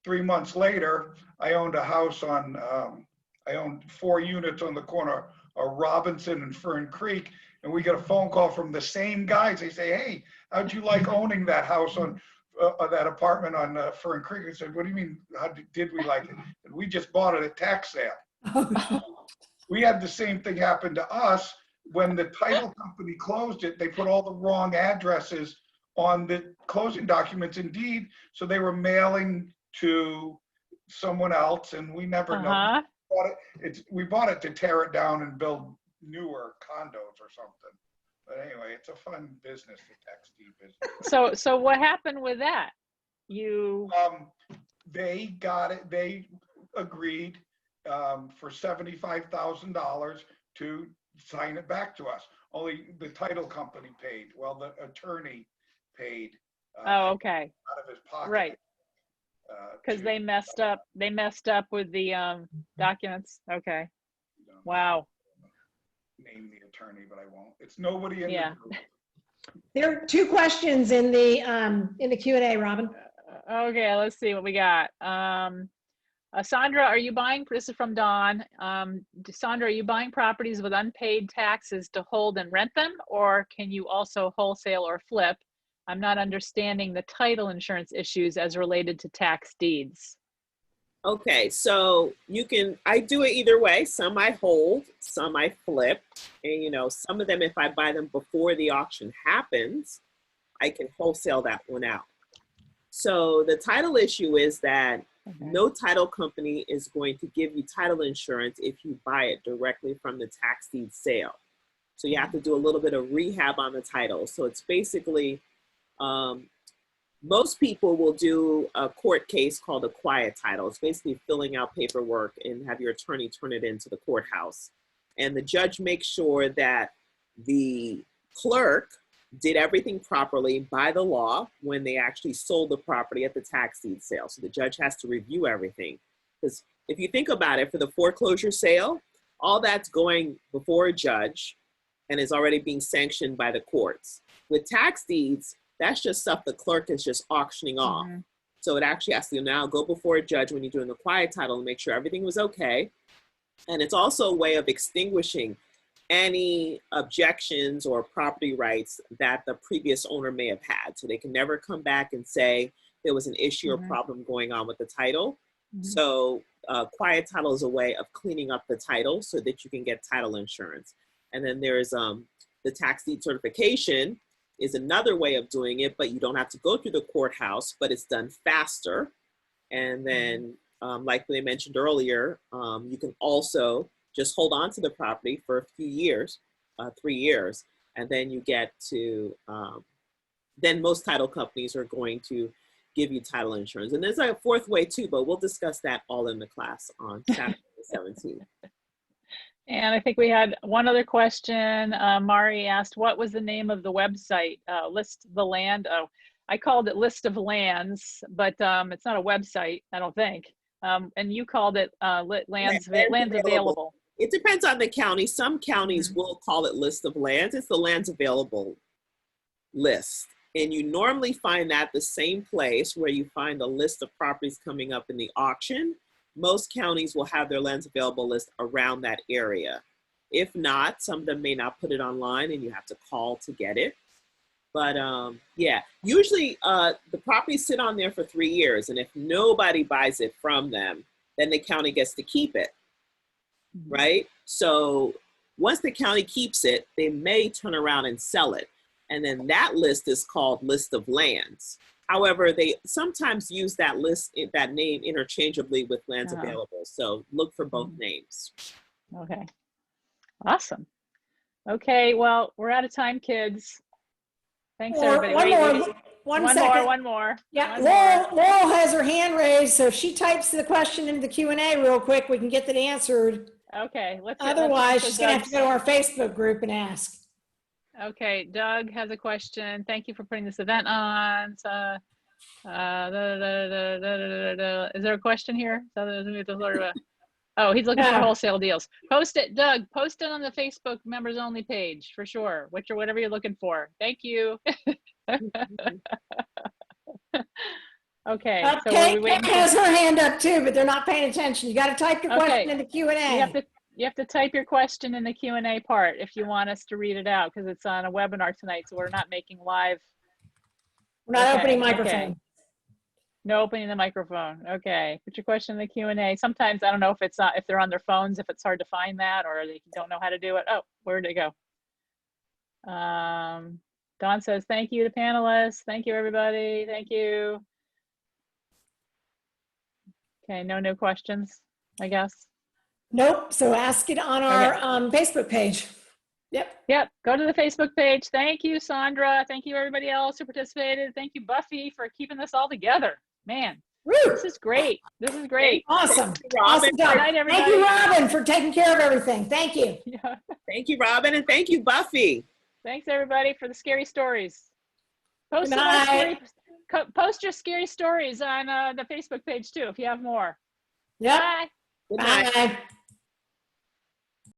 3 months later, I owned a house I owned 4 units on the corner of Robinson and Fern Creek, and we got a phone call from the same guys. They say, "Hey, how'd you like owning that house on that apartment on Fern Creek?" I said, "What do you mean, how did we like it?" And we just bought it at tax sale. We had the same thing happen to us. When the title company closed it, they put all the wrong addresses on the closing documents indeed, so they were mailing to someone else, and we never know. We bought it to tear it down and build newer condos or something. But anyway, it's a fun business, the tax deed business. So what happened with that? They got it, they agreed for $75,000 to sign it back to us. Only the title company paid. Well, the attorney paid. Oh, okay. Out of his pocket. Right. Because they messed up. They messed up with the documents. Okay. Wow. Name the attorney, but I won't. It's nobody in the group. There are two questions in the Q&A, Robin. Okay, let's see what we got. Sandra, are you buying, this is from Dawn. Sandra, are you buying properties with unpaid taxes to hold and rent them, or can you also wholesale or flip? I'm not understanding the title insurance issues as related to tax deeds. Okay, so I do it either way. Some I hold, some I flip. And, you know, some of them, if I buy them before the auction happens, I can wholesale that one out. So the title issue is that no title company is going to give you title insurance if you buy it directly from the tax deed sale. So you have to do a little bit of rehab on the title. So it's basically, most people will do a court case called a quiet title. It's basically filling out paperwork and have your attorney turn it into the courthouse. And the judge makes sure that the clerk did everything properly by the law when they actually sold the property at the tax deed sale. So the judge has to review everything. Because if you think about it, for the foreclosure sale, all that's going before a judge and is already being sanctioned by the courts. With tax deeds, that's just stuff the clerk is just auctioning off. So it actually has to now go before a judge when you're doing the quiet title and make sure everything was okay. And it's also a way of extinguishing any objections or property rights that the previous owner may have had. So they can never come back and say there was an issue or problem going on with the title. So quiet title is a way of cleaning up the title so that you can get title insurance. And then there's the tax deed certification is another way of doing it, but you don't have to go through the courthouse, but it's done faster. And then, like they mentioned earlier, you can also just hold on to the property for a few years, 3 years, and then you get to, then most title companies are going to give you title insurance. And there's a fourth way too, but we'll discuss that all in the class on Saturday the 17th. And I think we had one other question. Mari asked, what was the name of the website? List the land. Oh, I called it List of Lands, but it's not a website, I don't think. And you called it lands available. It depends on the county. Some counties will call it List of Lands. It's the lands available list. And you normally find that the same place where you find a list of properties coming up in the auction. Most counties will have their lands available list around that area. If not, some of them may not put it online and you have to call to get it. But yeah, usually the properties sit on there for 3 years. And if nobody buys it from them, then the county gets to keep it, right? So once the county keeps it, they may turn around and sell it. And then that list is called List of Lands. However, they sometimes use that list, that name interchangeably with lands available. So look for both names. Okay, awesome. Okay, well, we're out of time, kids. Thanks, everybody. One more. Yeah, Laurel has her hand raised, so if she types the question into the Q&A real quick, we can get that answered. Okay, Otherwise, she's gonna have to go to our Facebook group and ask. Okay, Doug has a question. Thank you for putting this event on. Is there a question here? Oh, he's looking for wholesale deals. Post it, Doug. Post it on the Facebook members only page for sure. Whatever you're looking for. Thank you. Okay. So Kate has her hand up too, but they're not paying attention. You got to type your question in the Q&A. You have to type your question in the Q&A part if you want us to read it out, because it's on a webinar tonight, so we're not making live. We're not opening microphone. No opening the microphone. Okay, put your question in the Q&A. Sometimes I don't know if they're on their phones, if it's hard to find that, or they don't know how to do it. Oh, where'd it go? Dawn says thank you to panelists. Thank you, everybody. Thank you. Okay, no new questions, I guess. Nope. So ask it on our Facebook page. Yep. Go to the Facebook page. Thank you, Sandra. Thank you, everybody else who participated. Thank you, Buffy, for keeping this all together. Man, this is great. This is great. Awesome. Robin. Awesome job. Good night, everybody. Thank you, Robin, for taking care of everything. Thank you. Yeah. Thank you, Robin, and thank you, Buffy. Thanks, everybody, for the scary stories. Post, Good some more night. post your scary stories on the Facebook page, too, if you have more. Yep. Bye. Good night. Bye.